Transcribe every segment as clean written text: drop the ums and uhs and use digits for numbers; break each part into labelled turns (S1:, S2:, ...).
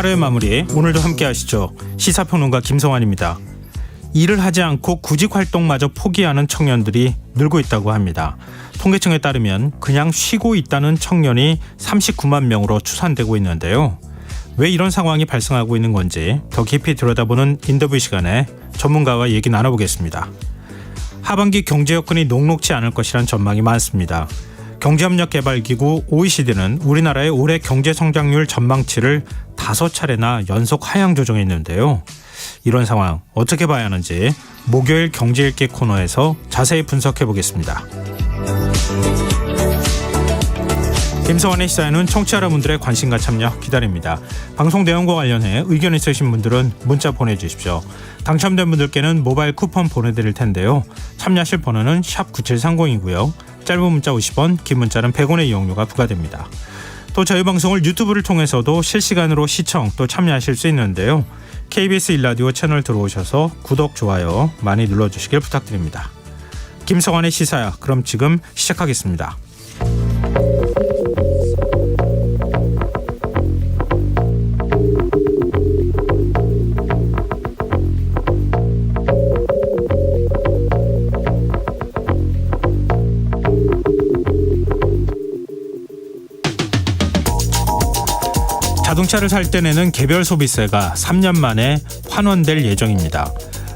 S1: 하루의 마무리 오늘도 함께 하시죠. 시사평론가 김성환입니다. 일을 하지 않고 구직 활동마저 포기하는 청년들이 늘고 있다고 합니다. 통계청에 따르면 그냥 쉬고 있다는 청년이 39만 명으로 추산되고 있는데요. 왜 이런 상황이 발생하고 있는 건지 더 깊이 들여다보는 인터뷰 시간에 전문가와 얘기 나눠보겠습니다. 하반기 경제 여건이 녹록지 않을 것이란 전망이 많습니다. 경제협력개발기구 OECD는 우리나라의 올해 경제성장률 전망치를 5차례나 연속 하향 조정했는데요. 이런 상황 어떻게 봐야 하는지 목요일 경제읽기 코너에서 자세히 분석해 보겠습니다. 김성환의 시사에는 청취자 여러분들의 관심과 참여 기다립니다. 방송 내용과 관련해 의견 있으신 분들은 문자 보내주십시오. 당첨된 분들께는 모바일 쿠폰 보내드릴 텐데요. 참여하실 번호는 샵9730이고요. 짧은 문자 50원, 긴 문자는 100원의 이용료가 부과됩니다. 또 저희 방송을 유튜브를 통해서도 실시간으로 시청 또 참여하실 수 있는데요. KBS 1라디오 채널 들어오셔서 구독, 좋아요 많이 눌러주시길 부탁드립니다. 김성환의 시사야, 그럼 지금 시작하겠습니다. 자동차를 살 때 내는 개별 소비세가 3년 만에 환원될 예정입니다.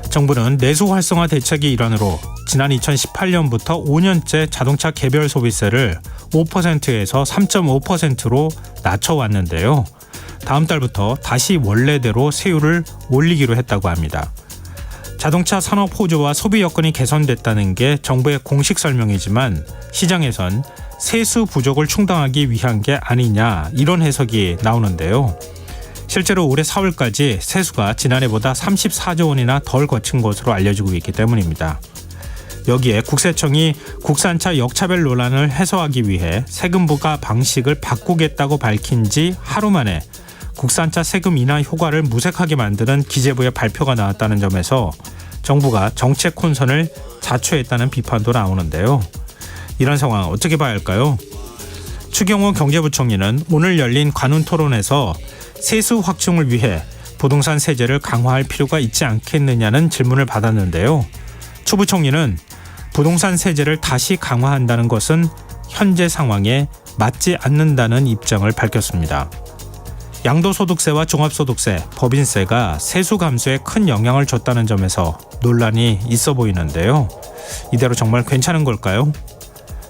S1: 정부는 내수 활성화 대책의 일환으로 지난 2018년부터 5년째 자동차 개별 소비세를 5%에서 3.5%로 낮춰왔는데요. 다음 달부터 다시 원래대로 세율을 올리기로 했다고 합니다. 자동차 산업 호조와 소비 여건이 개선됐다는 게 정부의 공식 설명이지만 시장에선 세수 부족을 충당하기 위한 게 아니냐 이런 해석이 나오는데요. 실제로 올해 4월까지 세수가 지난해보다 34조 원이나 덜 거친 것으로 알려지고 있기 때문입니다. 여기에 국세청이 국산차 역차별 논란을 해소하기 위해 세금 부과 방식을 바꾸겠다고 밝힌 지 하루 만에 국산차 세금 인하 효과를 무색하게 만드는 기재부의 발표가 나왔다는 점에서 정부가 정책 혼선을 자초했다는 비판도 나오는데요. 이런 상황 어떻게 봐야 할까요? 추경호 경제부총리는 오늘 열린 관훈 토론에서 세수 확충을 위해 부동산 세제를 강화할 필요가 있지 않겠느냐는 질문을 받았는데요. 추 부총리는 부동산 세제를 다시 강화한다는 것은 현재 상황에 맞지 않는다는 입장을 밝혔습니다. 양도소득세와 종합소득세, 법인세가 세수 감소에 큰 영향을 줬다는 점에서 논란이 있어 보이는데요. 이대로 정말 괜찮은 걸까요?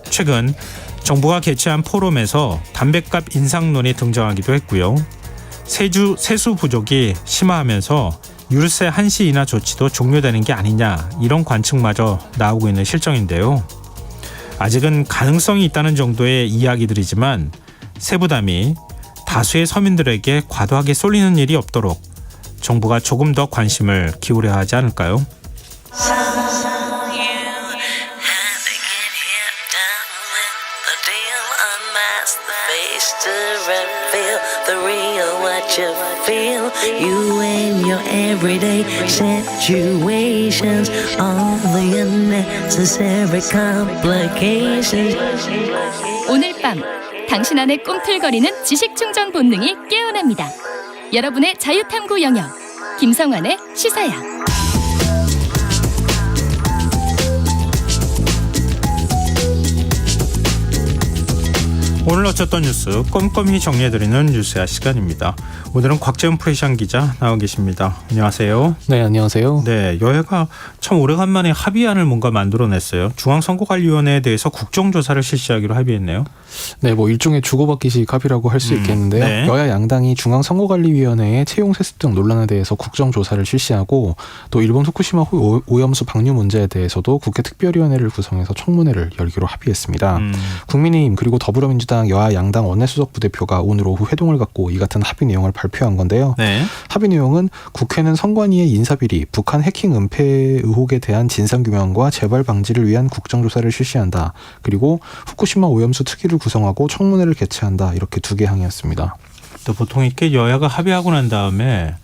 S1: 최근 정부가 개최한 포럼에서 담뱃값 인상론이 등장하기도 했고요. 세수 부족이 심화하면서 유류세 한시 인하 조치도 종료되는 게 아니냐 이런 관측마저 나오고 있는 실정인데요. 아직은 가능성이 있다는 정도의 이야기들이지만 세부담이 다수의 서민들에게 과도하게 쏠리는 일이 없도록 정부가 조금 더 관심을 기울여야 하지 않을까요?
S2: You and your everyday situations, all the unnecessary complications.
S3: 오늘 밤 당신 안에 꿈틀거리는 지식충전 본능이 깨어납니다. 여러분의 자유탐구 영역 김성환의 시사야.
S1: 오늘 어쩌던 뉴스 꼼꼼히 정리해드리는 뉴스야 시간입니다. 오늘은 곽재훈 프레시안 기자 나와 계십니다. 안녕하세요.
S4: 네, 안녕하세요.
S1: 네, 여야가 참 오래간만에 합의안을 뭔가 만들어냈어요. 중앙선거관리위원회에 대해서 국정조사를 실시하기로 합의했네요.
S4: 네, 뭐 일종의 주고받기식 합의라고 할 수 있겠는데요.
S1: 네.
S4: 여야 양당이 중앙선거관리위원회의 채용 세습 등 논란에 대해서 국정조사를 실시하고 또 일본 후쿠시마 오염수 방류 문제에 대해서도 국회 특별위원회를 구성해서 청문회를 열기로 합의했습니다. 국민의힘 그리고 더불어민주당 여야 양당 원내수석 부대표가 오늘 오후 회동을 갖고 이 같은 합의 내용을 발표한 건데요.
S1: 네.
S4: 합의 내용은 국회는 선관위의 인사비리, 북한 해킹 은폐 의혹에 대한 진상규명과 재발 방지를 위한 국정조사를 실시한다. 그리고 후쿠시마 오염수 특위를 구성하고 청문회를 개최한다. 이렇게 두 개 항이었습니다.
S1: 또 보통 이렇게 여야가 합의하고 난 다음에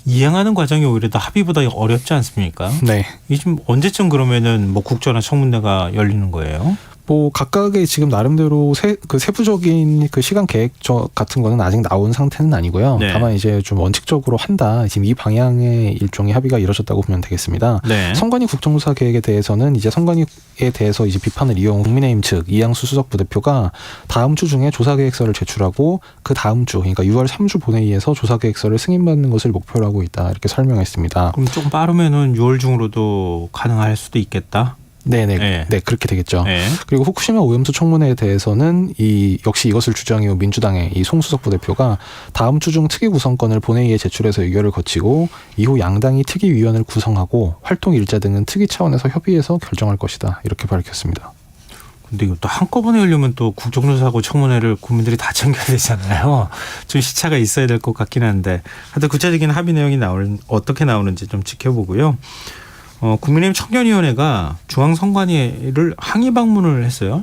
S1: 이행하는 과정이 오히려 더 합의보다 어렵지 않습니까?
S4: 네.
S1: 이 지금 언제쯤 그러면은 뭐 국조나 청문회가 열리는 거예요?
S4: 뭐 각각의 지금 나름대로 세부적인 그 시간 계획 같은 거는 아직 나온 상태는 아니고요.
S1: 네.
S4: 다만 이제 좀 원칙적으로 한다. 지금 이 방향의 일종의 합의가 이루어졌다고 보면 되겠습니다.
S1: 네.
S4: 선관위 국정조사 계획에 대해서는 이제 선관위에 대해서 이제 비판을 이어온 국민의힘 측 이양수 수석 부대표가 다음 주 중에 조사 계획서를 제출하고 그 다음 주 그러니까 6월 3주 본회의에서 조사 계획서를 승인받는 것을 목표로 하고 있다 이렇게 설명했습니다.
S1: 그럼 조금 빠르면은 6월 중으로도 가능할 수도 있겠다.
S4: 네네.
S1: 네.
S4: 네, 그렇게 되겠죠.
S1: 네.
S4: 그리고 후쿠시마 오염수 청문회에 대해서는 역시 이것을 주장해온 민주당의 이 송수석 부대표가 다음 주 중 특위 구성권을 본회의에 제출해서 의결을 거치고 이후 양당이 특위위원을 구성하고 활동 일자 등은 특위 차원에서 협의해서 결정할 것이다. 이렇게 밝혔습니다.
S1: 근데 이것도 한꺼번에 하려면 또 국정조사하고 청문회를 국민들이 다 챙겨야 되잖아요. 좀 시차가 있어야 될 것 같긴 한데 하여튼 구체적인 합의 내용이 어떻게 나오는지 좀 지켜보고요. 국민의힘 청년위원회가 중앙선관위를 항의 방문을 했어요.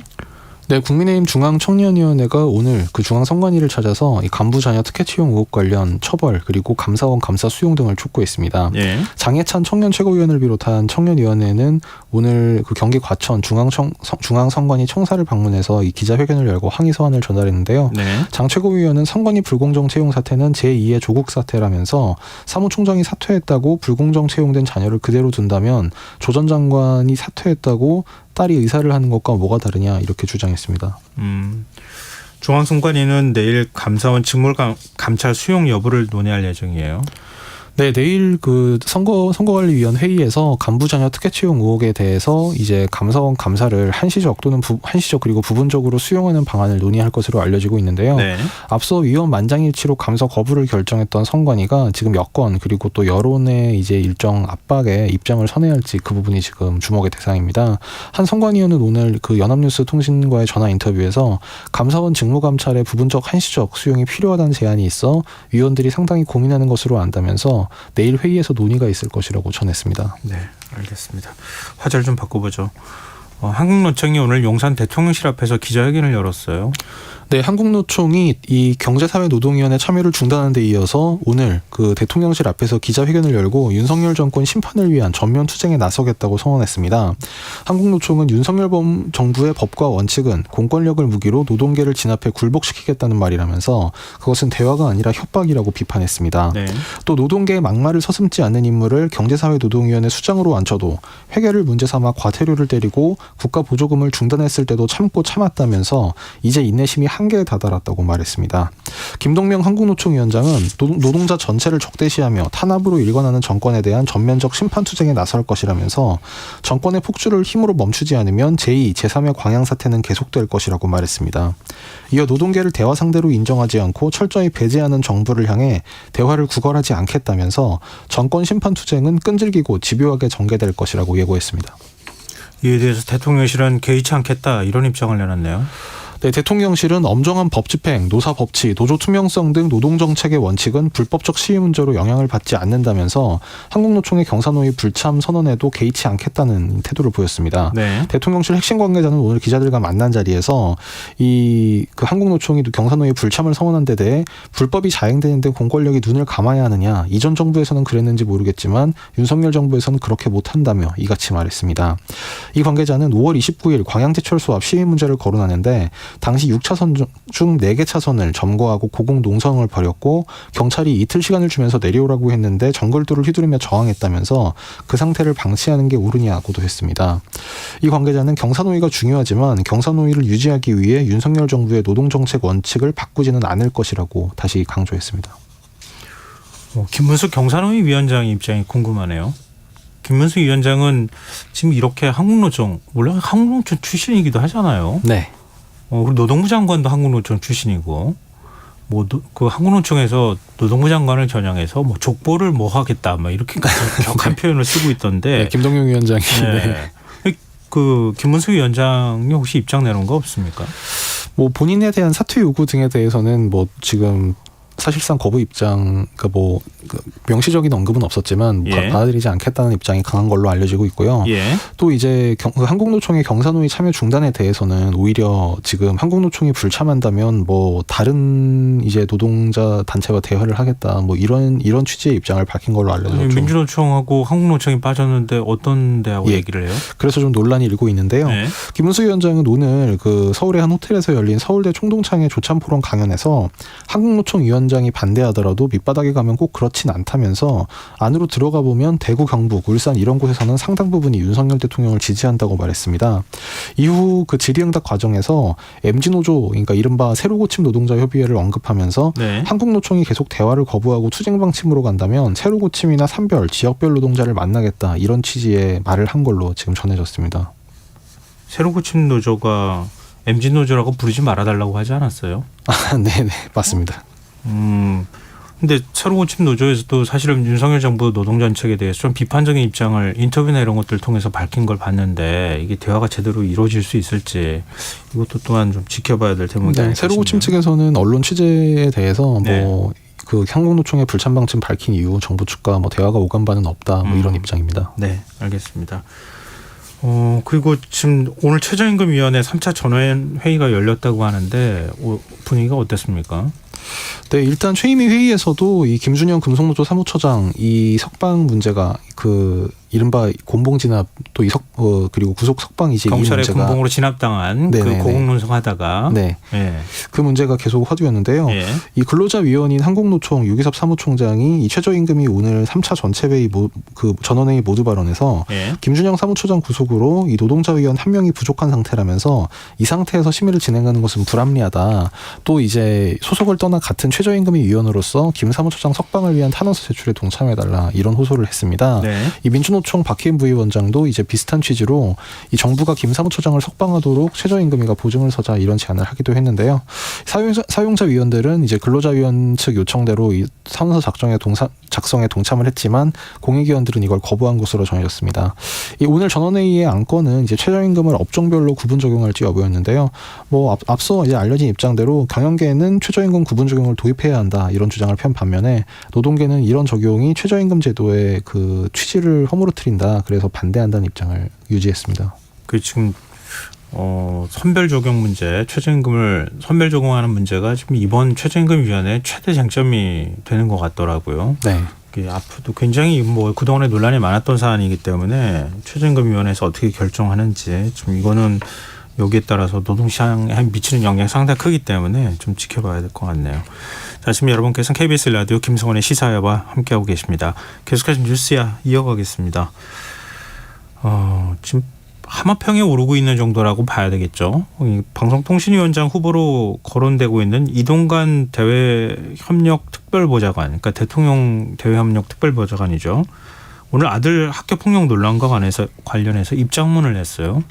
S4: 네, 국민의힘 중앙청년위원회가 오늘 그 중앙선관위를 찾아서 이 간부 자녀 특혜 채용 의혹 관련 처벌 그리고 감사원 감사 수용 등을 촉구했습니다.
S1: 예.
S4: 장해찬 청년 최고위원을 비롯한 청년위원회는 오늘 그 경기 과천 중앙선관위 청사를 방문해서 이 기자회견을 열고 항의 서한을 전달했는데요.
S1: 네.
S4: 장 최고위원은 선관위 불공정 채용 사태는 제2의 조국 사태라면서 사무총장이 사퇴했다고 불공정 채용된 자녀를 그대로 둔다면 조 전 장관이 사퇴했다고 딸이 의사를 하는 것과 뭐가 다르냐 이렇게 주장했습니다.
S1: 중앙선관위는 내일 감사원 직무감찰 수용 여부를 논의할 예정이에요.
S4: 네, 내일 그 선거관리위원 회의에서 간부 자녀 특혜 채용 의혹에 대해서 이제 감사원 감사를 한시적 그리고 부분적으로 수용하는 방안을 논의할 것으로 알려지고 있는데요.
S1: 네.
S4: 앞서 위원 만장일치로 감사 거부를 결정했던 선관위가 지금 여권 그리고 또 여론의 이제 일정 압박에 입장을 선회할지 그 부분이 지금 주목의 대상입니다. 한 선관위원은 오늘 그 연합뉴스 통신과의 전화 인터뷰에서 감사원 직무감찰의 부분적 한시적 수용이 필요하다는 제안이 있어 위원들이 상당히 고민하는 것으로 안다면서 내일 회의에서 논의가 있을 것이라고 전했습니다.
S1: 네, 알겠습니다. 화제를 좀 바꿔보죠. 한국노총이 오늘 용산 대통령실 앞에서 기자회견을 열었어요.
S4: 네, 한국노총이 이 경제사회노동위원회 참여를 중단한 데 이어서 오늘 그 대통령실 앞에서 기자회견을 열고 윤석열 정권 심판을 위한 전면 투쟁에 나서겠다고 선언했습니다. 한국노총은 윤석열 정부의 법과 원칙은 공권력을 무기로 노동계를 진압해 굴복시키겠다는 말이라면서 그것은 대화가 아니라 협박이라고 비판했습니다.
S1: 네.
S4: 또 노동계의 막말을 서슴지 않는 인물을 경제사회노동위원회 수장으로 앉혀도 회계를 문제 삼아 과태료를 때리고 국가 보조금을 중단했을 때도 참고 참았다면서 이제 인내심이 한계에 다다랐다고 말했습니다. 김동명 한국노총 위원장은 노동자 전체를 적대시하며 탄압으로 일관하는 정권에 대한 전면적 심판 투쟁에 나설 것이라면서 정권의 폭주를 힘으로 멈추지 않으면 제2, 제3의 광양 사태는 계속될 것이라고 말했습니다. 이어 노동계를 대화 상대로 인정하지 않고 철저히 배제하는 정부를 향해 대화를 구걸하지 않겠다면서 정권 심판 투쟁은 끈질기고 집요하게 전개될 것이라고 예고했습니다.
S1: 이에 대해서 대통령실은 개의치 않겠다 이런 입장을 내놨네요.
S4: 네, 대통령실은 엄정한 법 집행, 노사 법치, 노조 투명성 등 노동정책의 원칙은 불법적 시위 문제로 영향을 받지 않는다면서 한국노총의 경사노위 불참 선언에도 개의치 않겠다는 태도를 보였습니다.
S1: 네.
S4: 대통령실 핵심 관계자는 오늘 기자들과 만난 자리에서 그 한국노총이 경사노위 불참을 선언한 데 대해 불법이 자행되는데 공권력이 눈을 감아야 하느냐. 이전 정부에서는 그랬는지 모르겠지만 윤석열 정부에서는 그렇게 못한다며 이같이 말했습니다. 이 관계자는 5월 29일 광양제철소 앞 시위 문제를 거론하는데 당시 6차선 중 4개 차선을 점거하고 고공 농성을 벌였고 경찰이 이틀 시간을 주면서 내려오라고 했는데 정글도를 휘두르며 저항했다면서 그 상태를 방치하는 게 옳으냐고도 했습니다. 이 관계자는 경사노위가 중요하지만 경사노위를 유지하기 위해 윤석열 정부의 노동정책 원칙을 바꾸지는 않을 것이라고 다시 강조했습니다.
S1: 김문수 경사노위 위원장 입장이 궁금하네요. 김문수 위원장은 지금 이렇게 한국노총, 물론 한국노총 출신이기도 하잖아요.
S4: 네.
S1: 그리고 노동부 장관도 한국노총 출신이고, 그 한국노총에서 노동부 장관을 겨냥해서 족보를 하겠다, 이렇게까지 격한 표현을 쓰고 있던데.
S4: 네, 김동영 위원장이.
S1: 네. 그 김문수 위원장이 혹시 입장 내놓은 거 없습니까?
S4: 본인에 대한 사퇴 요구 등에 대해서는 지금 사실상 거부 입장, 명시적인 언급은 없었지만
S1: 예.
S4: 받아들이지 않겠다는 입장이 강한 걸로 알려지고 있고요.
S1: 예.
S4: 또 이제 한국노총의 경사노위 참여 중단에 대해서는 오히려 지금 한국노총이 불참한다면 뭐 다른 이제 노동자 단체와 대화를 하겠다, 뭐 이런 취지의 입장을 밝힌 걸로 알려졌죠.
S1: 민주노총하고 한국노총이 빠졌는데 어떤 데하고
S4: 예.
S1: 얘기를 해요?
S4: 그래서 좀 논란이 일고 있는데요.
S1: 네.
S4: 김은수 위원장은 오늘 그 서울의 한 호텔에서 열린 서울대 총동창회 조참포럼 강연에서 한국노총 위원장이 반대하더라도 밑바닥에 가면 꼭 그렇진 않다면서 안으로 들어가 보면 대구, 경북, 울산 이런 곳에서는 상당 부분이 윤석열 대통령을 지지한다고 말했습니다. 이후 그 질의응답 과정에서 MG노조, 그러니까 이른바 새로고침 노동자협의회를 언급하면서
S1: 네.
S4: 한국노총이 계속 대화를 거부하고 투쟁방침으로 간다면 새로고침이나 산별, 지역별 노동자를 만나겠다 이런 취지의 말을 한 걸로 지금 전해졌습니다.
S1: 새로고침 노조가 MG노조라고 부르지 말아달라고 하지 않았어요?
S4: 네네 맞습니다.
S1: 근데 새로고침 노조에서도 사실은 윤석열 정부 노동자 정책에 대해서 좀 비판적인 입장을 인터뷰나 이런 것들을 통해서 밝힌 걸 봤는데 이게 대화가 제대로 이루어질 수 있을지 이것도 또한 좀 지켜봐야 될 대목이 아닐까
S4: 새로고침
S1: 싶네요.
S4: 측에서는 언론 취재에 대해서
S1: 네.
S4: 뭐 그 한국노총의 불참 방침 밝힌 이후 정부 측과 뭐 대화가 오간 바는 없다 뭐 이런 입장입니다.
S1: 네, 알겠습니다. 그리고 지금 오늘 최저임금위원회 3차 전원회의가 열렸다고 하는데 분위기가 어땠습니까?
S4: 네, 일단 최임위 회의에서도 이 김준영 금속노조 사무처장 이 석방 문제가 그 이른바 곤봉 진압 또 그리고 구속 석방 이제 이
S1: 경찰의
S4: 문제가
S1: 군봉으로 진압당한
S4: 네네네.
S1: 그 고공논성하다가
S4: 네.
S1: 예.
S4: 그 문제가 계속 화두였는데요.
S1: 예.
S4: 이 근로자위원인 한국노총 유기섭 사무총장이 이 최저임금이 오늘 3차 전체회의 그 전원회의 모두 발언에서
S1: 예.
S4: 김준영 사무처장 구속으로 이 노동자위원 한 명이 부족한 상태라면서 이 상태에서 심의를 진행하는 것은 불합리하다. 또 이제 소속을 떠나 같은 최저임금위 위원으로서 김 사무처장 석방을 위한 탄원서 제출에 동참해달라 이런 호소를 했습니다.
S1: 네.
S4: 이 민주노총 박희인 부위원장도 이제 비슷한 취지로 이 정부가 김 사무처장을 석방하도록 최저임금위가 보증을 서자 이런 제안을 하기도 했는데요. 사용자 위원들은 이제 근로자위원 측 요청대로 이 탄원서 작성에 동참을 했지만 공익위원들은 이걸 거부한 것으로 전해졌습니다. 이 오늘 전원회의의 안건은 이제 최저임금을 업종별로 구분 적용할지 여부였는데요. 뭐 앞서 이제 알려진 입장대로 경영계는 최저임금 구분 적용을 도입해야 한다 이런 주장을 편 반면에 노동계는 이런 적용이 최저임금 제도의 그 취지를 허물어뜨린다. 그래서 반대한다는 입장을 유지했습니다.
S1: 그 지금 선별 적용 문제, 최저임금을 선별 적용하는 문제가 지금 이번 최저임금위원회 최대 쟁점이 되는 것 같더라고요.
S4: 네.
S1: 앞으로도 굉장히 뭐 그동안에 논란이 많았던 사안이기 때문에 최저임금위원회에서 어떻게 결정하는지 좀 이거는 여기에 따라서 노동시장에 미치는 영향이 상당히 크기 때문에 좀 지켜봐야 될 것 같네요. 자, 지금 여러분께서는 KBS 라디오 김성원의 시사야와 함께하고 계십니다. 계속해서 뉴스야 이어가겠습니다. 지금 하마평에 오르고 있는 정도라고 봐야 되겠죠. 방송통신위원장 후보로 거론되고 있는 이동관 대외협력특별보좌관, 그러니까 대통령 대외협력특별보좌관이죠. 오늘 아들 학교폭력 논란과 관련해서 입장문을 냈어요.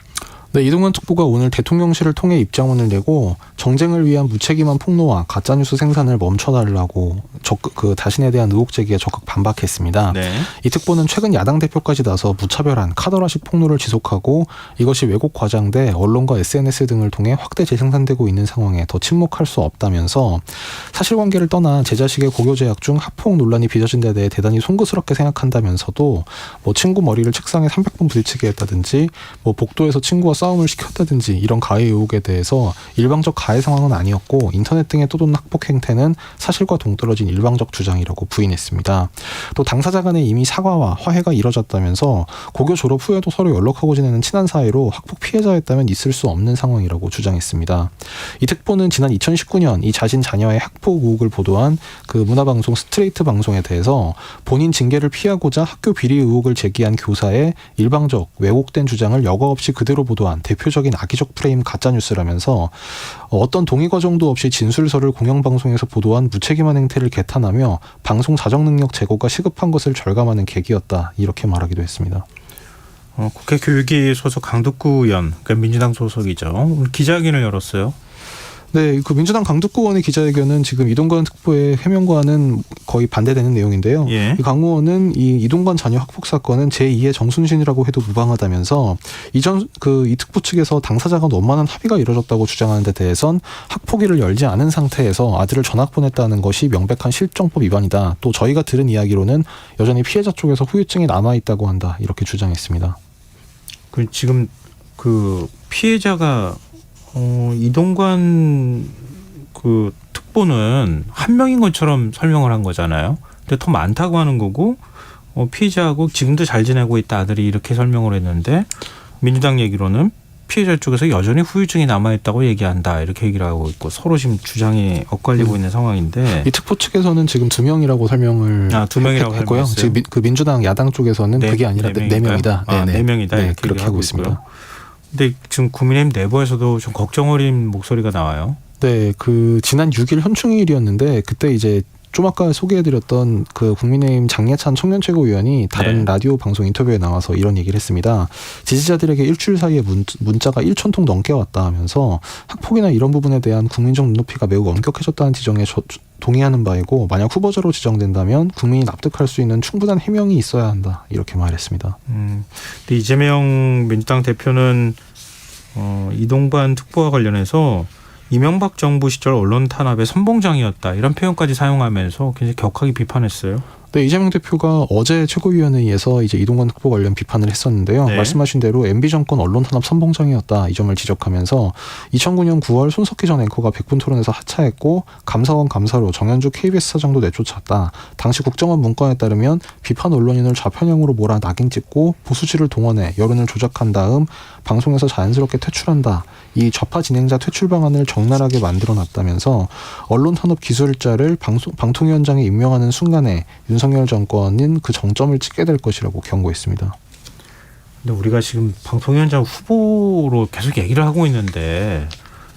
S4: 네, 이동관 특보가 오늘 대통령실을 통해 입장문을 내고 정쟁을 위한 무책임한 폭로와 가짜뉴스 생산을 멈춰달라고 자신에 대한 의혹 제기에 적극 반박했습니다.
S1: 네.
S4: 이 특보는 최근 야당 대표까지 나서 무차별한 카더라식 폭로를 지속하고 이것이 왜곡 과장돼 언론과 SNS 등을 통해 확대 재생산되고 있는 상황에 더 침묵할 수 없다면서 사실관계를 떠나 제 자식의 고교재학 중 학폭 논란이 빚어진 데 대해 대단히 송구스럽게 생각한다면서도 뭐 친구 머리를 책상에 300번 부딪히게 했다든지 뭐 복도에서 친구와 싸움을 시켰다든지 이런 가해 의혹에 대해서 일방적 가해 상황은 아니었고 인터넷 등에 떠도는 학폭 행태는 사실과 동떨어진 일방적 주장이라고 부인했습니다. 또 당사자 간에 이미 사과와 화해가 이뤄졌다면서 고교 졸업 후에도 서로 연락하고 지내는 친한 사이로 학폭 피해자였다면 있을 수 없는 상황이라고 주장했습니다. 이 특보는 지난 2019년 이 자신 자녀의 학폭 의혹을 보도한 그 문화방송 스트레이트 방송에 대해서 본인 징계를 피하고자 학교 비리 의혹을 제기한 교사의 일방적 왜곡된 주장을 여과 없이 그대로 보도한 대표적인 악의적 프레임 가짜뉴스라면서 어떤 동의 과정도 없이 진술서를 공영방송에서 보도한 무책임한 행태를 개탄하며 방송 자정 능력 제고가 시급한 것을 절감하는 계기였다 이렇게 말하기도 했습니다.
S1: 국회 교육위 소속 강덕구 의원, 그러니까 민주당 소속이죠. 오늘 기자회견을 열었어요.
S4: 네, 그 민주당 강특구원의 기자회견은 지금 이동관 특보의 해명과는 거의 반대되는 내용인데요.
S1: 예.
S4: 이 강 의원은 이 이동관 자녀 학폭 사건은 제2의 정순신이라고 해도 무방하다면서 이 특보 측에서 당사자 간 원만한 합의가 이루어졌다고 주장하는 데 대해선 학폭위를 열지 않은 상태에서 아들을 전학 보냈다는 것이 명백한 실정법 위반이다. 또 저희가 들은 이야기로는 여전히 피해자 쪽에서 후유증이 남아 있다고 한다. 이렇게 주장했습니다.
S1: 그 지금 그 피해자가 이동관 그 특보는 한 명인 것처럼 설명을 한 거잖아요. 근데 더 많다고 하는 거고 피해자하고 지금도 잘 지내고 있다 아들이 이렇게 설명을 했는데 민주당 얘기로는 피해자 쪽에서 여전히 후유증이 남아있다고 얘기한다 이렇게 얘기를 하고 있고 서로 지금 주장이 엇갈리고 있는 상황인데
S4: 이 특보 측에서는 지금 2명이라고 설명을
S1: 2명이라고
S4: 했고요.
S1: 지금
S4: 그 민주당 야당 쪽에서는 그게 아니라 4명이다.
S1: 4명이다
S4: 네, 그렇게 하고 있습니다.
S1: 있고요. 근데 지금 국민의힘 내부에서도 좀 걱정 어린 목소리가 나와요.
S4: 네, 그 지난 6일 현충일이었는데 그때 이제 좀 아까 소개해드렸던 그 국민의힘 장예찬 청년최고위원이 다른 라디오 방송 인터뷰에 나와서 이런 얘기를 했습니다. 지지자들에게 일주일 사이에 문자가 1,000통 넘게 왔다 하면서 학폭이나 이런 부분에 대한 국민적 눈높이가 매우 엄격해졌다는 지적에 동의하는 바이고 만약 후보자로 지정된다면 국민이 납득할 수 있는 충분한 해명이 있어야 한다. 이렇게 말했습니다.
S1: 근데 이재명 민주당 대표는 이동관 특보와 관련해서 이명박 정부 시절 언론 탄압의 선봉장이었다 이런 표현까지 사용하면서 굉장히 격하게 비판했어요.
S4: 네, 이재명 대표가 어제 최고위원회에서 이제 이동관 특보 관련 비판을 했었는데요.
S1: 네.
S4: 말씀하신 대로 MB 정권 언론 탄압 선봉장이었다 이 점을 지적하면서 2009년 9월 손석희 전 앵커가 백분 토론에서 하차했고 감사원 감사로 정현주 KBS 사장도 내쫓았다. 당시 국정원 문건에 따르면 비판 언론인을 좌편향으로 몰아 낙인 찍고 보수지를 동원해 여론을 조작한 다음 방송에서 자연스럽게 퇴출한다. 이 좌파 진행자 퇴출 방안을 적나라하게 만들어놨다면서 언론 탄압 기술자를 방통위원장에 임명하는 순간에 윤석열 정권은 그 정점을 찍게 될 것이라고 경고했습니다.
S1: 근데 우리가 지금 방통위원장 후보로 계속 얘기를 하고 있는데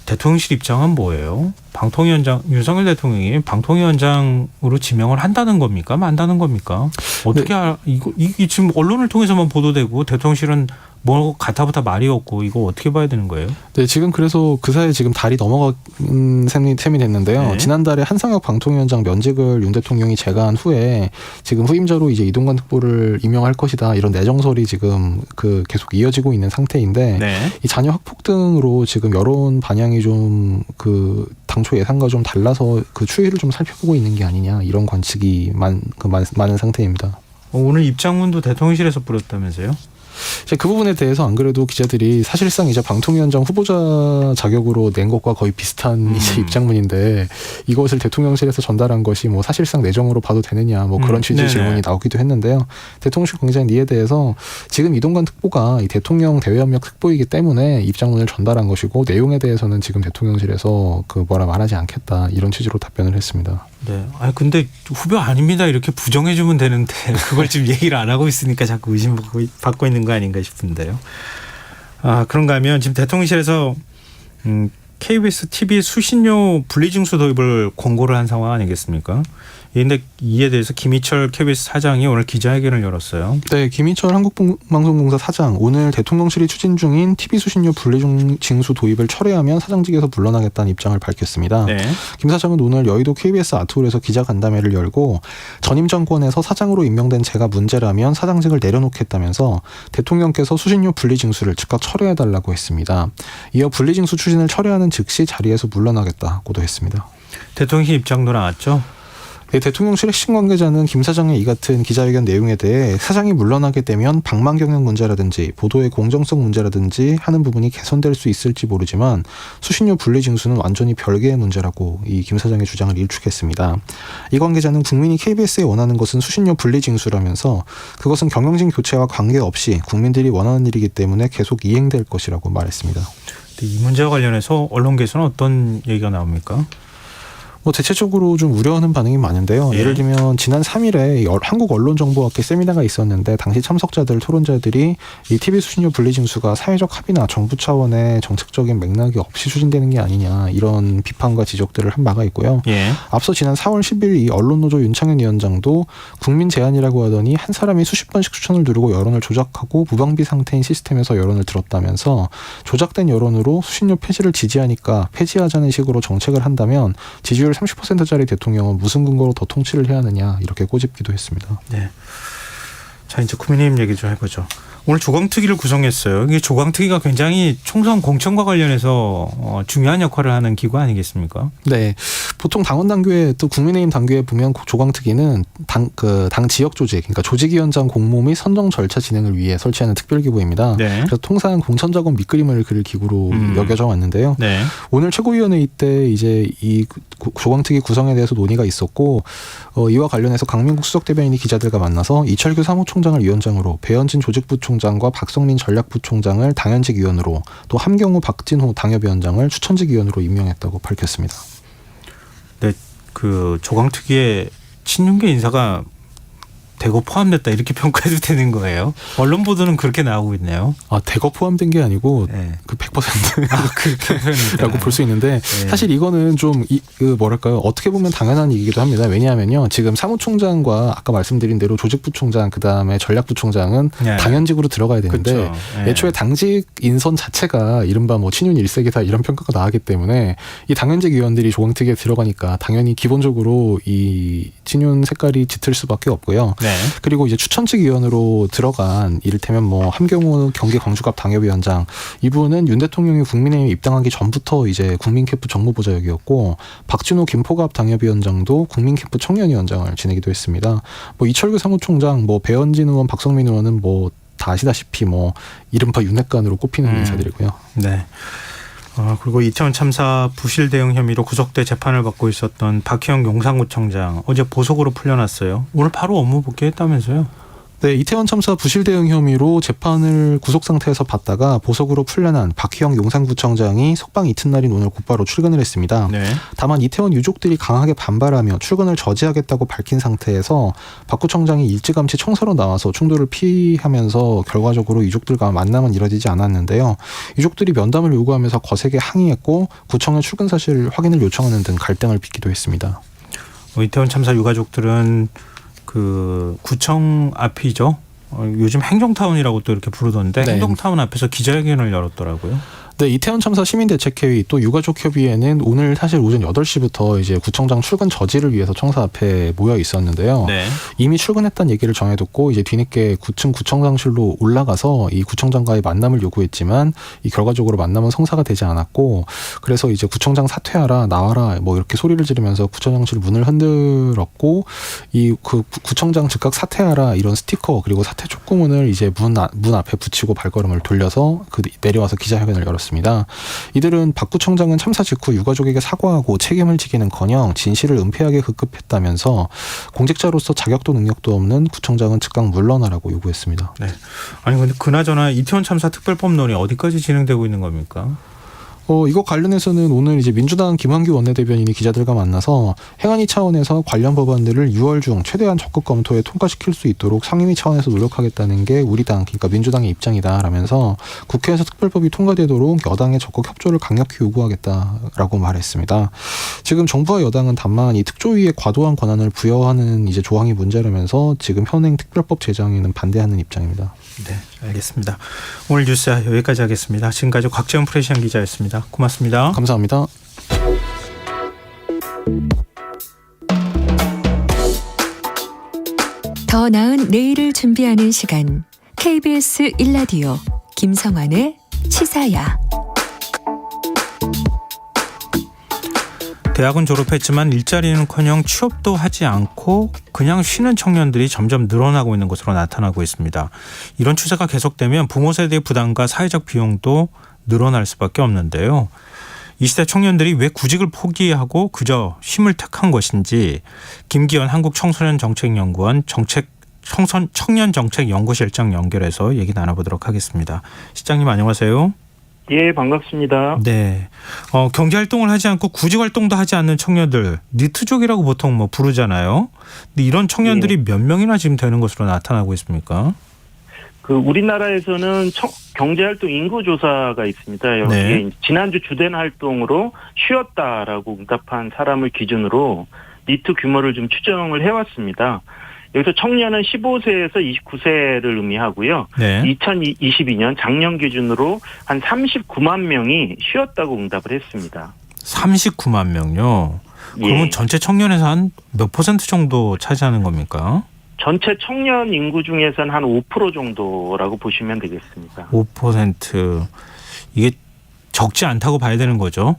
S1: 대통령실 입장은 뭐예요? 방통위원장 윤석열 대통령이 방통위원장으로 지명을 한다는 겁니까? 만다는 겁니까? 어떻게 이게 지금 언론을 통해서만 보도되고 대통령실은 뭐 가타부타 말이 없고 이거 어떻게 봐야 되는 거예요?
S4: 네, 지금 그래서 그 사이에 지금 달이 넘어간 셈이 됐는데요.
S1: 네.
S4: 지난달에 한상혁 방통위원장 면직을 윤 대통령이 제거한 후에 지금 후임자로 이제 이동관 특보를 임명할 것이다 이런 내정설이 지금 그 계속 이어지고 있는 상태인데 이 자녀 학폭 등으로 지금 여론 반향이 좀 그 당초 예상과 좀 달라서 그 추이를 좀 살펴보고 있는 게 아니냐 이런 관측이 많은 상태입니다.
S1: 오늘 입장문도 대통령실에서 뿌렸다면서요?
S4: 그 부분에 대해서 안 그래도 기자들이 사실상 이제 방통위원장 후보자 자격으로 낸 것과 거의 비슷한 이제 입장문인데 이것을 대통령실에서 전달한 것이 뭐 사실상 내정으로 봐도 되느냐 뭐 그런 취지의 질문이 나오기도 했는데요. 대통령실 관계자는 이에 대해서 지금 이동관 특보가 이 대통령 대외협력 특보이기 때문에 입장문을 전달한 것이고 내용에 대해서는 지금 대통령실에서 그 뭐라 말하지 않겠다 이런 취지로 답변을 했습니다.
S1: 네. 아 근데 후보 아닙니다 이렇게 부정해주면 되는데 그걸 지금 얘기를 안 하고 있으니까 자꾸 의심받고 있는 거 아닌가 싶은데요. 아 그런가 하면 지금 대통령실에서 KBS TV 수신료 분리징수 도입을 권고를 한 상황 아니겠습니까? 그런데 이에 대해서 김희철 KBS 사장이 오늘 기자회견을 열었어요.
S4: 네, 김희철 한국방송공사 사장 오늘 대통령실이 추진 중인 TV 수신료 분리징수 도입을 철회하면 사장직에서 물러나겠다는 입장을 밝혔습니다.
S1: 네.
S4: 김 사장은 오늘 여의도 KBS 아트홀에서 기자간담회를 열고 전임 정권에서 사장으로 임명된 제가 문제라면 사장직을 내려놓겠다면서 대통령께서 수신료 분리징수를 즉각 철회해달라고 했습니다. 이어 분리징수 추진을 철회하는 즉시 자리에서 물러나겠다고도 했습니다.
S1: 대통령실 입장도 나왔죠?
S4: 네, 대통령실 핵심 관계자는 김 사장의 이 같은 기자회견 내용에 대해 사장이 물러나게 되면 방만 경영 문제라든지 보도의 공정성 문제라든지 하는 부분이 개선될 수 있을지 모르지만 수신료 분리징수는 완전히 별개의 문제라고 이 김 사장의 주장을 일축했습니다. 이 관계자는 국민이 KBS에 원하는 것은 수신료 분리징수라면서 그것은 경영진 교체와 관계없이 국민들이 원하는 일이기 때문에 계속 이행될 것이라고 말했습니다.
S1: 이 문제와 관련해서 언론계에서는 어떤 얘기가 나옵니까?
S4: 대체적으로 좀 우려하는 반응이 많은데요.
S1: 예.
S4: 예를 들면 지난 3일에 한국언론정보학회 세미나가 있었는데 당시 참석자들, 토론자들이 이 TV 수신료 분리 징수가 사회적 합의나 정부 차원의 정책적인 맥락이 없이 추진되는 게 아니냐 이런 비판과 지적들을 한 바가 있고요.
S1: 예.
S4: 앞서 지난 4월 10일 이 언론노조 윤창현 위원장도 국민 제안이라고 하더니 한 사람이 수십 번씩 추천을 누르고 여론을 조작하고 무방비 상태인 시스템에서 여론을 들었다면서 조작된 여론으로 수신료 폐지를 지지하니까 폐지하자는 식으로 정책을 한다면 지지율 30%짜리 대통령은 무슨 근거로 더 통치를 해야 하느냐 이렇게 꼬집기도 했습니다.
S1: 네. 자, 이제 국민의힘 얘기 좀 해보죠. 오늘 조광특위를 구성했어요. 이게 조광특위가 굉장히 총선 공천과 관련해서 중요한 역할을 하는 기구 아니겠습니까?
S4: 네, 보통 당원 당규에 또 국민의힘 당규에 보면 조광특위는 당 지역 조직, 그러니까 조직위원장 공모 및 선정 절차 진행을 위해 설치하는 특별기구입니다.
S1: 네.
S4: 그래서 통상 공천작업 밑그림을 그릴 기구로 여겨져 왔는데요.
S1: 네.
S4: 오늘 최고위원회의 때 이제 이 조광특위 구성에 대해서 논의가 있었고 이와 관련해서 강민국 수석대변인이 기자들과 만나서 이철규 사무총장을 위원장으로, 배현진 조직부총장과 박성민 전략부총장을 당연직 위원으로, 또 함경우 박진호 당협위원장을 추천직 위원으로 임명했다고 밝혔습니다.
S1: 네, 그 조광특위에 친윤계 인사가 대거 포함됐다 이렇게 평가해도 되는 거예요? 언론 보도는 그렇게 나오고 있네요.
S4: 아, 대거 포함된 게 아니고
S1: 네.
S4: 그 100%라고
S1: 그렇게
S4: 볼 수 있는데
S1: 네.
S4: 사실 이거는 좀 뭐랄까요, 어떻게 보면 당연한 얘기기도 합니다. 왜냐하면요, 지금 사무총장과 아까 말씀드린 대로 조직부총장, 그다음에 전략부총장은
S1: 네.
S4: 당연직으로 들어가야 되는데
S1: 그렇죠. 네.
S4: 애초에 당직 인선 자체가 이른바 뭐 친윤 일색이다 이런 평가가 나왔기 때문에 이 당연직 위원들이 조광특위에 들어가니까 당연히 기본적으로 이 친윤 색깔이 짙을 수밖에 없고요.
S1: 네.
S4: 그리고 이제 추천직 위원으로 들어간 이를테면 뭐 함경우 경기 광주갑 당협위원장, 이분은 윤 대통령이 국민의힘에 입당하기 전부터 이제 국민캠프 정무보좌역이었고, 박진호 김포갑 당협위원장도 국민캠프 청년위원장을 지내기도 했습니다. 뭐 이철규 사무총장, 뭐 배현진 의원, 박성민 의원은 뭐 다 아시다시피 뭐 이른바 윤핵관으로 꼽히는 인사들이고요.
S1: 네. 그리고 이태원 참사 부실 대응 혐의로 구속돼 재판을 받고 있었던 박희영 용산구청장 어제 보석으로 풀려났어요. 오늘 바로 업무 복귀했다면서요?
S4: 네, 이태원 참사 부실 대응 혐의로 재판을 구속 상태에서 받다가 보석으로 풀려난 박희영 용산구청장이 석방 이튿날인 오늘 곧바로 출근을 했습니다.
S1: 네.
S4: 다만 이태원 유족들이 강하게 반발하며 출근을 저지하겠다고 밝힌 상태에서 박 구청장이 일찌감치 청사로 나와서 충돌을 피하면서 결과적으로 유족들과 만남은 이뤄지지 않았는데요. 유족들이 면담을 요구하면서 거세게 항의했고 구청의 출근 사실 확인을 요청하는 등 갈등을 빚기도 했습니다.
S1: 이태원 참사 유가족들은 그 구청 앞이죠. 요즘 행정타운이라고 또 이렇게 부르던데
S4: 네.
S1: 행정타운 앞에서 기자회견을 열었더라고요.
S4: 네, 이태원 참사 시민대책회의 또 유가족협의회는 오늘 사실 오전 8시부터 이제 구청장 출근 저지를 위해서 청사 앞에 모여 있었는데요.
S1: 네.
S4: 이미 출근했다는 얘기를 전해듣고 이제 뒤늦게 9층 구청장실로 올라가서 이 구청장과의 만남을 요구했지만 이 결과적으로 만남은 성사가 되지 않았고, 그래서 이제 구청장 사퇴하라, 나와라 뭐 이렇게 소리를 지르면서 구청장실 문을 흔들었고, 이 그 구청장 즉각 사퇴하라 이런 스티커 그리고 사퇴 촉구문을 이제 문 앞에 붙이고 발걸음을 돌려서 내려와서 기자회견을 열었습니다. 이들은 박 구청장은 참사 직후 유가족에게 사과하고 책임을 지기는커녕 진실을 은폐하게 급급했다면서 공직자로서 자격도 능력도 없는 구청장은 즉각 물러나라고 요구했습니다.
S1: 네. 아니 근데 그나저나 이태원 참사 특별법론이 어디까지 진행되고 있는 겁니까?
S4: 이거 관련해서는 오늘 이제 민주당 김한규 원내대변인이 기자들과 만나서 행안위 차원에서 관련 법안들을 6월 중 최대한 적극 검토해 통과시킬 수 있도록 상임위 차원에서 노력하겠다는 게 우리 당, 그러니까 민주당의 입장이다라면서 국회에서 특별법이 통과되도록 여당의 적극 협조를 강력히 요구하겠다라고 말했습니다. 지금 정부와 여당은 다만 이 특조위에 과도한 권한을 부여하는 이제 조항이 문제라면서 지금 현행 특별법 제정에는 반대하는 입장입니다.
S1: 네, 알겠습니다. 오늘 뉴스 여기까지 하겠습니다. 지금까지 곽재훈 프레시안 기자였습니다. 고맙습니다.
S4: 감사합니다.
S5: 더 나은 내일을 준비하는 시간, KBS 1라디오 김성환의 시사야.
S1: 대학은 졸업했지만 일자리는커녕 취업도 하지 않고 그냥 쉬는 청년들이 점점 늘어나고 있는 것으로 나타나고 있습니다. 이런 추세가 계속되면 부모 세대의 부담과 사회적 비용도 늘어날 수밖에 없는데요. 이 시대 청년들이 왜 구직을 포기하고 그저 쉼을 택한 것인지 김기현 한국청소년정책연구원 청년정책연구실장 연결해서 얘기 나눠보도록 하겠습니다. 실장님 안녕하세요.
S6: 예, 반갑습니다.
S1: 네. 경제 활동을 하지 않고 구직 활동도 하지 않는 청년들, 니트족이라고 보통 뭐 부르잖아요. 근데 이런 청년들이 몇 명이나 지금 되는 것으로 나타나고 있습니까?
S6: 우리나라에서는 경제활동 인구조사가 있습니다. 여기에
S1: 네.
S6: 지난주 주된 활동으로 쉬었다라고 응답한 사람을 기준으로 니트 규모를 좀 추정을 해왔습니다. 여기서 청년은 15세에서 29세를 의미하고요.
S1: 네.
S6: 2022년 작년 기준으로 한 39만 명이 쉬었다고 응답을 했습니다.
S1: 39만 명요. 그러면
S6: 예.
S1: 전체 청년에서 한 몇 퍼센트 정도 차지하는 겁니까?
S6: 전체 청년 인구 중에서는 한 5% 정도라고 보시면 되겠습니다.
S1: 5%. 이게 적지 않다고 봐야 되는 거죠?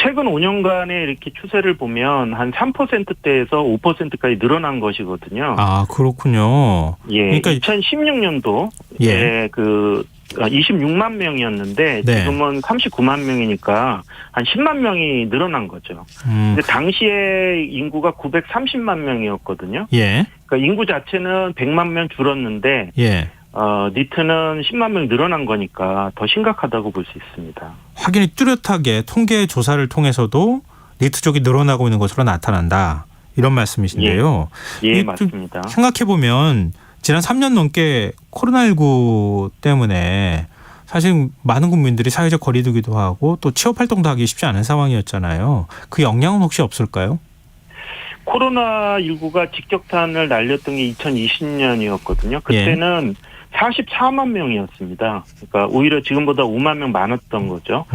S6: 최근 5년간의 이렇게 추세를 보면 한 3%대에서 5%까지 늘어난 것이거든요.
S1: 아, 그렇군요.
S6: 예.
S1: 그러니까
S6: 2016년도
S1: 예.
S6: 26만 명이었는데
S1: 네.
S6: 지금은 39만 명이니까 한 10만 명이 늘어난 거죠. 근데 당시에 인구가 930만 명이었거든요.
S1: 예.
S6: 그러니까 인구 자체는 100만 명 줄었는데
S1: 예.
S6: 니트는 10만 명 늘어난 거니까 더 심각하다고 볼 수 있습니다.
S1: 확인이 뚜렷하게 통계 조사를 통해서도 니트족이 늘어나고 있는 것으로 나타난다. 이런 말씀이신데요.
S6: 예, 맞습니다.
S1: 생각해보면 지난 3년 넘게 코로나19 때문에 사실 많은 국민들이 사회적 거리두기도 하고 또 취업활동도 하기 쉽지 않은 상황이었잖아요. 그 영향은 혹시 없을까요?
S6: 코로나19가 직격탄을 날렸던 게 2020년이었거든요. 그때는 44만 명이었습니다. 그러니까 오히려 지금보다 5만 명 많았던 거죠.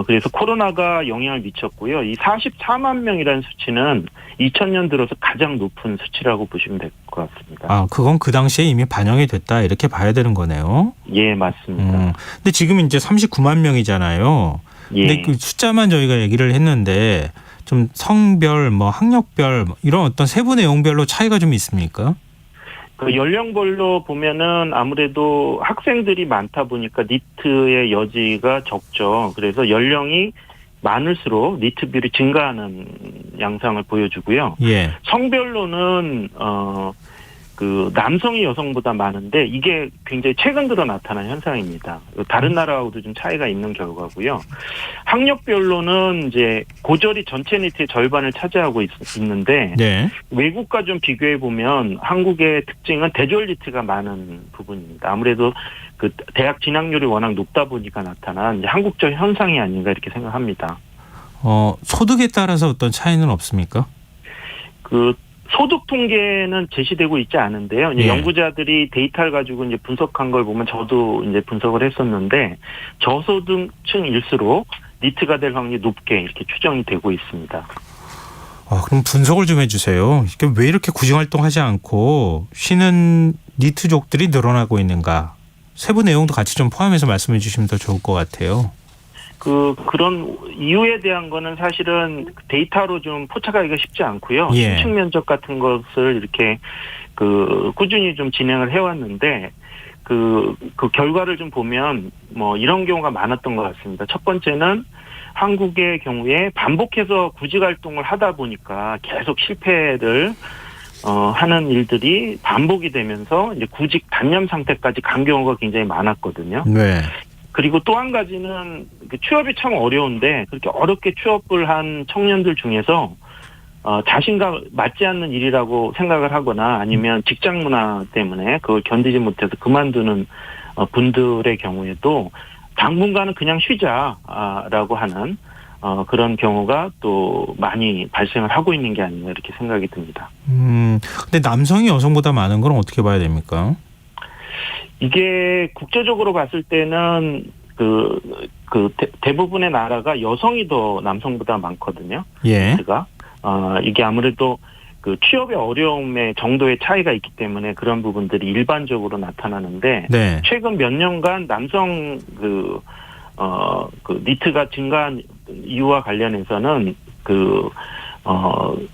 S6: 그래서 코로나가 영향을 미쳤고요. 이 44만 명이라는 수치는 2000년 들어서 가장 높은 수치라고 보시면 될 것 같습니다.
S1: 아, 그건 그 당시에 이미 반영이 됐다 이렇게 봐야 되는 거네요.
S6: 예, 맞습니다.
S1: 근데 지금 이제 39만 명이잖아요.
S6: 예.
S1: 근데 그 숫자만 저희가 얘기를 했는데 좀 성별, 뭐 학력별 이런 어떤 세부 내용별로 차이가 좀 있습니까?
S6: 연령별로 보면은 아무래도 학생들이 많다 보니까 니트의 여지가 적죠. 그래서 연령이 많을수록 니트 비율이 증가하는 양상을 보여주고요.
S1: 예.
S6: 성별로는 남성이 여성보다 많은데 이게 굉장히 최근 들어 나타난 현상입니다. 다른 나라하고도 좀 차이가 있는 결과고요. 학력별로는 이제 고졸이 전체 니트의 절반을 차지하고 있는데
S1: 네.
S6: 외국과 좀 비교해 보면 한국의 특징은 대졸 니트가 많은 부분입니다. 아무래도 대학 진학률이 워낙 높다 보니까 나타난 이제 한국적 현상이 아닌가 이렇게 생각합니다.
S1: 소득에 따라서 어떤 차이는 없습니까?
S6: 소득 통계는 제시되고 있지 않은데요. 이제
S1: 예.
S6: 연구자들이 데이터를 가지고 이제 분석한 걸 보면 저도 이제 분석을 했었는데 저소득층일수록 니트가 될 확률이 높게 이렇게 추정이 되고 있습니다.
S1: 그럼 분석을 좀 해주세요. 왜 이렇게 구직 활동하지 않고 쉬는 니트족들이 늘어나고 있는가? 세부 내용도 같이 좀 포함해서 말씀해 주시면 더 좋을 것 같아요.
S6: 그런 이유에 대한 거는 사실은 데이터로 좀 포착하기가 쉽지 않고요.
S1: 예.
S6: 신축 면적 같은 것을 이렇게 꾸준히 좀 진행을 해왔는데 그 결과를 좀 보면 뭐 이런 경우가 많았던 것 같습니다. 첫 번째는 한국의 경우에 반복해서 구직 활동을 하다 보니까 계속 실패를 하는 일들이 반복이 되면서 이제 구직 단념 상태까지 간 경우가 굉장히 많았거든요.
S1: 네.
S6: 그리고 또 한 가지는 취업이 참 어려운데 그렇게 어렵게 취업을 한 청년들 중에서 자신과 맞지 않는 일이라고 생각을 하거나 아니면 직장 문화 때문에 그걸 견디지 못해서 그만두는 분들의 경우에도 당분간은 그냥 쉬자라고 하는 그런 경우가 또 많이 발생을 하고 있는 게 아닌가 이렇게 생각이 듭니다.
S1: 근데 남성이 여성보다 많은 건 어떻게 봐야 됩니까?
S6: 이게 국제적으로 봤을 때는 대부분의 나라가 여성이 더 남성보다 많거든요.
S1: 예.
S6: 이게 아무래도 취업의 어려움의 정도의 차이가 있기 때문에 그런 부분들이 일반적으로 나타나는데
S1: 네.
S6: 최근 몇 년간 남성 니트가 증가한 이유와 관련해서는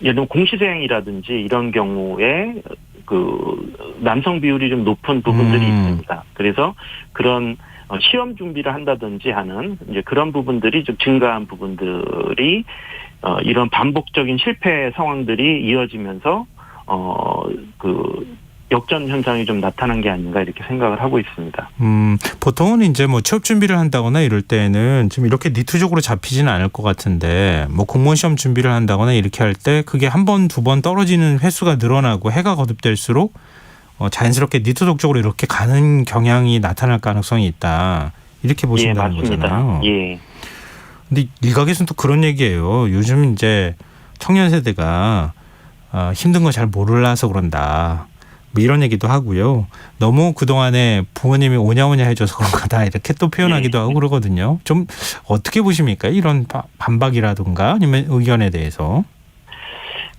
S6: 예를 들면 공시생이라든지 이런 경우에 남성 비율이 좀 높은 부분들이 있습니다. 그래서 그런 시험 준비를 한다든지 하는 이제 그런 부분들이 좀 증가한 부분들이 이런 반복적인 실패 상황들이 이어지면서 역전 현상이 좀 나타난 게 아닌가 이렇게 생각을 하고 있습니다.
S1: 보통은 이제 뭐 취업 준비를 한다거나 이럴 때는 좀 이렇게 니트적으로 잡히지는 않을 것 같은데 뭐 공무원 시험 준비를 한다거나 이렇게 할 때 그게 한 번, 두 번 떨어지는 횟수가 늘어나고 해가 거듭될수록 자연스럽게 니트족 쪽으로 이렇게 가는 경향이 나타날 가능성이 있다. 이렇게 보신다는 거잖아요.
S6: 예.
S1: 근데 일각에서는 또 그런 얘기예요. 요즘 이제 청년 세대가 힘든 거 잘 몰라서 그런다. 뭐 이런 얘기도 하고요. 너무 그동안에 부모님이 오냐오냐 해줘서 그런 거다. 이렇게 또 표현하기도 하고 그러거든요. 좀 어떻게 보십니까? 이런 반박이라든가 아니면 의견에 대해서.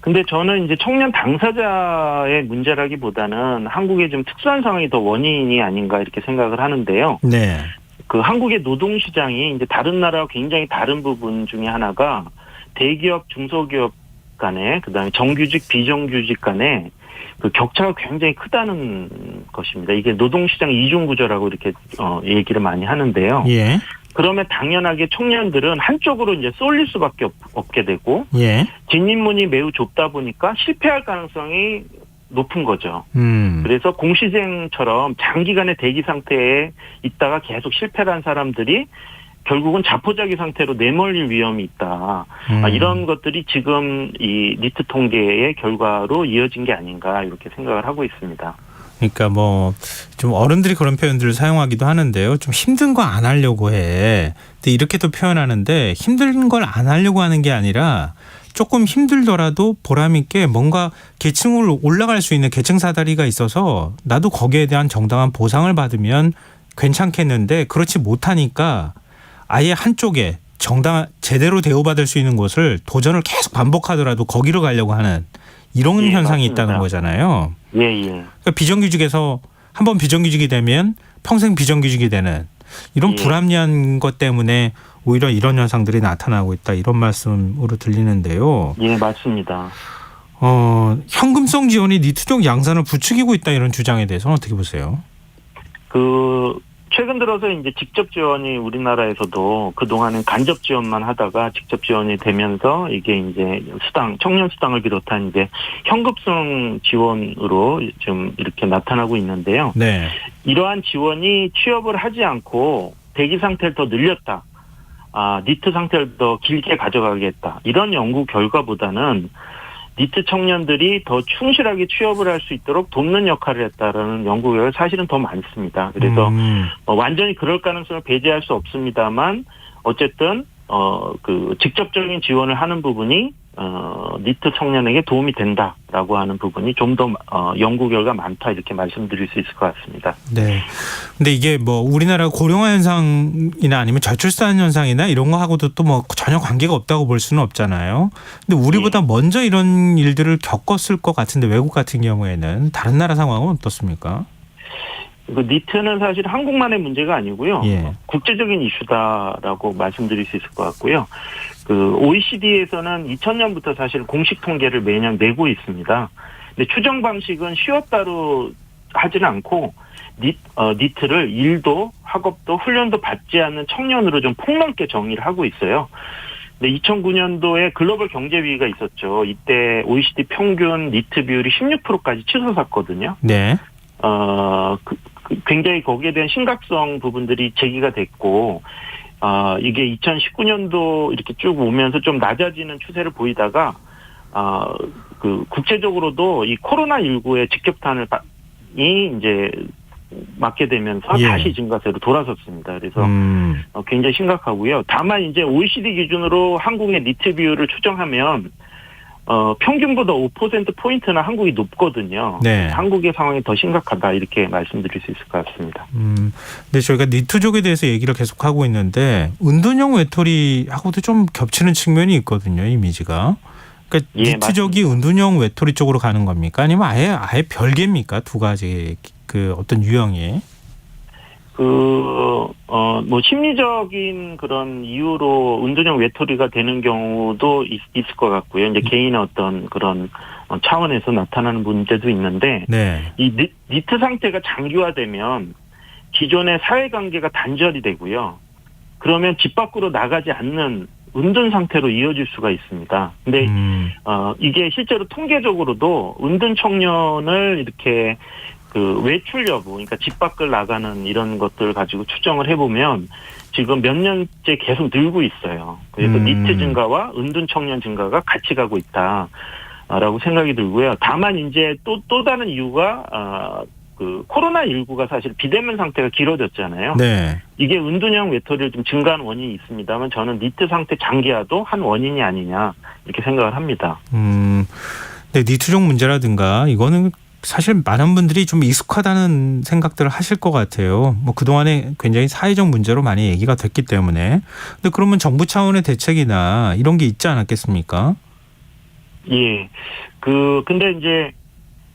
S6: 근데 저는 이제 청년 당사자의 문제라기보다는 한국의 좀 특수한 상황이 더 원인이 아닌가 이렇게 생각을 하는데요.
S1: 네.
S6: 그 한국의 노동시장이 이제 다른 나라와 굉장히 다른 부분 중에 하나가 대기업, 중소기업 간에 그다음에 정규직, 비정규직 간에 그 격차가 굉장히 크다는 것입니다. 이게 노동시장 이중구조라고 이렇게 얘기를 많이 하는데요.
S1: 예.
S6: 그러면 당연하게 청년들은 한쪽으로 이제 쏠릴 수밖에 없게 되고
S1: 예.
S6: 진입문이 매우 좁다 보니까 실패할 가능성이 높은 거죠. 그래서 공시생처럼 장기간의 대기 상태에 있다가 계속 실패를 한 사람들이 결국은 자포자기 상태로 내몰릴 위험이 있다. 이런 것들이 지금 이 니트 통계의 결과로 이어진 게 아닌가 이렇게 생각을 하고 있습니다.
S1: 그러니까 뭐 좀 어른들이 그런 표현들을 사용하기도 하는데요. 좀 힘든 거 안 하려고 해. 근데 이렇게 또 표현하는데 힘든 걸 안 하려고 하는 게 아니라 조금 힘들더라도 보람 있게 뭔가 계층을 올라갈 수 있는 계층 사다리가 있어서 나도 거기에 대한 정당한 보상을 받으면 괜찮겠는데 그렇지 못하니까 아예 한쪽에 제대로 대우받을 수 있는 곳을 도전을 계속 반복하더라도 거기로 가려고 하는 이런 현상이
S6: 맞습니다.
S1: 있다는 거잖아요.
S6: 예.
S1: 그러니까 비정규직에서 한번 비정규직이 되면 평생 비정규직이 되는 이런 불합리한 것 때문에 오히려 이런 현상들이 나타나고 있다. 이런 말씀으로 들리는데요.
S6: 예, 맞습니다.
S1: 현금성 지원이 니트족 양산을 부추기고 있다. 이런 주장에 대해서는 어떻게 보세요?
S6: 최근 들어서 이제 직접 지원이 우리나라에서도 그동안은 간접 지원만 하다가 직접 지원이 되면서 이게 이제 청년 수당을 비롯한 이제 현금성 지원으로 좀 이렇게 나타나고 있는데요.
S1: 네.
S6: 이러한 지원이 취업을 하지 않고 대기 상태를 더 늘렸다. 니트 상태를 더 길게 가져가겠다. 이런 연구 결과보다는 니트 청년들이 더 충실하게 취업을 할 수 있도록 돕는 역할을 했다라는 연구 결과가 사실은 더 많습니다. 그래서 완전히 그럴 가능성을 배제할 수 없습니다만 어쨌든 그 직접적인 지원을 하는 부분이 니트 청년에게 도움이 된다라고 하는 부분이 좀 더 연구 결과 많다 이렇게 말씀드릴 수 있을 것 같습니다.
S1: 네. 근데 이게 뭐 우리나라 고령화 현상이나 아니면 저출산 현상이나 이런 거하고도 또 뭐 전혀 관계가 없다고 볼 수는 없잖아요. 근데 우리보다 먼저 이런 일들을 겪었을 것 같은데 외국 같은 경우에는 다른 나라 상황은 어떻습니까?
S6: 니트는 사실 한국만의 문제가 아니고요.
S1: 예.
S6: 국제적인 이슈다라고 말씀드릴 수 있을 것 같고요. OECD에서는 2000년부터 사실 공식 통계를 매년 내고 있습니다. 근데 추정 방식은 쉬었다로 하지는 않고 니트를 일도 학업도 훈련도 받지 않는 청년으로 좀 폭넓게 정의를 하고 있어요. 근데 2009년도에 글로벌 경제위기가 있었죠. 이때 OECD 평균 니트 비율이 16%까지 치솟았거든요.
S1: 네.
S6: 굉장히 거기에 대한 심각성 부분들이 제기가 됐고, 이게 2019년도 이렇게 쭉 오면서 좀 낮아지는 추세를 보이다가, 국제적으로도 이 코로나19의 직격탄이 이제 맞게 되면서 다시 증가세로 돌아섰습니다. 그래서 굉장히 심각하고요. 다만 이제 OECD 기준으로 한국의 니트 비율을 추정하면 평균보다 5%포인트나 한국이 높거든요.
S1: 네.
S6: 한국의 상황이 더 심각하다 이렇게 말씀드릴 수 있을 것 같습니다.
S1: 근데 저희가 니트족에 대해서 얘기를 계속 하고 있는데 은둔형 외톨이하고도 좀 겹치는 측면이 있거든요. 이미지가. 그러니까 니트족이
S6: 맞습니다.
S1: 은둔형 외톨이 쪽으로 가는 겁니까? 아니면 아예 별개입니까? 두 가지 그 어떤 유형이?
S6: 심리적인 그런 이유로 은둔형 외톨이가 되는 경우도 있을 것 같고요. 이제 개인의 어떤 그런 차원에서 나타나는 문제도 있는데,
S1: 네.
S6: 이 니트 상태가 장기화되면 기존의 사회관계가 단절이 되고요. 그러면 집 밖으로 나가지 않는 은둔 상태로 이어질 수가 있습니다. 근데 이게 실제로 통계적으로도 은둔 청년을 이렇게 그 외출 여부, 그러니까 집 밖을 나가는 이런 것들을 가지고 추정을 해보면 지금 몇 년째 계속 늘고 있어요. 그래서 니트 증가와 은둔 청년 증가가 같이 가고 있다라고 생각이 들고요. 다만 이제 또 다른 이유가 그 코로나19가 사실 비대면 상태가 길어졌잖아요.
S1: 네.
S6: 이게 은둔형 외톨이를 좀 증가한 원인이 있습니다만 저는 니트 상태 장기화도 한 원인이 아니냐 이렇게 생각을 합니다.
S1: 네, 니트족 문제라든가 이거는 사실 많은 분들이 좀 익숙하다는 생각들을 하실 것 같아요. 뭐 그동안에 굉장히 사회적 문제로 많이 얘기가 됐기 때문에. 근데 그러면 정부 차원의 대책이나 이런 게 있지 않았겠습니까?
S6: 예. 근데 이제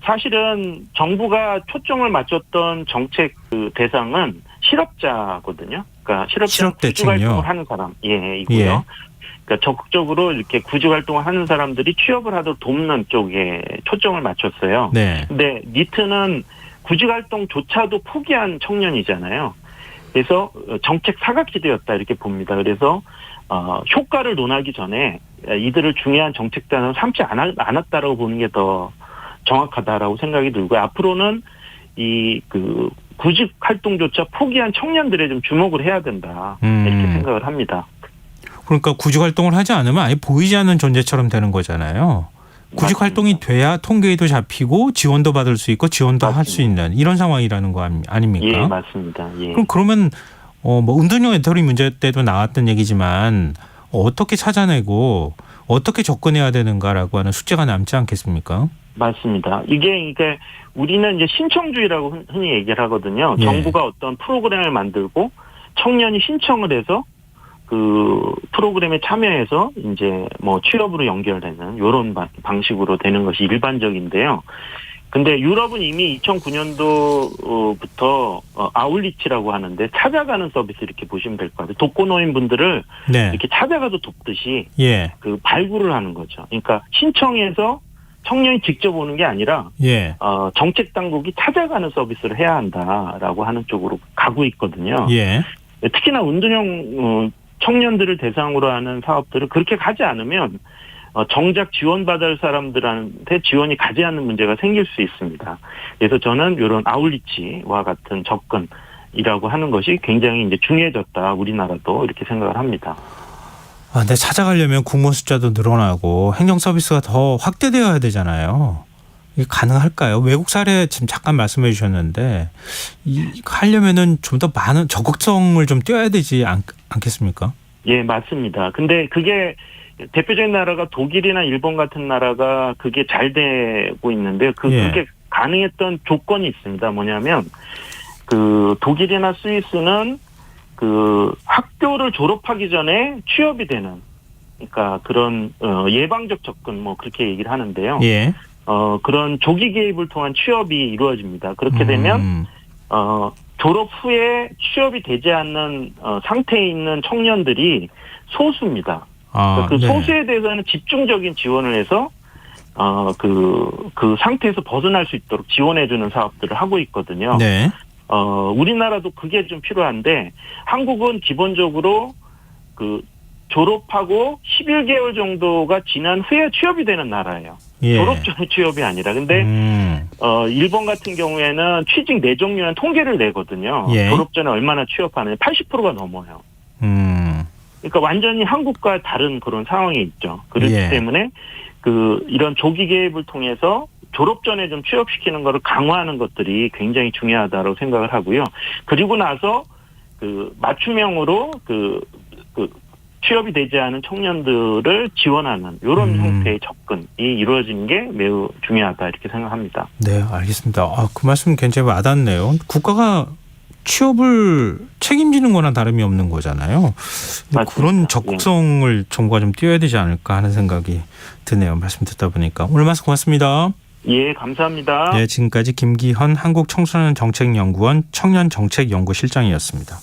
S6: 사실은 정부가 초점을 맞췄던 정책 그 대상은 실업자거든요. 그러니까 실업
S1: 대책이요?
S6: 활동을 하는 사람, 이고요.
S1: 예.
S6: 그러니까 적극적으로 이렇게 구직 활동을 하는 사람들이 취업을 하도록 돕는 쪽에 초점을 맞췄어요.
S1: 네.
S6: 근데 니트는 구직 활동조차도 포기한 청년이잖아요. 그래서 정책 사각지대였다 이렇게 봅니다. 그래서 효과를 논하기 전에 이들을 중요한 정책 단어로 삼지 않았다라고 보는 게 더 정확하다라고 생각이 들고 앞으로는 이 그 구직 활동조차 포기한 청년들에 좀 주목을 해야 된다 이렇게 생각을 합니다.
S1: 그러니까 구직 활동을 하지 않으면 아예 보이지 않는 존재처럼 되는 거잖아요. 구직
S6: 맞습니다.
S1: 활동이 돼야 통계에도 잡히고 지원도 받을 수 있고 지원도 할 수 있는 이런 상황이라는 거 아닙니까?
S6: 예, 맞습니다. 예.
S1: 그러면 뭐 은둔형 외톨이 문제 때도 나왔던 얘기지만 어떻게 찾아내고 어떻게 접근해야 되는가라고 하는 숙제가 남지 않겠습니까?
S6: 맞습니다. 이게 그러니까 우리는 이제 신청주의라고 흔히 얘기를 하거든요.
S1: 예.
S6: 정부가 어떤 프로그램을 만들고 청년이 신청을 해서 그 프로그램에 참여해서 이제 뭐 취업으로 연결되는 이런 방식으로 되는 것이 일반적인데요. 근데 유럽은 이미 2009년도부터 아울리치라고 하는데 찾아가는 서비스 이렇게 보시면 될 것 같아요. 독거노인 분들을
S1: 네.
S6: 이렇게 찾아가서 돕듯이
S1: 예.
S6: 그 발굴을 하는 거죠. 그러니까 신청해서 청년이 직접 오는 게 아니라
S1: 예.
S6: 정책 당국이 찾아가는 서비스를 해야 한다라고 하는 쪽으로 가고 있거든요.
S1: 예.
S6: 특히나 은둔형 청년들을 대상으로 하는 사업들을 그렇게 가지 않으면 정작 지원받을 사람들한테 지원이 가지 않는 문제가 생길 수 있습니다. 그래서 저는 이런 아울리치와 같은 접근이라고 하는 것이 굉장히 이제 중요해졌다. 우리나라도 이렇게 생각을 합니다.
S1: 근데 찾아가려면 공무원 숫자도 늘어나고 행정 서비스가 더 확대되어야 되잖아요. 이게 가능할까요? 외국 사례 지금 잠깐 말씀해 주셨는데 하려면은 좀 더 많은 적극성을 좀 띄어야 되지 않겠습니까?
S6: 예, 맞습니다. 근데 그게 대표적인 나라가 독일이나 일본 같은 나라가 그게 잘 되고 있는데 그게 가능했던 조건이 있습니다. 뭐냐면 그 독일이나 스위스는 그 학교를 졸업하기 전에 취업이 되는 그러니까 그런 예방적 접근 뭐 그렇게 얘기를 하는데요.
S1: 예.
S6: 그런 조기 개입을 통한 취업이 이루어집니다. 그렇게 되면 졸업 후에 취업이 되지 않는 상태에 있는 청년들이 소수입니다. 그
S1: 네.
S6: 소수에 대해서는 집중적인 지원을 해서 그 상태에서 벗어날 수 있도록 지원해주는 사업들을 하고 있거든요.
S1: 네.
S6: 우리나라도 그게 좀 필요한데 한국은 기본적으로 그 졸업하고 11개월 정도가 지난 후에 취업이 되는 나라예요.
S1: 예.
S6: 졸업 전에 취업이 아니라. 근데 일본 같은 경우에는 취직 내종료는 통계를 내거든요.
S1: 예.
S6: 졸업 전에 얼마나 취업하느냐 80%가 넘어요. 그러니까 완전히 한국과 다른 그런 상황이 있죠. 그렇기 때문에 이런 조기 개입을 통해서 졸업 전에 좀 취업시키는 거를 강화하는 것들이 굉장히 중요하다고 생각을 하고요. 그리고 나서 맞춤형으로 취업이 되지 않은 청년들을 지원하는 이런 형태의 접근이 이루어지는 게 매우 중요하다 이렇게 생각합니다.
S1: 네, 알겠습니다. 그 말씀 굉장히 와닿네요. 국가가 취업을 책임지는 거나 다름이 없는 거잖아요. 그런 적극성을 정부가 좀 띄워야 되지 않을까 하는 생각이 드네요. 말씀 듣다 보니까. 오늘 말씀 고맙습니다.
S6: 예, 감사합니다.
S1: 네, 지금까지 김기현 한국청소년정책연구원 청년정책연구실장이었습니다.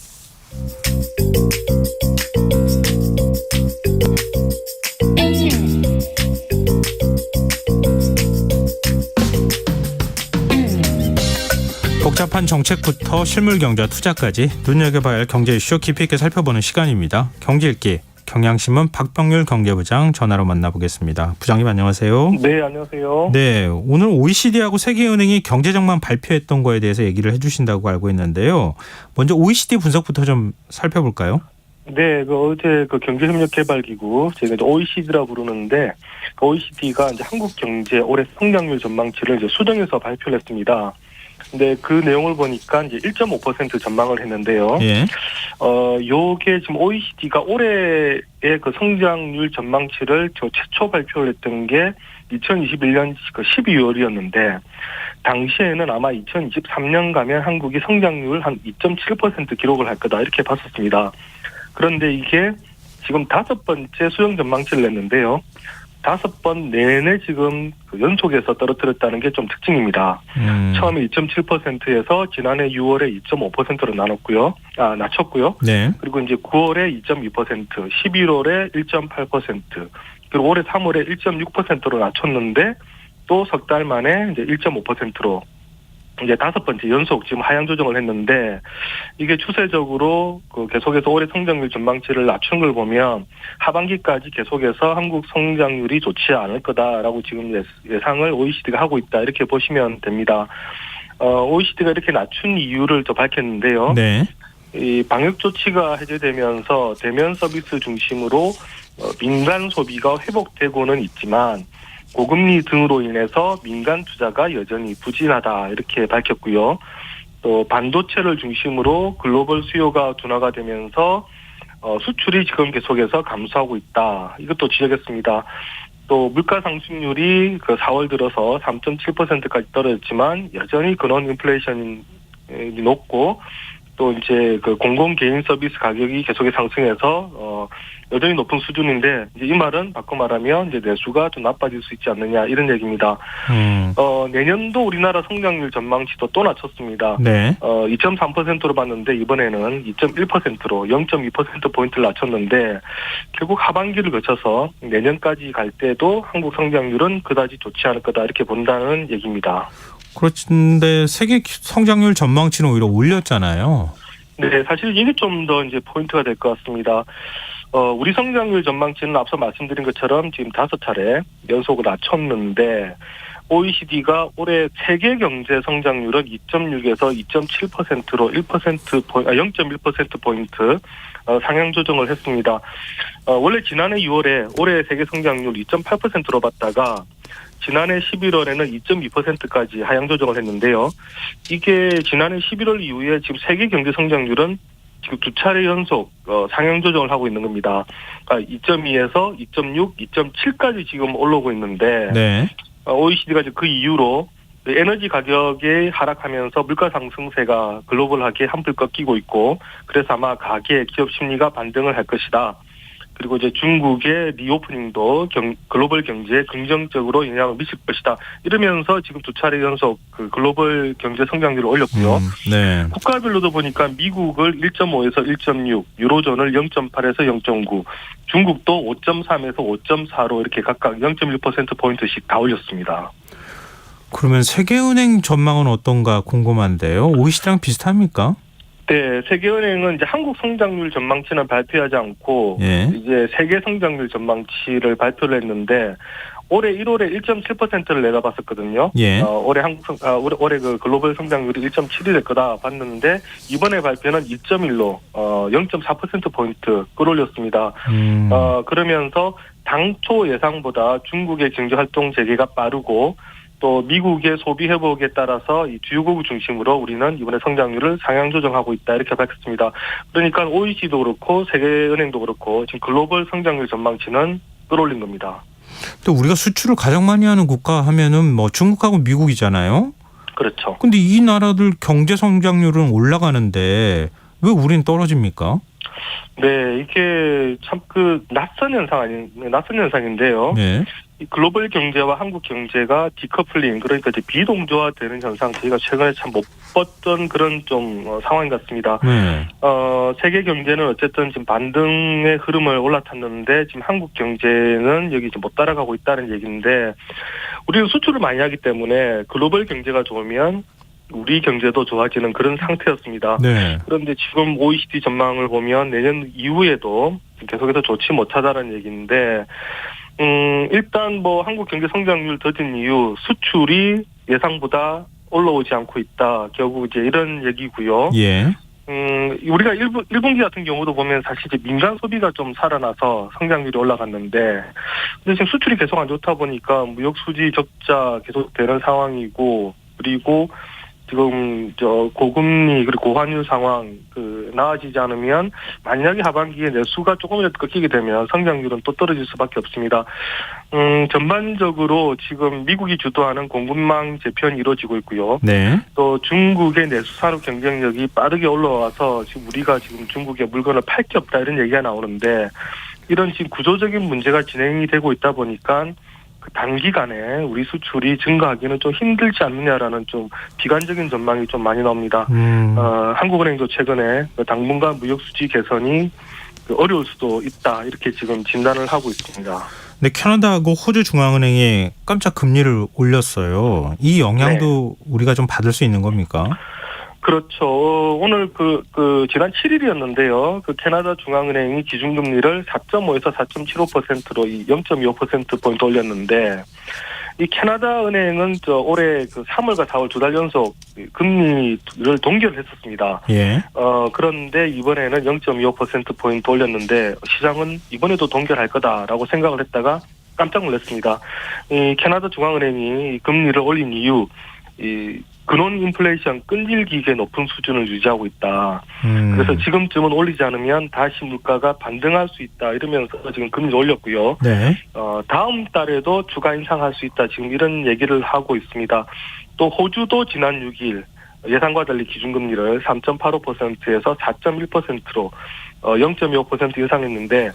S1: 복잡한 정책부터 실물 경제와 투자까지 눈여겨봐야 할 경제 이슈 깊이 있게 살펴보는 시간입니다. 경제 읽기 경향신문 박병률 경제부장 전화로 만나보겠습니다. 부장님 안녕하세요.
S7: 네, 안녕하세요.
S1: 네, 오늘 OECD하고 세계은행이 경제전망 발표했던 거에 대해서 얘기를 해주신다고 알고 있는데요. 먼저 OECD 분석부터 좀 살펴볼까요?
S7: 네, 어제 경제협력개발기구, 저희가 이제 OECD라 부르는데, OECD가 이제 한국 경제 올해 성장률 전망치를 이제 수정해서 발표를 했습니다. 근데 그 내용을 보니까 이제 1.5% 전망을 했는데요.
S1: 예.
S7: 요게 지금 OECD가 올해의 그 성장률 전망치를 최초 발표를 했던 게 2021년 12월이었는데, 당시에는 아마 2023년 가면 한국이 성장률 한 2.7% 기록을 할 거다 이렇게 봤었습니다. 그런데 이게 지금 5번째 수정 전망치를 냈는데요. 5번 내내 지금 연속해서 떨어뜨렸다는 게 좀 특징입니다. 처음에 2.7%에서 지난해 6월에 2.5%로 낮췄고요.
S1: 네.
S7: 그리고 이제 9월에 2.2%, 11월에 1.8%, 그리고 올해 3월에 1.6%로 낮췄는데 또 석 달 만에 이제 1.5%로 이제 5번째 연속 지금 하향 조정을 했는데, 이게 추세적으로 계속해서 올해 성장률 전망치를 낮춘 걸 보면 하반기까지 계속해서 한국 성장률이 좋지 않을 거다라고 지금 예상을 OECD가 하고 있다 이렇게 보시면 됩니다. OECD가 이렇게 낮춘 이유를 또 밝혔는데요.
S1: 네.
S7: 이 방역 조치가 해제되면서 대면 서비스 중심으로 민간 소비가 회복되고는 있지만 고금리 등으로 인해서 민간 투자가 여전히 부진하다 이렇게 밝혔고요. 또 반도체를 중심으로 글로벌 수요가 둔화가 되면서 수출이 지금 계속해서 감소하고 있다. 이것도 지적했습니다. 또 물가 상승률이 4월 들어서 3.7%까지 떨어졌지만 여전히 근원 인플레이션이 높고, 또 이제 공공 개인 서비스 가격이 계속해서 상승해서 여전히 높은 수준인데, 이제 이 말은 바꿔 말하면 이제 내수가 좀 나빠질 수 있지 않느냐 이런 얘기입니다. 내년도 우리나라 성장률 전망치도 또 낮췄습니다.
S1: 네.
S7: 2.3%로 봤는데 이번에는 2.1%로 0.2% 포인트를 낮췄는데, 결국 하반기를 거쳐서 내년까지 갈 때도 한국 성장률은 그다지 좋지 않을 거다 이렇게 본다는 얘기입니다.
S1: 그렇는데 세계 성장률 전망치는 오히려 올렸잖아요.
S7: 네, 사실 이게 좀 더 이제 포인트가 될 것 같습니다. 우리 성장률 전망치는 앞서 말씀드린 것처럼 지금 5차례 연속으로 낮췄는데, OECD가 올해 세계 경제 성장률은 2.6에서 2.7%로 0.1%포인트 상향 조정을 했습니다. 원래 지난해 6월에 올해 세계 성장률 2.8%로 봤다가 지난해 11월에는 2.2%까지 하향 조정을 했는데요. 이게 지난해 11월 이후에 지금 세계 경제 성장률은 지금 2차례 연속 상향 조정을 하고 있는 겁니다. 2.2에서 2.6, 2.7까지 지금 올라오고 있는데,
S1: 네.
S7: OECD가 그 이후로 에너지 가격이 하락하면서 물가 상승세가 글로벌하게 한풀 꺾이고 있고, 그래서 아마 가계 기업 심리가 반등을 할 것이다. 그리고 이제 중국의 리오프닝도 글로벌 경제에 긍정적으로 영향을 미칠 것이다. 이러면서 지금 2차례 연속 글로벌 경제 성장률을 올렸고요.
S1: 네.
S7: 국가별로도 보니까 미국을 1.5에서 1.6, 유로존을 0.8에서 0.9, 중국도 5.3에서 5.4로 이렇게 각각 0.1%포인트씩 다 올렸습니다.
S1: 그러면 세계은행 전망은 어떤가 궁금한데요. OECD랑 비슷합니까?
S7: 네, 세계은행은 이제 한국 성장률 전망치는 발표하지 않고,
S1: 예.
S7: 이제 세계 성장률 전망치를 발표를 했는데, 올해 1월에 1.7%를 내다봤었거든요.
S1: 예.
S7: 올해 올해 글로벌 성장률이 1.7이 될 거다 봤는데, 이번에 발표는 2.1로 0.4%포인트 끌어올렸습니다. 그러면서 당초 예상보다 중국의 경제활동 재개가 빠르고, 또 미국의 소비 회복에 따라서 이 주요국 중심으로 우리는 이번에 성장률을 상향 조정하고 있다 이렇게 밝혔습니다. 그러니까 OECD도 그렇고 세계은행도 그렇고 지금 글로벌 성장률 전망치는 끌어올린 겁니다.
S1: 또 우리가 수출을 가장 많이 하는 국가 하면은 뭐 중국하고 미국이잖아요.
S7: 그렇죠.
S1: 근데 이 나라들 경제 성장률은 올라가는데 왜 우리는 떨어집니까?
S7: 네, 이게 참 낯선 현상인데요.
S1: 네.
S7: 이 글로벌 경제와 한국 경제가 디커플링, 그러니까 이제 비동조화되는 현상, 저희가 최근에 참 못 봤던 그런 좀 상황인 것 같습니다.
S1: 네.
S7: 세계 경제는 어쨌든 지금 반등의 흐름을 올라탔는데 지금 한국 경제는 여기 좀 못 따라가고 있다는 얘기인데, 우리는 수출을 많이 하기 때문에 글로벌 경제가 좋으면 우리 경제도 좋아지는 그런 상태였습니다.
S1: 네.
S7: 그런데 지금 OECD 전망을 보면 내년 이후에도 계속해서 좋지 못하다는 얘기인데, 일단 뭐 한국 경제 성장률 더딘 이유, 수출이 예상보다 올라오지 않고 있다. 결국 이제 이런 얘기고요.
S1: 예.
S7: 우리가 1분기 같은 경우도 보면 사실 이제 민간 소비가 좀 살아나서 성장률이 올라갔는데, 근데 지금 수출이 계속 안 좋다 보니까 무역 수지 적자 계속 되는 상황이고, 그리고 지금 고금리 그리고 고환율 상황 나아지지 않으면 만약에 하반기에 내수가 조금이라도 꺾이게 되면 성장률은 또 떨어질 수밖에 없습니다. 전반적으로 지금 미국이 주도하는 공급망 재편이 이루어지고 있고요.
S1: 네.
S7: 또 중국의 내수 산업 경쟁력이 빠르게 올라와서 지금 우리가 지금 중국에 물건을 팔 게 없다 이런 얘기가 나오는데, 이런 지금 구조적인 문제가 진행이 되고 있다 보니까 단기간에 우리 수출이 증가하기는 좀 힘들지 않느냐라는 좀 비관적인 전망이 좀 많이 나옵니다. 한국은행도 최근에 당분간 무역 수지 개선이 어려울 수도 있다 이렇게 지금 진단을 하고 있습니다.
S1: 근데 캐나다하고 호주 중앙은행이 깜짝 금리를 올렸어요. 이 영향도 우리가 좀 받을 수 있는 겁니까?
S7: 그렇죠. 오늘 지난 7일이었는데요. 캐나다 중앙은행이 기준금리를 4.5에서 4.75%로 0.25%포인트 올렸는데, 이 캐나다 은행은 올해 3월과 4월 2달 연속 금리를 동결했었습니다.
S1: 예.
S7: 그런데 이번에는 0.25%포인트 올렸는데, 시장은 이번에도 동결할 거다라고 생각을 했다가 깜짝 놀랐습니다. 이 캐나다 중앙은행이 금리를 올린 이유, 근원 인플레이션 끈질기게 높은 수준을 유지하고 있다. 그래서 지금쯤은 올리지 않으면 다시 물가가 반등할 수 있다 이러면서 지금 금리를 올렸고요.
S1: 네.
S7: 다음 달에도 추가 인상할 수 있다 지금 이런 얘기를 하고 있습니다. 또 호주도 지난 6일 예상과 달리 기준금리를 3.85%에서 4.1%로 0.25% 인상했는데,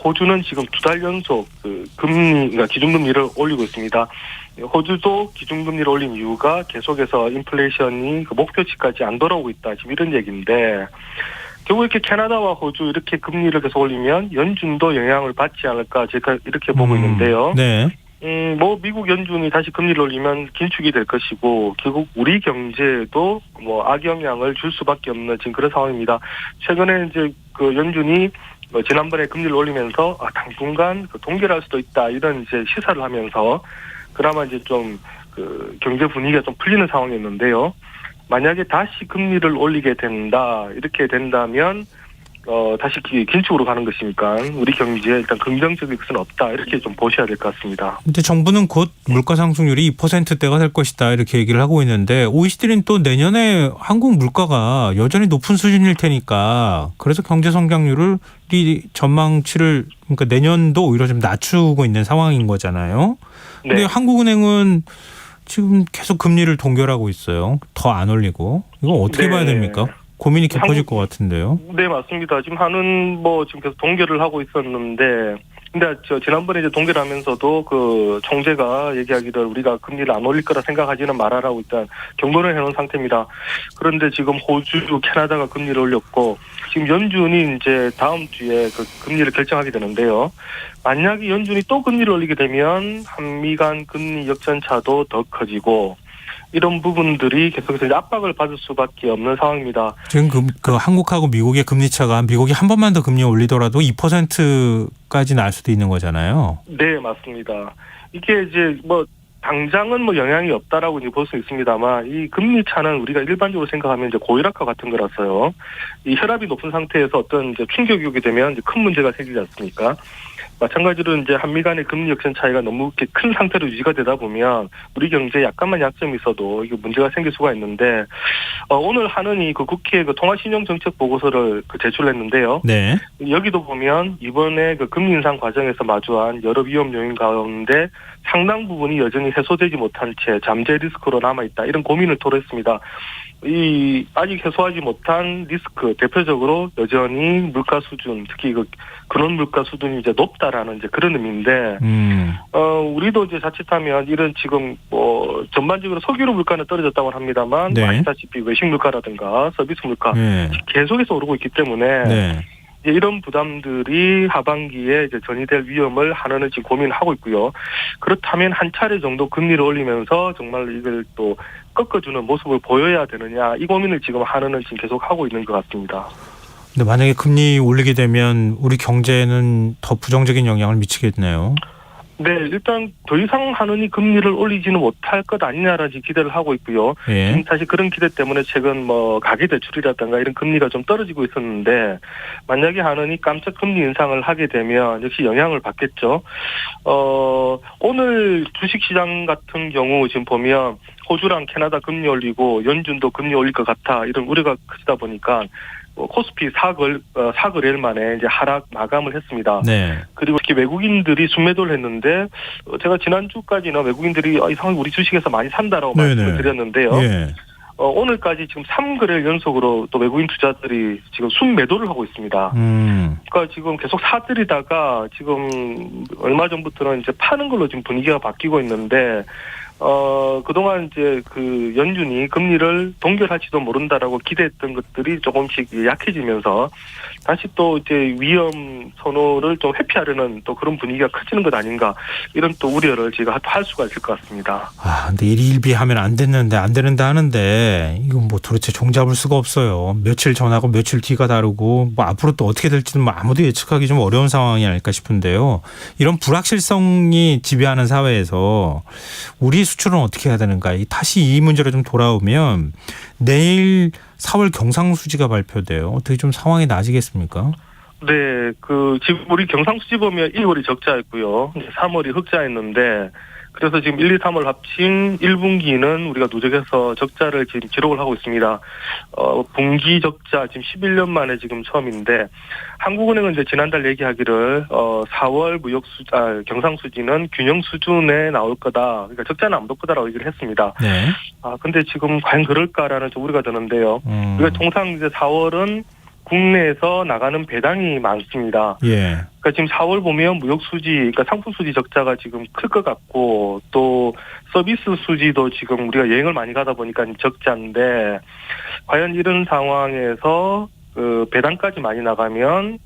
S7: 호주는 지금 2달 연속 그러니까 기준금리를 올리고 있습니다. 호주도 기준금리를 올린 이유가 계속해서 인플레이션이 목표치까지 안 돌아오고 있다 지금 이런 얘기인데, 결국 이렇게 캐나다와 호주 이렇게 금리를 계속 올리면 연준도 영향을 받지 않을까 제가 이렇게 보고 있는데요.
S1: 네.
S7: 뭐 미국 연준이 다시 금리를 올리면 긴축이 될 것이고, 결국 우리 경제에도 뭐 악영향을 줄 수밖에 없는 지금 그런 상황입니다. 최근에 이제 연준이 지난번에 금리를 올리면서 당분간 동결할 수도 있다 이런 이제 시사를 하면서 그나마 이제 좀 경제 분위기가 좀 풀리는 상황이었는데요. 만약에 다시 금리를 올리게 된다 이렇게 된다면 다시 긴축으로 가는 것이니까 우리 경제에 일단 긍정적인 것은 없다 이렇게 좀 보셔야 될 것 같습니다.
S1: 근데 정부는 곧 물가 상승률이 2%대가 될 것이다 이렇게 얘기를 하고 있는데, OECD는 또 내년에 한국 물가가 여전히 높은 수준일 테니까, 그래서 경제 성장률을 전망치를 그러니까 내년도 오히려 좀 낮추고 있는 상황인 거잖아요. 근데
S7: 네.
S1: 한국은행은 지금 계속 금리를 동결하고 있어요. 더 안 올리고. 이거 어떻게
S7: 네.
S1: 봐야 됩니까? 고민이 깊어질 것 같은데요.
S7: 네, 맞습니다. 지금 한은 지금 계속 동결을 하고 있었는데, 근데 지난번에 이제 동결하면서도 총재가 얘기하기를 우리가 금리를 안 올릴 거라 생각하지는 말아라고 일단 경고를 해놓은 상태입니다. 그런데 지금 호주, 캐나다가 금리를 올렸고, 지금 연준이 이제 다음 주에 금리를 결정하게 되는데요. 만약에 연준이 또 금리를 올리게 되면 한미 간 금리 역전차도 더 커지고, 이런 부분들이 계속해서 이제 압박을 받을 수밖에 없는 상황입니다.
S1: 지금 한국하고 미국의 금리 차가, 미국이 한 번만 더 금리 올리더라도 2%까지 날 수도 있는 거잖아요.
S7: 네, 맞습니다. 이게 이제 당장은 영향이 없다라고 이제 볼 수 있습니다만, 이 금리 차는 우리가 일반적으로 생각하면 이제 고혈압과 같은 거라서요. 이 혈압이 높은 상태에서 어떤 이제 충격이 오게 되면 이제 큰 문제가 생기지 않습니까? 마찬가지로 이제 한미 간의 금리 역전 차이가 너무 이렇게 큰 상태로 유지가 되다 보면 우리 경제에 약간만 약점이 있어도 이게 문제가 생길 수가 있는데, 오늘 한은이 국회에 통화신용정책 보고서를 제출했는데요.
S1: 네.
S7: 여기도 보면 이번에 금리 인상 과정에서 마주한 여러 위험 요인 가운데 상당 부분이 여전히 해소되지 못한 채 잠재 리스크로 남아있다 이런 고민을 토로했습니다. 아직 해소하지 못한 리스크, 대표적으로 여전히 물가 수준, 특히 근원 물가 수준이 이제 높다라는 이제 그런 의미인데, 우리도 이제 자칫하면 이런 지금 전반적으로 석유로 물가는 떨어졌다고 합니다만,
S1: 네.
S7: 아시다시피 외식 물가라든가 서비스 물가
S1: 네.
S7: 계속해서 오르고 있기 때문에,
S1: 네.
S7: 이제 이런 부담들이 하반기에 이제 전이될 위험을 한은은 지금 고민하고 있고요. 그렇다면 한 차례 정도 금리를 올리면서 정말 이걸 또 꺾어주는 모습을 보여야 되느냐, 이 고민을 지금 한은은 지금 계속 하고 있는 것 같습니다.
S1: 근데 만약에 금리 올리게 되면 우리 경제에는 더 부정적인 영향을 미치겠네요.
S7: 네, 일단 더 이상 한은이 금리를 올리지는 못할 것 아니냐라는 기대를 하고 있고요.
S1: 예.
S7: 사실 그런 기대 때문에 최근 가계대출이라든가 이런 금리가 좀 떨어지고 있었는데 만약에 한은이 깜짝 금리 인상을 하게 되면 역시 영향을 받겠죠. 오늘 주식시장 같은 경우 지금 보면 호주랑 캐나다 금리 올리고 연준도 금리 올릴 것 같아 이런 우려가 크다 보니까 코스피 사거래일 만에 이제 하락 마감을 했습니다.
S1: 네.
S7: 그리고 특히 외국인들이 순매도를 했는데 제가 지난주까지는 외국인들이 이상하게 우리 주식에서 많이 산다라고 말씀을 드렸는데요.
S1: 예.
S7: 오늘까지 지금 3거래일 연속으로 또 외국인 투자들이 지금 순매도를 하고 있습니다. 그러니까 지금 계속 사들이다가 지금 얼마 전부터는 이제 파는 걸로 지금 분위기가 바뀌고 있는데 그동안 이제 그 연준이 금리를 동결할지도 모른다라고 기대했던 것들이 조금씩 약해지면서 다시 또 이제 위험 선호를 좀 회피하려는 또 그런 분위기가 커지는 것 아닌가 이런 또 우려를 제가 할 수가 있을 것 같습니다.
S1: 근데 일희일비하면 안 되는데 하는데 이건 뭐 도대체 종잡을 수가 없어요. 며칠 전하고 며칠 뒤가 다르고 뭐 앞으로 또 어떻게 될지는 뭐 아무도 예측하기 좀 어려운 상황이 아닐까 싶은데요. 이런 불확실성이 지배하는 사회에서 우리 수출은 어떻게 해야 되는가? 다시 이 문제로 좀 돌아오면 내일 4월 경상수지가 발표돼요. 어떻게 좀 상황이 나아지겠습니까?
S7: 네, 지금 우리 경상수지 보면 1월이 적자였고요. 3월이 흑자였는데 그래서 지금 1, 2, 3월 합친 1분기는 우리가 누적해서 적자를 지금 기록을 하고 있습니다. 분기 적자 지금 11년 만에 지금 처음인데 한국은행은 이제 지난달 얘기하기를 4월 경상수지는 균형 수준에 나올 거다. 그러니까 적자는 안 볼 거다라고 얘기를 했습니다.
S1: 네.
S7: 근데 지금 과연 그럴까라는 좀 우려가 드는데요. 우리가 통상 이제 4월은 국내에서 나가는 배당이 많습니다.
S1: 예.
S7: 그러니까 지금 4월 보면 무역 수지, 그러니까 상품 수지 적자가 지금 클 것 같고 또 서비스 수지도 지금 우리가 여행을 많이 가다 보니까 적자인데 과연 이런 상황에서 배당까지 많이 나가면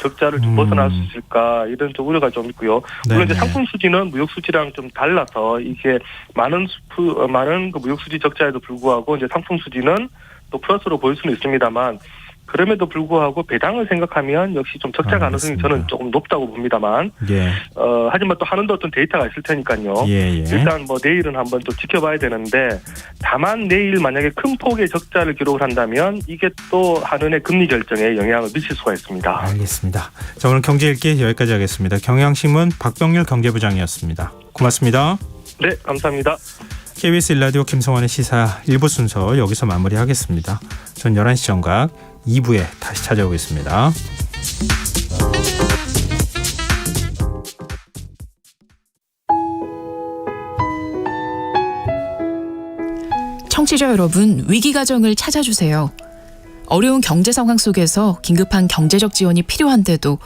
S7: 적자를 좀 벗어날 수 있을까 이런 좀 우려가 좀 있고요. 물론 이제 상품 수지는 무역 수지랑 좀 달라서 이게 많은 그 무역 수지 적자에도 불구하고 이제 상품 수지는 또 플러스로 보일 수는 있습니다만. 그럼에도 불구하고 배당을 생각하면 역시 좀 적자 가능성이 저는 조금 높다고 봅니다만. 예. 하지만 또 하는데 어떤 데이터가 있을 테니까요. 일단 내일은 한번 또 지켜봐야 되는데 다만 내일 만약에 큰 폭의 적자를 기록을 한다면 이게 또 한은의 금리 결정에 영향을 미칠 수가 있습니다.
S1: 알겠습니다. 자, 오늘 경제 읽기 여기까지 하겠습니다. 경향신문 박병률 경제부장이었습니다. 고맙습니다.
S7: 네, 감사합니다.
S1: KBS 1라디오 김성환의 시사 1부 순서 여기서 마무리하겠습니다. 전 11시 정각 2부에 다시 찾아오겠습니다.
S8: 청취자 여러분, 위기가정을 찾아주세요. 어려운 경제 상황 속에서 긴급한 경제적 지원이 필요한데도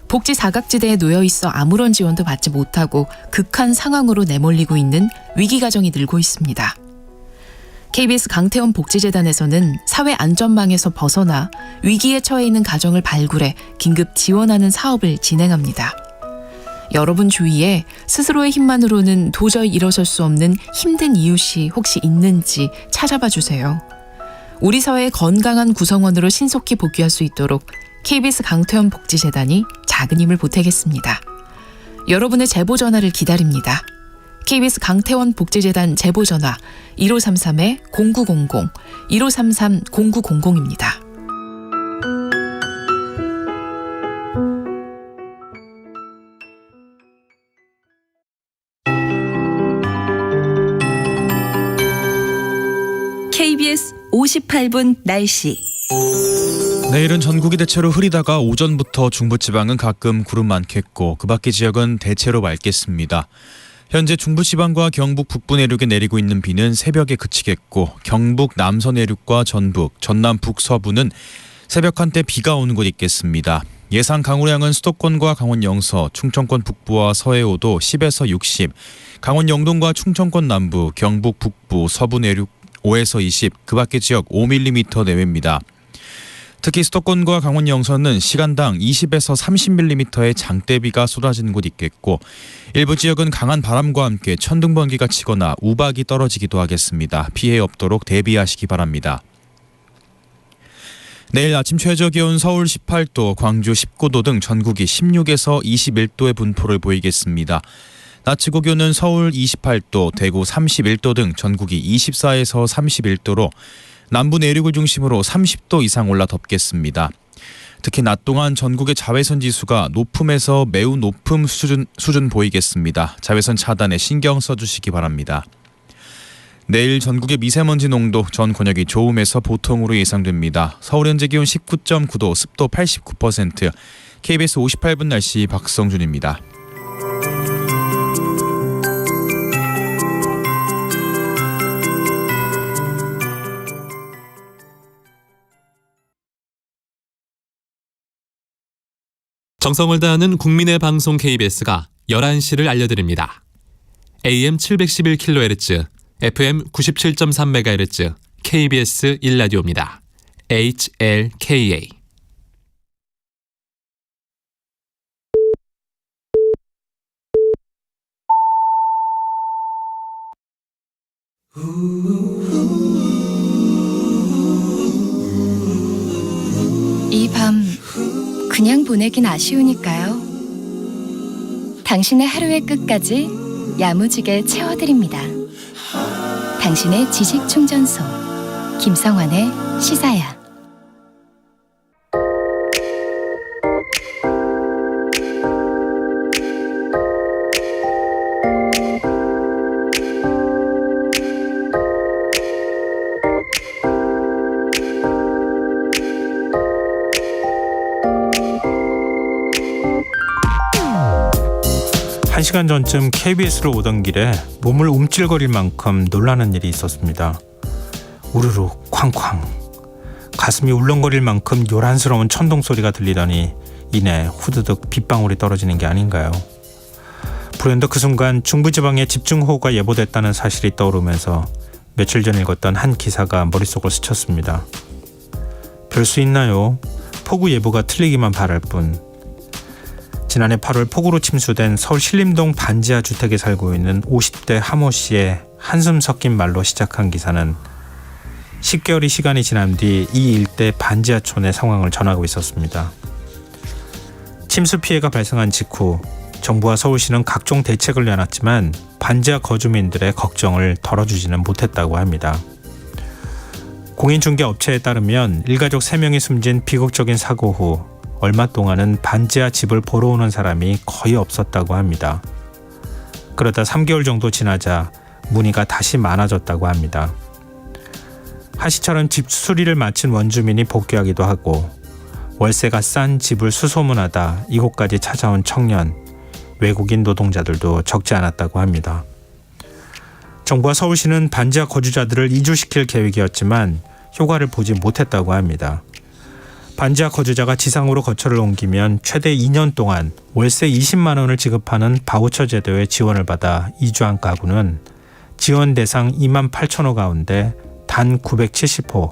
S8: 복지 사각지대에 놓여 있어 아무런 지원도 받지 못하고 극한 상황으로 내몰리고 있는 위기가정이 늘고 있습니다. KBS 강태원 복지재단에서는 사회 안전망에서 벗어나 위기에 처해 있는 가정을 발굴해 긴급 지원하는 사업을 진행합니다. 여러분 주위에 스스로의 힘만으로는 도저히 일어설 수 없는 힘든 이웃이 혹시 있는지 찾아봐 주세요. 우리 사회의 건강한 구성원으로 신속히 복귀할 수 있도록 KBS 강태원 복지재단이 작은 힘을 보태겠습니다. 여러분의 제보 전화를 기다립니다. KBS 강태원 복지재단 제보 전화 1533-0900, 1533-0900입니다.
S9: KBS 58분 날씨.
S10: 내일은 전국이 대체로 흐리다가 오전부터 중부지방은 가끔 구름 많겠고 그 밖의 지역은 대체로 맑겠습니다. 현재 중부지방과 경북 북부 내륙에 내리고 있는 비는 새벽에 그치겠고 경북 남서 내륙과 전북, 전남 북서부는 새벽 한때 비가 오는 곳 있겠습니다. 예상 강우량은 수도권과 강원 영서, 충청권 북부와 서해오도 10에서 60, 강원 영동과 충청권 남부, 경북 북부, 서부 내륙 5에서 20, 그 밖의 지역 5mm 내외입니다. 특히 수도권과 강원 영서는 시간당 20에서 30mm의 장대비가 쏟아지는 곳 있겠고 일부 지역은 강한 바람과 함께 천둥번개가 치거나 우박이 떨어지기도 하겠습니다. 피해 없도록 대비하시기 바랍니다. 내일 아침 최저기온 서울 18도, 광주 19도 등 전국이 16에서 21도의 분포를 보이겠습니다. 낮 최고 기온은 서울 28도, 대구 31도 등 전국이 24에서 31도로 남부 내륙을 중심으로 30도 이상 올라 덥겠습니다. 특히 낮 동안 전국의 자외선 지수가 높음에서 매우 높음 수준 보이겠습니다. 자외선 차단에 신경 써주시기 바랍니다. 내일 전국의 미세먼지 농도 전 권역이 좋음에서 보통으로 예상됩니다. 서울 현재 기온 19.9도, 습도 89%, KBS 58분 날씨 박성준입니다.
S11: 정성을 다하는 국민의 방송 KBS가 11시를 알려드립니다. AM 711kHz, FM 97.3MHz, KBS 1라디오입니다. HLKA.
S3: 이 밤 그냥 보내긴 아쉬우니까요. 당신의 하루의 끝까지 야무지게 채워드립니다. 당신의 지식 충전소 김성환의 시사야.
S1: 한 시간 전쯤 KBS로 오던 길에 몸을 움찔거릴 만큼 놀라는 일이 있었습니다. 우르르 쾅쾅 가슴이 울렁거릴 만큼 요란스러운 천둥 소리가 들리더니 이내 후드득 빗방울이 떨어지는 게 아닌가요? 불현듯 그 순간 중부지방에 집중호우가 예보됐다는 사실이 떠오르면서 며칠 전 읽었던 한 기사가 머릿속을 스쳤습니다. 별 수 있나요? 폭우 예보가 틀리기만 바랄 뿐. 지난해 8월 폭우로 침수된 서울 신림동 반지하 주택에 살고 있는 50대 하모 씨의 한숨 섞인 말로 시작한 기사는 10개월의 시간이 지난 뒤 이 일대 반지하촌의 상황을 전하고 있었습니다. 침수 피해가 발생한 직후 정부와 서울시는 각종 대책을 내놨지만 반지하 거주민들의 걱정을 덜어주지는 못했다고 합니다. 공인중개업체에 따르면 일가족 3명이 숨진 비극적인 사고 후 얼마 동안은 반지하 집을 보러 오는 사람이 거의 없었다고 합니다. 그러다 3개월 정도 지나자 문의가 다시 많아졌다고 합니다. 하시처럼 집 수리를 마친 원주민이 복귀하기도 하고 월세가 싼 집을 수소문하다 이곳까지 찾아온 청년, 외국인 노동자들도 적지 않았다고 합니다. 정부와 서울시는 반지하 거주자들을 이주시킬 계획이었지만 효과를 보지 못했다고 합니다. 반지하 거주자가 지상으로 거처를 옮기면 최대 2년 동안 월세 20만 원을 지급하는 바우처 제도의 지원을 받아 이주한 가구는 지원 대상 2만 8천 호 가운데 단 970호,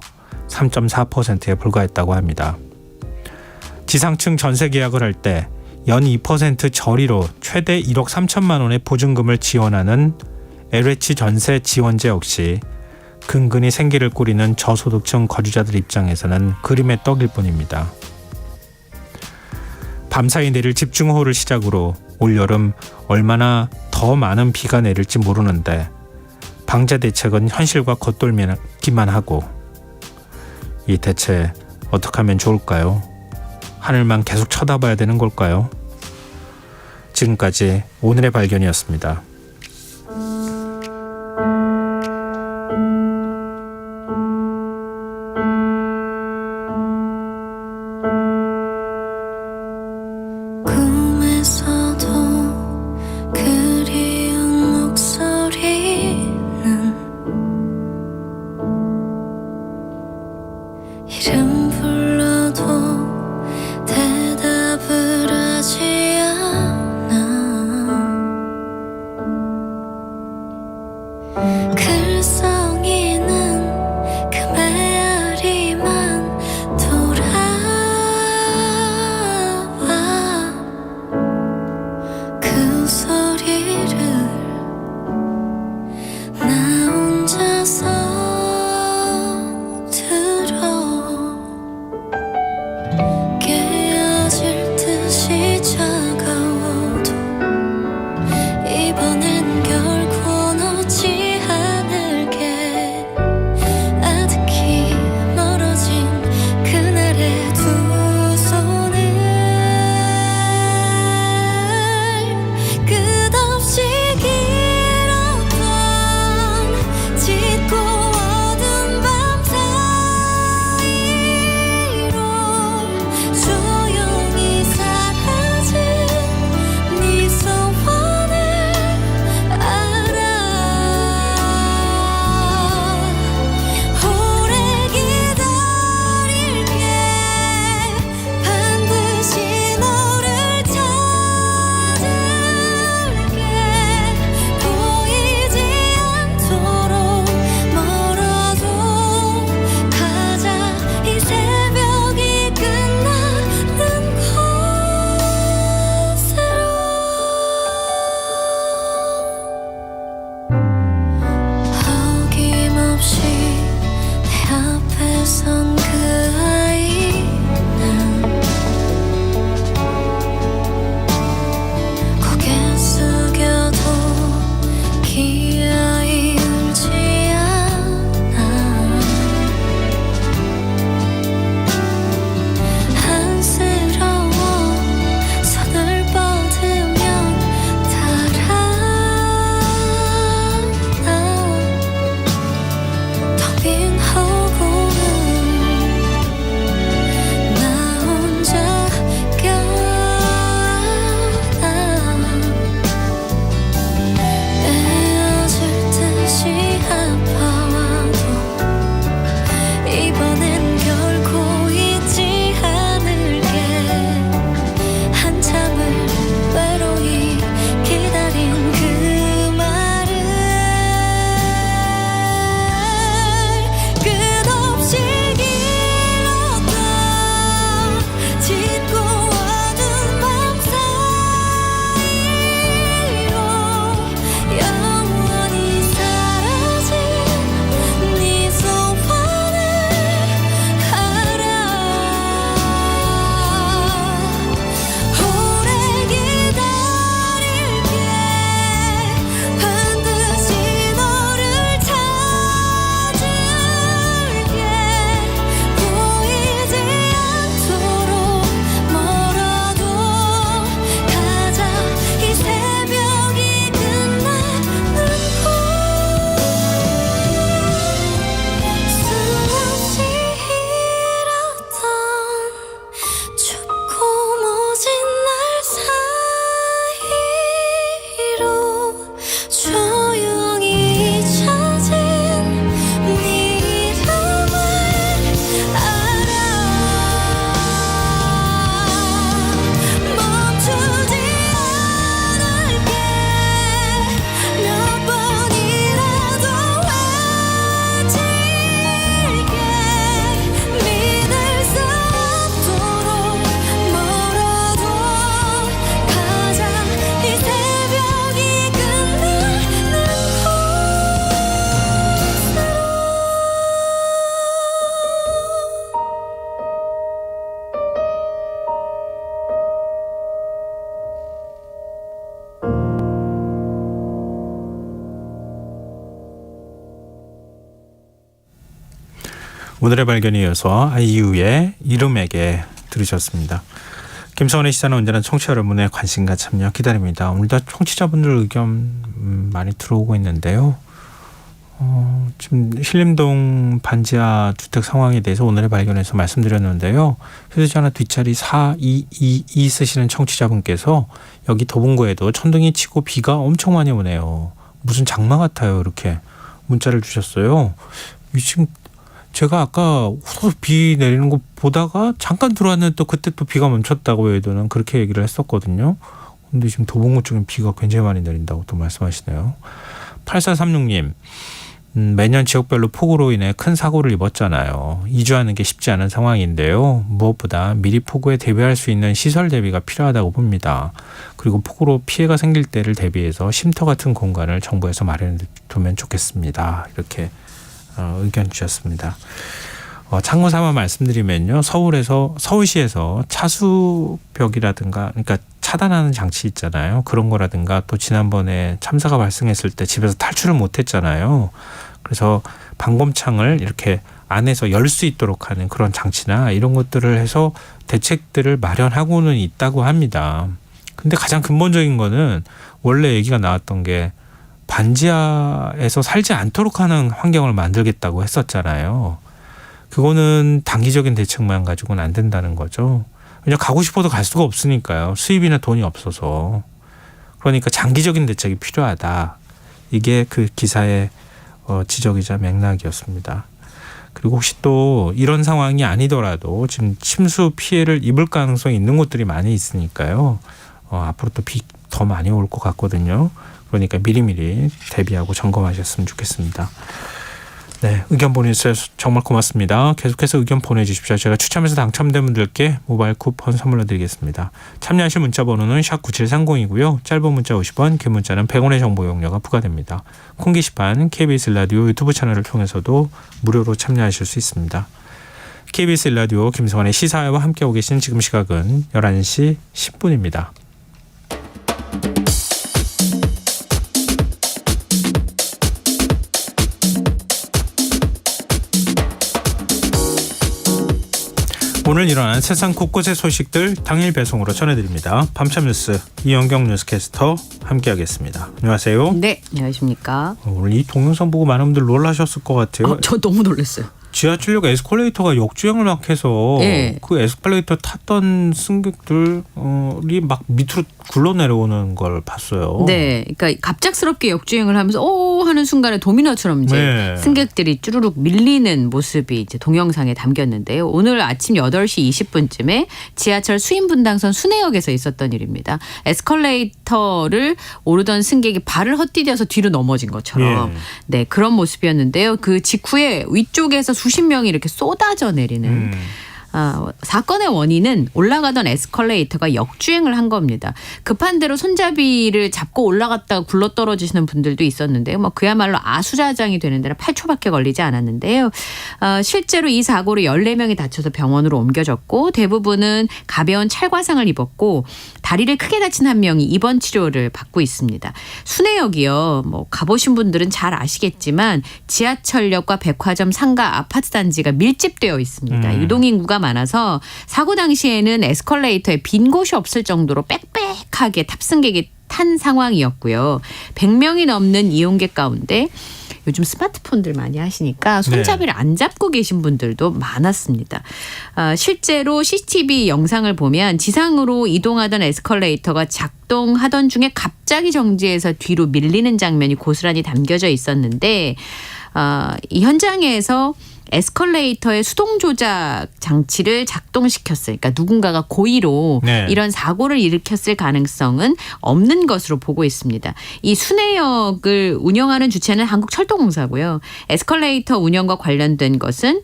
S1: 3.4%에 불과했다고 합니다. 지상층 전세 계약을 할 때 연 2% 저리로 최대 1억 3천만 원의 보증금을 지원하는 LH 전세 지원제 역시 근근히 생기를 꾸리는 저소득층 거주자들 입장에서는 그림의 떡일 뿐입니다. 밤사이 내릴 집중호우를 시작으로 올여름 얼마나 더 많은 비가 내릴지 모르는데 방제 대책은 현실과 겉돌기만 하고 이 대체 어떻게 하면 좋을까요? 하늘만 계속 쳐다봐야 되는 걸까요? 지금까지 오늘의 발견이었습니다.
S2: 이름 불러도 대답을 하지 않아. 글 써기는 그 메아리만 돌아와. 그 소리를 나 혼자서 들어.
S1: 오늘의 발견에 이어서 아이유의 이름에게 들으셨습니다. 김성원의 시사는 언제나 청취자 여러분의 관심과 참여 기다립니다. 오늘도 청취자분들 의견 많이 들어오고 있는데요. 지금 신림동 반지하 주택 상황에 대해서 오늘의 발견에서 말씀드렸는데요. 휴대전화 뒷자리 4222 쓰시는 청취자분께서 여기 더본고에도 천둥이 치고 비가 엄청 많이 오네요. 무슨 장마 같아요. 이렇게 문자를 주셨어요. 지금 제가 아까 비 내리는 거 보다가 잠깐 들어왔는데 또 그때 또 비가 멈췄다고 외에도는 그렇게 얘기를 했었거든요. 근데 지금 도봉구 쪽은 비가 굉장히 많이 내린다고 또 말씀하시네요. 8436님. 매년 지역별로 폭우로 인해 큰 사고를 입었잖아요. 이주하는 게 쉽지 않은 상황인데요. 무엇보다 미리 폭우에 대비할 수 있는 시설 대비가 필요하다고 봅니다. 그리고 폭우로 피해가 생길 때를 대비해서 쉼터 같은 공간을 정부에서 마련해 두면 좋겠습니다. 이렇게 의견 주셨습니다. 참고 삼아 말씀드리면요. 서울시에서 차수벽이라든가 그러니까 차단하는 장치 있잖아요. 그런 거라든가 또 지난번에 참사가 발생했을 때 집에서 탈출을 못했잖아요. 그래서 방범창을 이렇게 안에서 열 수 있도록 하는 그런 장치나 이런 것들을 해서 대책들을 마련하고는 있다고 합니다. 근데 가장 근본적인 거는 원래 얘기가 나왔던 게 반지하에서 살지 않도록 하는 환경을 만들겠다고 했었잖아요. 그거는 단기적인 대책만 가지고는 안 된다는 거죠. 그냥 가고 싶어도 갈 수가 없으니까요. 수입이나 돈이 없어서. 그러니까 장기적인 대책이 필요하다. 이게 그 기사의 지적이자 맥락이었습니다. 그리고 혹시 또 이런 상황이 아니더라도 지금 침수 피해를 입을 가능성이 있는 곳들이 많이 있으니까요. 앞으로 또 비 더 많이 올 것 같거든요. 그러니까 미리미리 대비하고 점검하셨으면 좋겠습니다. 네, 의견 보내주셔서 정말 고맙습니다. 계속해서 의견 보내주십시오. 제가 추첨해서 당첨된 분들께 모바일 쿠폰 선물로 드리겠습니다. 참여하실 문자 번호는 샵 9730이고요. 짧은 문자 50원, 긴 문자는 100원의 정보 이용료가 부과됩니다. 콩 게시판 KBS 라디오 유튜브 채널을 통해서도 무료로 참여하실 수 있습니다. KBS 라디오 김성환의 시사회와 함께하고 계신 지금 시각은 11시 10분입니다. 오늘 일어난 세상 곳곳의 소식들 당일 배송으로 전해드립니다. 밤참 뉴스 이영경 뉴스캐스터 함께하겠습니다. 안녕하세요.
S12: 네, 안녕하십니까.
S1: 오늘 이 동영상 보고 많은 분들 놀라셨을 것 같아요.
S12: 저 너무 놀랐어요.
S1: 지하철역 에스컬레이터가 역주행을 막 해서
S12: 네.
S1: 그 에스컬레이터 탔던 승객들이 막 밑으로 굴러 내려오는 걸 봤어요.
S12: 네, 그러니까 갑작스럽게 역주행을 하면서 오 하는 순간에 도미노처럼 이제
S1: 네.
S12: 승객들이 쭈루룩 밀리는 모습이 이제 동영상에 담겼는데요. 오늘 아침 8시 20분쯤에 지하철 수인분당선 순회역에서 있었던 일입니다. 에스컬레이터를 오르던 승객이 발을 헛디뎌서 뒤로 넘어진 것처럼 네 그런 모습이었는데요. 그 직후에 위쪽에서 수십 명이 이렇게 쏟아져 내리는 사건의 원인은 올라가던 에스컬레이터가 역주행을 한 겁니다. 급한 대로 손잡이를 잡고 올라갔다가 굴러떨어지시는 분들도 있었는데요. 뭐 그야말로 아수라장이 되는 데는 8초밖에 걸리지 않았는데요. 실제로 이 사고로 14명이 다쳐서 병원으로 옮겨졌고 대부분은 가벼운 찰과상을 입었고 다리를 크게 다친 한 명이 입원 치료를 받고 있습니다. 순회역이요. 뭐 가보신 분들은 잘 아시겠지만 지하철역과 백화점, 상가, 아파트 단지가 밀집되어 있습니다. 유동인구가 많아서 사고 당시에는 에스컬레이터에 빈 곳이 없을 정도로 빽빽하게 탑승객이 탄 상황이었고요. 100명이 넘는 이용객 가운데 요즘 스마트폰들 많이 하시니까 손잡이를 안 잡고 계신 분들도 많았습니다. 실제로 CCTV 영상을 보면 지상으로 이동하던 에스컬레이터가 작동하던 중에 갑자기 정지해서 뒤로 밀리는 장면이 고스란히 담겨져 있었는데 이 현장에서 에스컬레이터의 수동 조작 장치를 작동시켰어요. 그러니까 누군가가 고의로 이런 사고를 일으켰을 가능성은 없는 것으로 보고 있습니다. 이 순회역을 운영하는 주체는 한국철도공사고요. 에스컬레이터 운영과 관련된 것은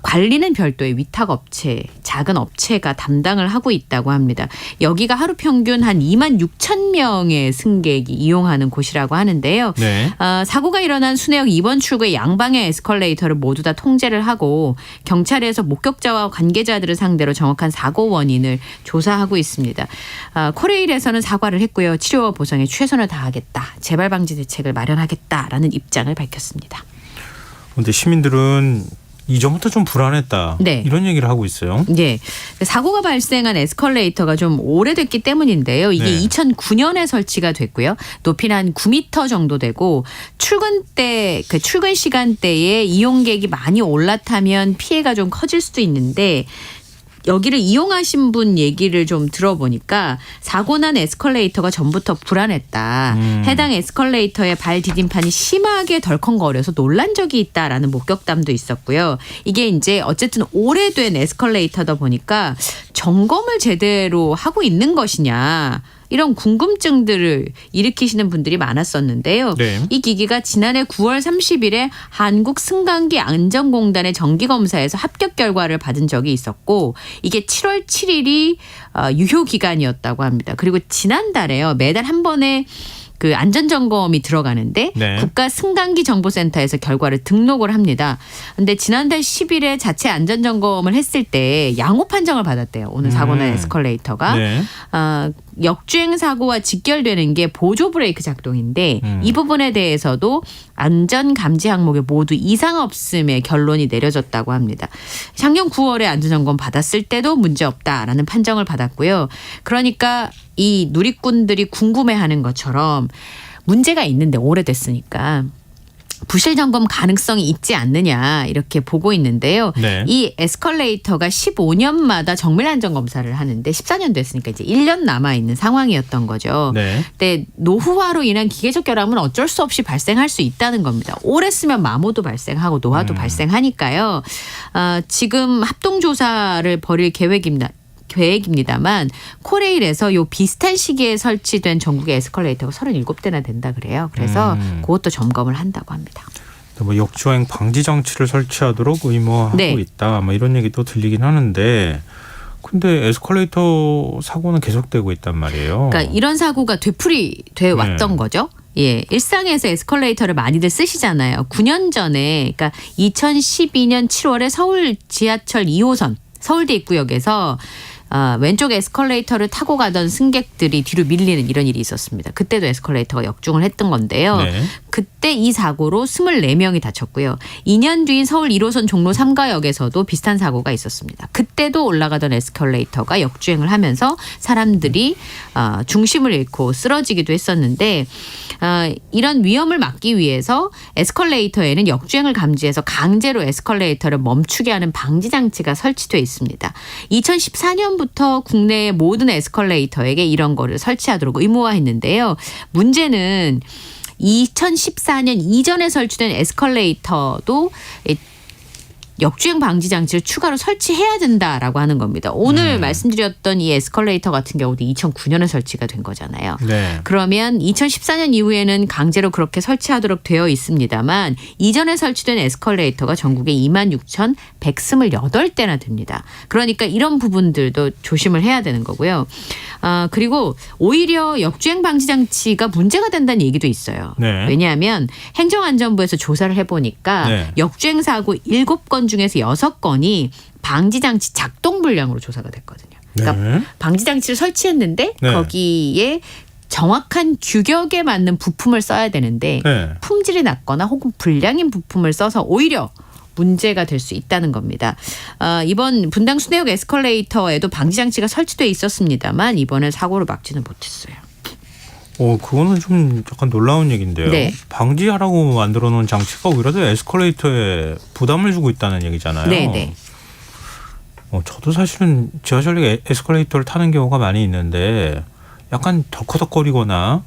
S12: 관리는 별도의 위탁업체, 작은 업체가 담당을 하고 있다고 합니다. 여기가 하루 평균 한 2만 6천 명의 승객이 이용하는 곳이라고 하는데요. 사고가 일어난 순회역 2번 출구의 양방의 에스컬레이터를 모두 다 통제를 하고 경찰에서 목격자와 관계자들을 상대로 정확한 사고 원인을 조사하고 있습니다. 코레일에서는 사과를 했고요. 치료와 보상에 최선을 다하겠다. 재발 방지 대책을 마련하겠다라는 입장을 밝혔습니다.
S1: 그런데 시민들은 이전부터 좀 불안했다.
S12: 네.
S1: 이런 얘기를 하고 있어요.
S12: 네. 사고가 발생한 에스컬레이터가 좀 오래됐기 때문인데요. 이게
S1: 네.
S12: 2009년에 설치가 됐고요. 높이는 한 9m 정도 되고 출근 시간대에 이용객이 많이 올라타면 피해가 좀 커질 수도 있는데 여기를 이용하신 분 얘기를 좀 들어보니까 사고 난 에스컬레이터가 전부터 불안했다. 해당 에스컬레이터의 발 디딤판이 심하게 덜컹거려서 놀란 적이 있다라는 목격담도 있었고요. 이게 이제 어쨌든 오래된 에스컬레이터다 보니까 점검을 제대로 하고 있는 것이냐. 이런 궁금증들을 일으키시는 분들이 많았었는데요.
S1: 네.
S12: 이 기기가 지난해 9월 30일에 한국승강기안전공단의 정기검사에서 합격 결과를 받은 적이 있었고 이게 7월 7일이 유효 기간이었다고 합니다. 그리고 지난달에요. 매달 한 번에 그 안전점검이 들어가는데
S1: 네.
S12: 국가승강기정보센터에서 결과를 등록을 합니다. 그런데 지난달 10일에 자체 안전점검을 했을 때 양호 판정을 받았대요. 오늘 사고 난 에스컬레이터가.
S1: 네.
S12: 역주행 사고와 직결되는 게 보조 브레이크 작동인데 이 부분에 대해서도 안전 감지 항목에 모두 이상 없음의 결론이 내려졌다고 합니다. 작년 9월에 안전점검 받았을 때도 문제 없다라는 판정을 받았고요. 그러니까 이 누리꾼들이 궁금해하는 것처럼 문제가 있는데 오래됐으니까 부실 점검 가능성이 있지 않느냐 이렇게 보고 있는데요.
S1: 네.
S12: 이 에스컬레이터가 15년마다 정밀 안전 검사를 하는데 14년 됐으니까 이제 1년 남아 있는 상황이었던 거죠.
S1: 네.
S12: 근데 노후화로 인한 기계적 결함은 어쩔 수 없이 발생할 수 있다는 겁니다. 오래 쓰면 마모도 발생하고 노화도 발생하니까요. 지금 합동 조사를 벌일 계획입니다만 코레일에서 요 비슷한 시기에 설치된 전국의 에스컬레이터가 37대나 된다 그래요. 그래서 그것도 점검을 한다고 합니다.
S1: 뭐 역주행 방지 장치를 설치하도록 의무화하고
S12: 네.
S1: 있다. 뭐 이런 얘기도 들리긴 하는데 근데 에스컬레이터 사고는 계속되고 있단 말이에요.
S12: 그러니까 이런 사고가 되풀이돼 왔던 거죠. 예, 일상에서 에스컬레이터를 많이들 쓰시잖아요. 9년 전에 그러니까 2012년 7월에 서울 지하철 2호선 서울대 입구역에서 왼쪽 에스컬레이터를 타고 가던 승객들이 뒤로 밀리는 이런 일이 있었습니다. 그때도 에스컬레이터가 역중을 했던 건데요.
S1: 네.
S12: 그때 이 사고로 24명이 다쳤고요. 2년 뒤인 서울 1호선 종로 3가역에서도 비슷한 사고가 있었습니다. 그때도 올라가던 에스컬레이터가 역주행을 하면서 사람들이 중심을 잃고 쓰러지기도 했었는데 이런 위험을 막기 위해서 에스컬레이터에는 역주행을 감지해서 강제로 에스컬레이터를 멈추게 하는 방지 장치가 설치되어 있습니다. 2014년부터 국내의 모든 에스컬레이터에게 이런 거를 설치하도록 의무화했는데요. 문제는 2014년 이전에 설치된 에스컬레이터도 역주행 방지 장치를 추가로 설치해야 된다라고 하는 겁니다. 오늘 말씀드렸던 이 에스컬레이터 같은 경우도 2009년에 설치가 된 거잖아요.
S1: 네.
S12: 그러면 2014년 이후에는 강제로 그렇게 설치하도록 되어 있습니다만 이전에 설치된 에스컬레이터가 전국에 26,128대나 됩니다. 그러니까 이런 부분들도 조심을 해야 되는 거고요. 그리고 오히려 역주행 방지 장치가 문제가 된다는 얘기도 있어요.
S1: 네.
S12: 왜냐하면 행정안전부에서 조사를 해보니까
S1: 네.
S12: 역주행 사고 7건 중에서 6건이 방지장치 작동 불량으로 조사가 됐거든요. 그러니까
S1: 네.
S12: 방지장치를 설치했는데
S1: 네.
S12: 거기에 정확한 규격에 맞는 부품을 써야 되는데
S1: 네.
S12: 품질이 낮거나 혹은 불량인 부품을 써서 오히려 문제가 될 수 있다는 겁니다. 이번 분당 순회역 에스컬레이터에도 방지장치가 설치돼 있었습니다만 이번에 사고를 막지는 못했어요.
S1: 그거는 좀 약간 놀라운 얘기인데요.
S12: 네.
S1: 방지하라고 만들어 놓은 장치가 오히려 에스컬레이터에 부담을 주고 있다는 얘기잖아요.
S12: 네네.
S1: 저도 사실은 지하철에 에스컬레이터를 타는 경우가 많이 있는데 약간 덜커덕거리거나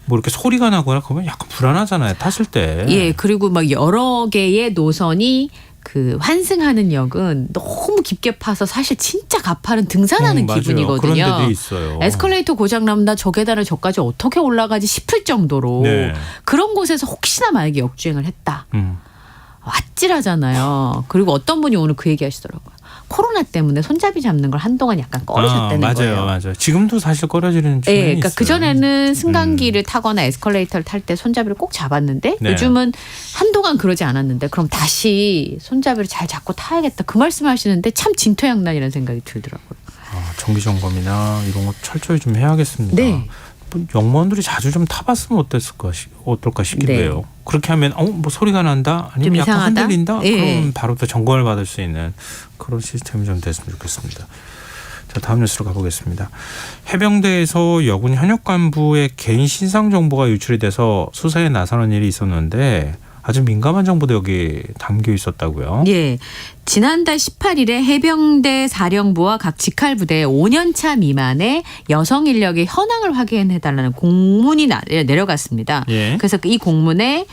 S1: 뭐 이렇게 소리가 나거나 그러면 약간 불안하잖아요. 탔을 때.
S12: 예, 그리고 막 여러 개의 노선이 그 환승하는 역은 너무 깊게 파서 사실 진짜 가파른 등산하는
S1: 맞아요.
S12: 기분이거든요.
S1: 그런 데도 있어요.
S12: 에스컬레이터 고장나면 나 저 계단을 저까지 어떻게 올라가지 싶을 정도로
S1: 네.
S12: 그런 곳에서 혹시나 만약에 역주행을 했다. 아찔하잖아요. 그리고 어떤 분이 오늘 그 얘기 하시더라고요. 코로나 때문에 손잡이 잡는 걸 한동안 약간 꺼리셨다는 거예요.
S1: 맞아요. 지금도 사실 꺼려지는 측면이
S12: 네, 그러니까
S1: 있어요.
S12: 그전에는 승강기를 타거나 에스컬레이터를 탈 때 손잡이를 꼭 잡았는데
S1: 네.
S12: 요즘은 한동안 그러지 않았는데 그럼 다시 손잡이를 잘 잡고 타야겠다. 그 말씀하시는데 참 진퇴양난이라는 생각이 들더라고요.
S1: 정기점검이나 이런 거 철저히 좀 해야겠습니다.
S12: 네.
S1: 영무원들이 자주 좀 타봤으면 어떨까 싶기도
S12: 네.
S1: 해요. 그렇게 하면 뭐 소리가 난다 아니면
S12: 좀
S1: 약간
S12: 이상하다?
S1: 흔들린다
S12: 예.
S1: 그럼 바로 또 점검을 받을 수 있는 그런 시스템이 좀 됐으면 좋겠습니다. 자, 다음 뉴스로 가보겠습니다. 해병대에서 여군 현역 간부의 개인 신상 정보가 유출이 돼서 수사에 나서는 일이 있었는데 아주 민감한 정보도 여기 담겨 있었다고요.
S12: 예. 지난달 18일에 해병대 사령부와 각 직할부대에 5년차 미만의 여성 인력의 현황을 확인해달라는 공문이 내려갔습니다.
S1: 예.
S12: 그래서 이 공문에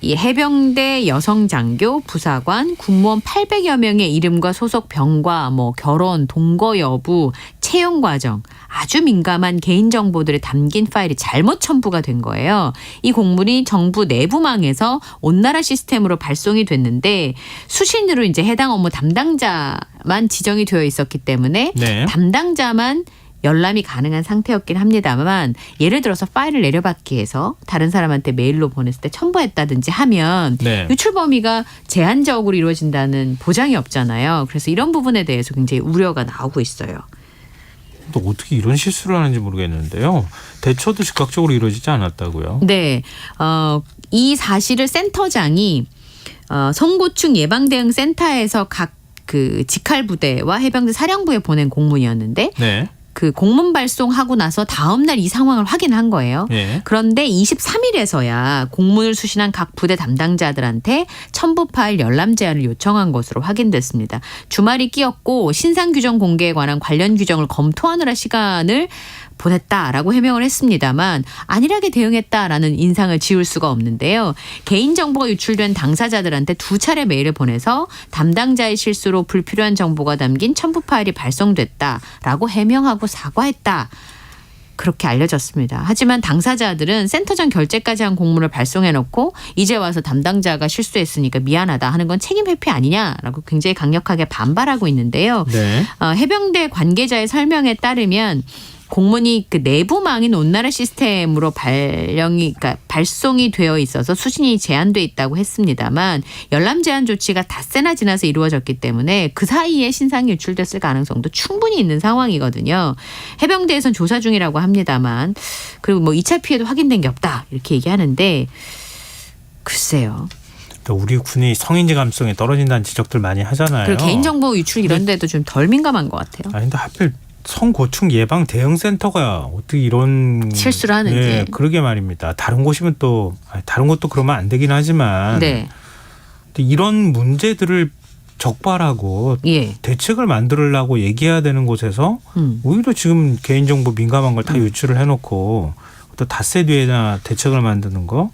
S12: 이 해병대 여성 장교, 부사관, 군무원 800여 명의 이름과 소속 병과 뭐 결혼, 동거 여부, 채용 과정 아주 민감한 개인 정보들이 담긴 파일이 잘못 첨부가 된 거예요. 이 공문이 정부 내부망에서 온나라 시스템으로 발송이 됐는데 수신으로 이제 해당 업무 담당자만 지정이 되어 있었기 때문에
S1: 네.
S12: 담당자만 열람이 가능한 상태였긴 합니다만 예를 들어서 파일을 내려받기 위해서 다른 사람한테 메일로 보냈을 때 첨부했다든지 하면
S1: 네.
S12: 유출 범위가 제한적으로 이루어진다는 보장이 없잖아요. 그래서 이런 부분에 대해서 굉장히 우려가 나오고 있어요.
S1: 또 어떻게 이런 실수를 하는지 모르겠는데요. 대처도 즉각적으로 이루어지지 않았다고요.
S12: 네. 이 사실을 센터장이 성고충 예방대응 센터에서 각 그 직할부대와 해병대 사령부에 보낸 공문이었는데
S1: 네.
S12: 그 공문 발송하고 나서 다음 날 이 상황을 확인한 거예요.
S1: 예.
S12: 그런데 23일에서야 공문을 수신한 각 부대 담당자들한테 첨부 파일 열람 제한을 요청한 것으로 확인됐습니다. 주말이 끼었고 신상 규정 공개에 관한 관련 규정을 검토하느라 시간을 보냈다라고 해명을 했습니다만 안일하게 대응했다라는 인상을 지울 수가 없는데요. 개인정보가 유출된 당사자들한테 2차례 메일을 보내서 담당자의 실수로 불필요한 정보가 담긴 첨부 파일이 발송됐다라고 해명하고 사과했다. 그렇게 알려졌습니다. 하지만 당사자들은 센터장 결재까지 한 공문을 발송해놓고 이제 와서 담당자가 실수했으니까 미안하다 하는 건 책임 회피 아니냐라고 굉장히 강력하게 반발하고 있는데요.
S1: 네.
S12: 해병대 관계자의 설명에 따르면 공문이 그 내부망인 온나라 시스템으로 발송이 되어 있어서 수신이 제한돼 있다고 했습니다만 열람 제한 조치가 닷새나 지나서 이루어졌기 때문에 그 사이에 신상이 유출됐을 가능성도 충분히 있는 상황이거든요. 해병대에선 조사 중이라고 합니다만 그리고 뭐 2차 피해도 확인된 게 없다 이렇게 얘기하는데 글쎄요.
S1: 우리 군이 성인지 감성이 떨어진다는 지적들 많이 하잖아요.
S12: 그리고 개인정보 유출 이런 데도 좀 덜 민감한 것 같아요.
S1: 아니 근데 하필 성고충 예방 대응센터가 어떻게 이런
S12: 실수를 하는지.
S1: 네, 그러게 말입니다. 다른 곳이면 또 다른 것도 그러면 안 되긴 하지만
S12: 네.
S1: 근데 이런 문제들을 적발하고
S12: 예.
S1: 대책을 만들려고 얘기해야 되는 곳에서 오히려 지금 개인정보 민감한 걸 다 유출을 해놓고 또 닷새 뒤에나 대책을 만드는 거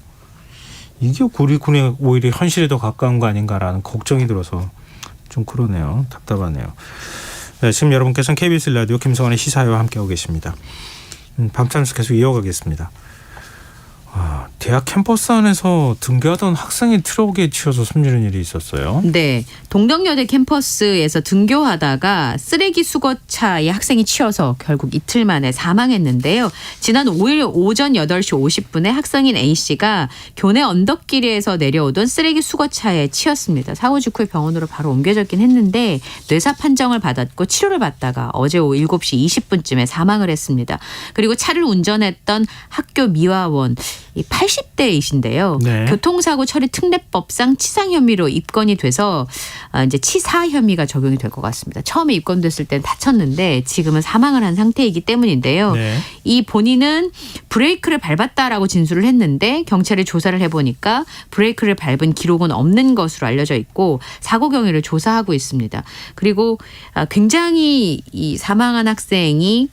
S1: 이게 우리 군의 오히려 현실에 더 가까운 거 아닌가라는 걱정이 들어서 좀 그러네요. 답답하네요. 네, 지금 여러분께서는 KBS 라디오 김성환의 시사회와 함께하고 계십니다. 밤참수 계속 이어가겠습니다. 대학 캠퍼스 안에서 등교하던 학생이 트럭에 치여서 숨지는 일이 있었어요.
S12: 네. 동덕여대 캠퍼스에서 등교하다가 쓰레기 수거차에 학생이 치여서 결국 이틀 만에 사망했는데요. 지난 5일 오전 8시 50분에 학생인 A씨가 교내 언덕길에서 내려오던 쓰레기 수거차에 치였습니다. 사고 직후에 병원으로 바로 옮겨졌긴 했는데 뇌사 판정을 받았고 치료를 받다가 어제 오후 7시 20분쯤에 사망을 했습니다. 그리고 차를 운전했던 학교 미화원 80대이신데요.
S1: 네.
S12: 교통사고 처리 특례법상 치상 혐의로 입건이 돼서 이제 치사 혐의가 적용이 될 것 같습니다. 처음에 입건됐을 때는 다쳤는데 지금은 사망을 한 상태이기 때문인데요.
S1: 네.
S12: 이 본인은 브레이크를 밟았다라고 진술을 했는데 경찰이 조사를 해보니까 브레이크를 밟은 기록은 없는 것으로 알려져 있고 사고 경위를 조사하고 있습니다. 그리고 굉장히 이 사망한 학생이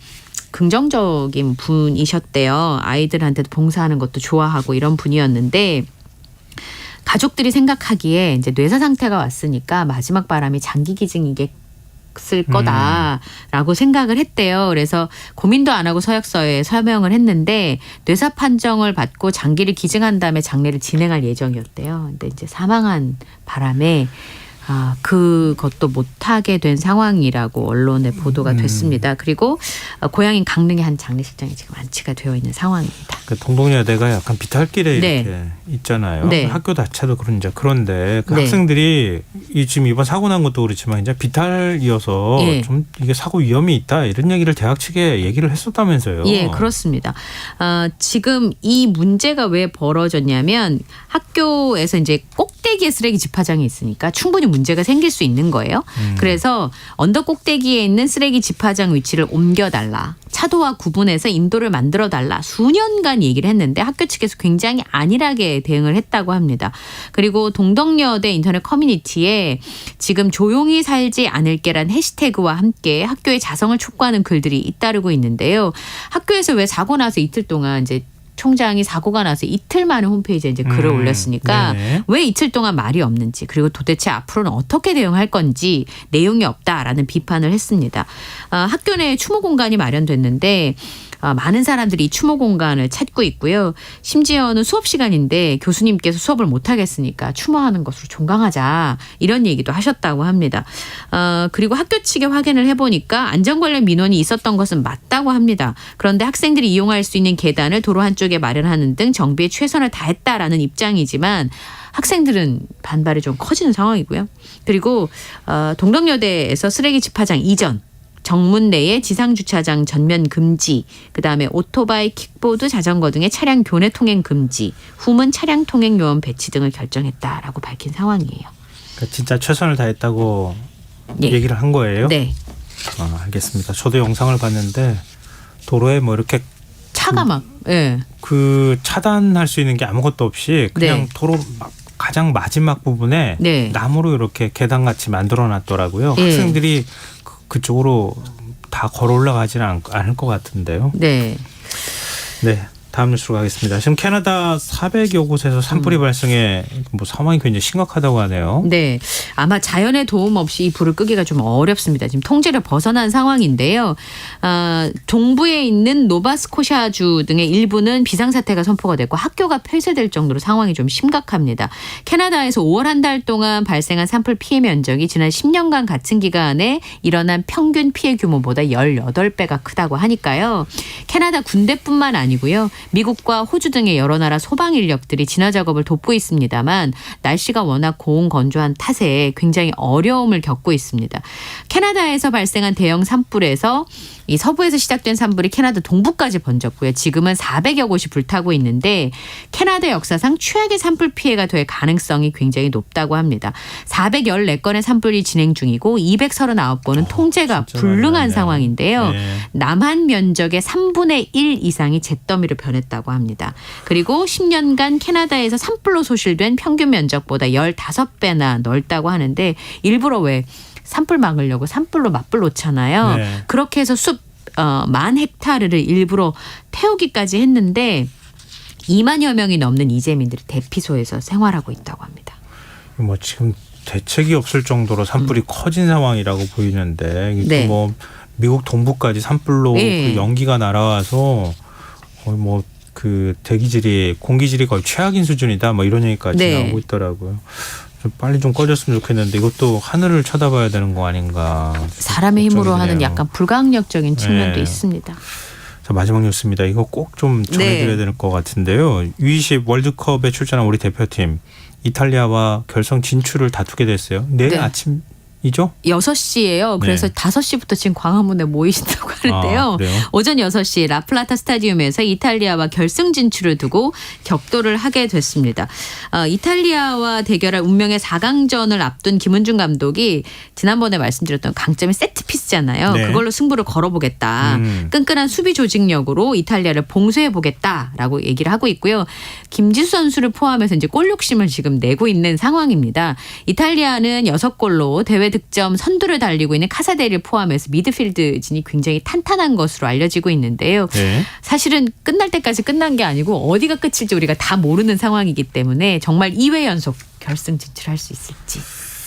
S12: 긍정적인 분이셨대요. 아이들한테도 봉사하는 것도 좋아하고 이런 분이었는데 가족들이 생각하기에 이제 뇌사 상태가 왔으니까 마지막 바람이 장기 기증이겠을 거다라고 생각을 했대요. 그래서 고민도 안 하고 서약서에 서명을 했는데 뇌사 판정을 받고 장기를 기증한 다음에 장례를 진행할 예정이었대요. 근데 이제 사망한 바람에 그것도 못하게 된 상황이라고 언론에 보도가 됐습니다. 그리고 고향인 강릉의 한 장례식장이 지금 안치가 되어 있는 상황입니다.
S1: 그 동덕여대가 약간 비탈길에
S12: 네.
S1: 이렇게 있잖아요.
S12: 네.
S1: 학교 자체도 그런데 그
S12: 네.
S1: 학생들이 지금 이번 사고 난 것도 그렇지만 이제 비탈이어서
S12: 예.
S1: 좀 이게 사고 위험이 있다 이런 얘기를 대학 측에 얘기를 했었다면서요.
S12: 예, 그렇습니다. 지금 이 문제가 왜 벌어졌냐면 학교에서 이제 꼭대기에 쓰레기 집화장이 있으니까 충분히 문제가 생길 수 있는 거예요. 그래서 언덕 꼭대기에 있는 쓰레기 집화장 위치를 옮겨달라. 차도와 구분해서 인도를 만들어달라. 수년간 얘기를 했는데 학교 측에서 굉장히 안일하게 대응을 했다고 합니다. 그리고 동덕여대 인터넷 커뮤니티에 지금 조용히 살지 않을게란 해시태그와 함께 학교의 자성을 촉구하는 글들이 잇따르고 있는데요. 학교에서 왜 사고 나서 이틀 동안 이제 총장이 사고가 나서 이틀 만에 홈페이지에 이제 글을 올렸으니까
S1: 네네.
S12: 왜 이틀 동안 말이 없는지 그리고 도대체 앞으로는 어떻게 대응할 건지 내용이 없다라는 비판을 했습니다. 학교 내에 추모 공간이 마련됐는데 많은 사람들이 이 추모 공간을 찾고 있고요. 심지어는 수업 시간인데 교수님께서 수업을 못하겠으니까 추모하는 것으로 종강하자 이런 얘기도 하셨다고 합니다. 그리고 학교 측에 확인을 해보니까 안전 관련 민원이 있었던 것은 맞다고 합니다. 그런데 학생들이 이용할 수 있는 계단을 도로 한쪽에 마련하는 등 정비에 최선을 다했다라는 입장이지만 학생들은 반발이 좀 커지는 상황이고요. 그리고 동덕여대에서 쓰레기 집화장 이전 정문 내에 지상주차장 전면 금지, 그다음에 오토바이, 킥보드, 자전거 등의 차량 교내 통행 금지, 후문 차량 통행 요원 배치 등을 결정했다라고 밝힌 상황이에요.
S1: 그러니까 진짜 최선을 다했다고
S12: 예.
S1: 얘기를 한 거예요?
S12: 네.
S1: 알겠습니다. 저도 영상을 봤는데 도로에 뭐 이렇게
S12: 차가 막
S1: 차단할 수 있는 게 아무것도 없이 그냥
S12: 네.
S1: 도로 가장 마지막 부분에
S12: 네.
S1: 나무로 이렇게 계단같이 만들어놨더라고요.
S12: 예.
S1: 학생들이 그쪽으로 다 걸어 올라가지는 않을 것 같은데요.
S12: 네.
S1: 네. 다음 뉴스로 가겠습니다. 지금 캐나다 400여 곳에서 산불이 발생해 뭐 상황이 굉장히 심각하다고 하네요.
S12: 네. 아마 자연의 도움 없이 이 불을 끄기가 좀 어렵습니다. 지금 통제를 벗어난 상황인데요. 동부에 있는 노바스코샤주 등의 일부는 비상사태가 선포가 됐고 학교가 폐쇄될 정도로 상황이 좀 심각합니다. 캐나다에서 5월 한 달 동안 발생한 산불 피해 면적이 지난 10년간 같은 기간에 일어난 평균 피해 규모보다 18배가 크다고 하니까요. 캐나다 군대뿐만 아니고요. 미국과 호주 등의 여러 나라 소방 인력들이 진화 작업을 돕고 있습니다만 날씨가 워낙 고온 건조한 탓에 굉장히 어려움을 겪고 있습니다. 캐나다에서 발생한 대형 산불에서 이 서부에서 시작된 산불이 캐나다 동부까지 번졌고요. 지금은 400여 곳이 불타고 있는데 캐나다 역사상 최악의 산불 피해가 될 가능성이 굉장히 높다고 합니다. 414건의 산불이 진행 중이고 239건은 통제가 불능한
S1: 많네요.
S12: 상황인데요.
S1: 네.
S12: 남한 면적의 3분의 1 이상이 잿더미로 변했다고 합니다. 그리고 10년간 캐나다에서 산불로 소실된 평균 면적보다 15배나 넓다고 하는데 일부러 왜 산불 막으려고 산불로 맞불 놓잖아요.
S1: 네.
S12: 그렇게 해서 숲 10,000헥타르를 일부러 태우기까지 했는데 2만여 명이 넘는 이재민들이 대피소에서 생활하고 있다고 합니다.
S1: 뭐 지금 대책이 없을 정도로 산불이 커진 상황이라고 보이는데
S12: 네.
S1: 뭐 미국 동부까지 산불로
S12: 예.
S1: 그 연기가 날아와서 거의 뭐 그 대기질이 공기질이 거의 최악인 수준이다 뭐 이런 얘기까지
S12: 네.
S1: 나오고 있더라고요. 좀 빨리 좀 꺼졌으면 좋겠는데 이것도 하늘을 쳐다봐야 되는 거 아닌가.
S12: 사람의 힘으로
S1: 걱정이
S12: 하는
S1: 되네요.
S12: 약간 불가항력적인 측면도
S1: 네.
S12: 있습니다.
S1: 자, 마지막 뉴스입니다. 이거 꼭 좀 전해드려야 될 것 같은데요. U20 월드컵에 출전한 우리 대표팀 이탈리아와 결승 진출을 다투게 됐어요. 내일
S12: 네.
S1: 아침이죠?
S12: 6시예요. 그래서
S1: 네.
S12: 5시부터 지금 광화문에 모이신다고 하는데요.
S1: 그래요?
S12: 오전 6시 라플라타 스타디움에서 이탈리아와 결승 진출을 두고 격돌을 하게 됐습니다. 이탈리아와 대결할 운명의 4강전을 앞둔 김은중 감독이 지난번에 말씀드렸던 강점이 세트피스잖아요.
S1: 네.
S12: 그걸로 승부를 걸어보겠다. 끈끈한 수비 조직력으로 이탈리아를 봉쇄해보겠다라고 얘기를 하고 있고요. 김지수 선수를 포함해서 이제 골 욕심을 지금 내고 있는 상황입니다. 이탈리아는 6골로 대회 득점 선두를 달리고 있는 카사데를 포함해서 미드필드진이 굉장히 탄탄한 것으로 알려지고 있는데요.
S1: 네.
S12: 사실은 끝날 때까지 끝난 게 아니고 어디가 끝일지 우리가 다 모르는 상황이기 때문에 정말 2회 연속 결승 진출할 수 있을지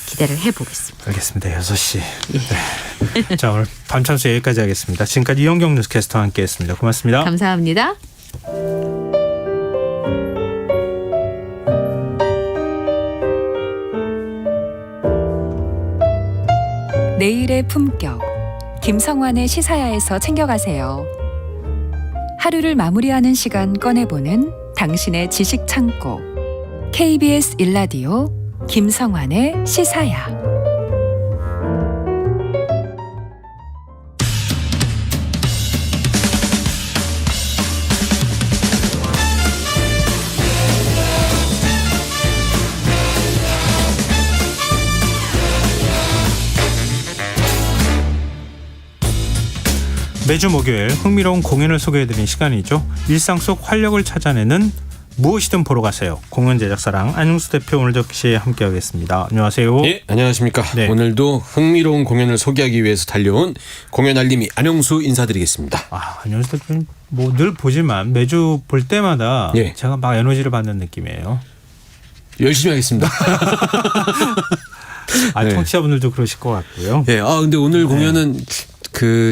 S12: 기대를 해보겠습니다.
S1: 알겠습니다. 6시. 네. 자, 오늘 밤참수 여기까지 하겠습니다. 지금까지 이영경 뉴스캐스터와 함께했습니다. 고맙습니다.
S12: 감사합니다.
S5: 내일의 품격. 김성환의 시사야에서 챙겨가세요. 하루를 마무리하는 시간 꺼내보는 당신의 지식 창고. KBS 일라디오 김성환의 시사야.
S1: 매주 목요일 흥미로운 공연을 소개해드리는 시간이죠. 일상 속 활력을 찾아내는 무엇이든 보러 가세요. 공연 제작사랑 안영수 대표 오늘 역시 함께하겠습니다. 안녕하세요.
S13: 예, 안녕하십니까.
S1: 네.
S13: 오늘도 흥미로운 공연을 소개하기 위해서 달려온 공연 알림이 안영수 인사드리겠습니다.
S1: 안영수 대표님 뭐 늘 보지만 매주 볼 때마다
S13: 예.
S1: 제가 막 에너지를 받는 느낌이에요.
S13: 열심히 하겠습니다. 네.
S1: 청취자분들도 그러실 것 같고요.
S13: 예, 근데 오늘 공연은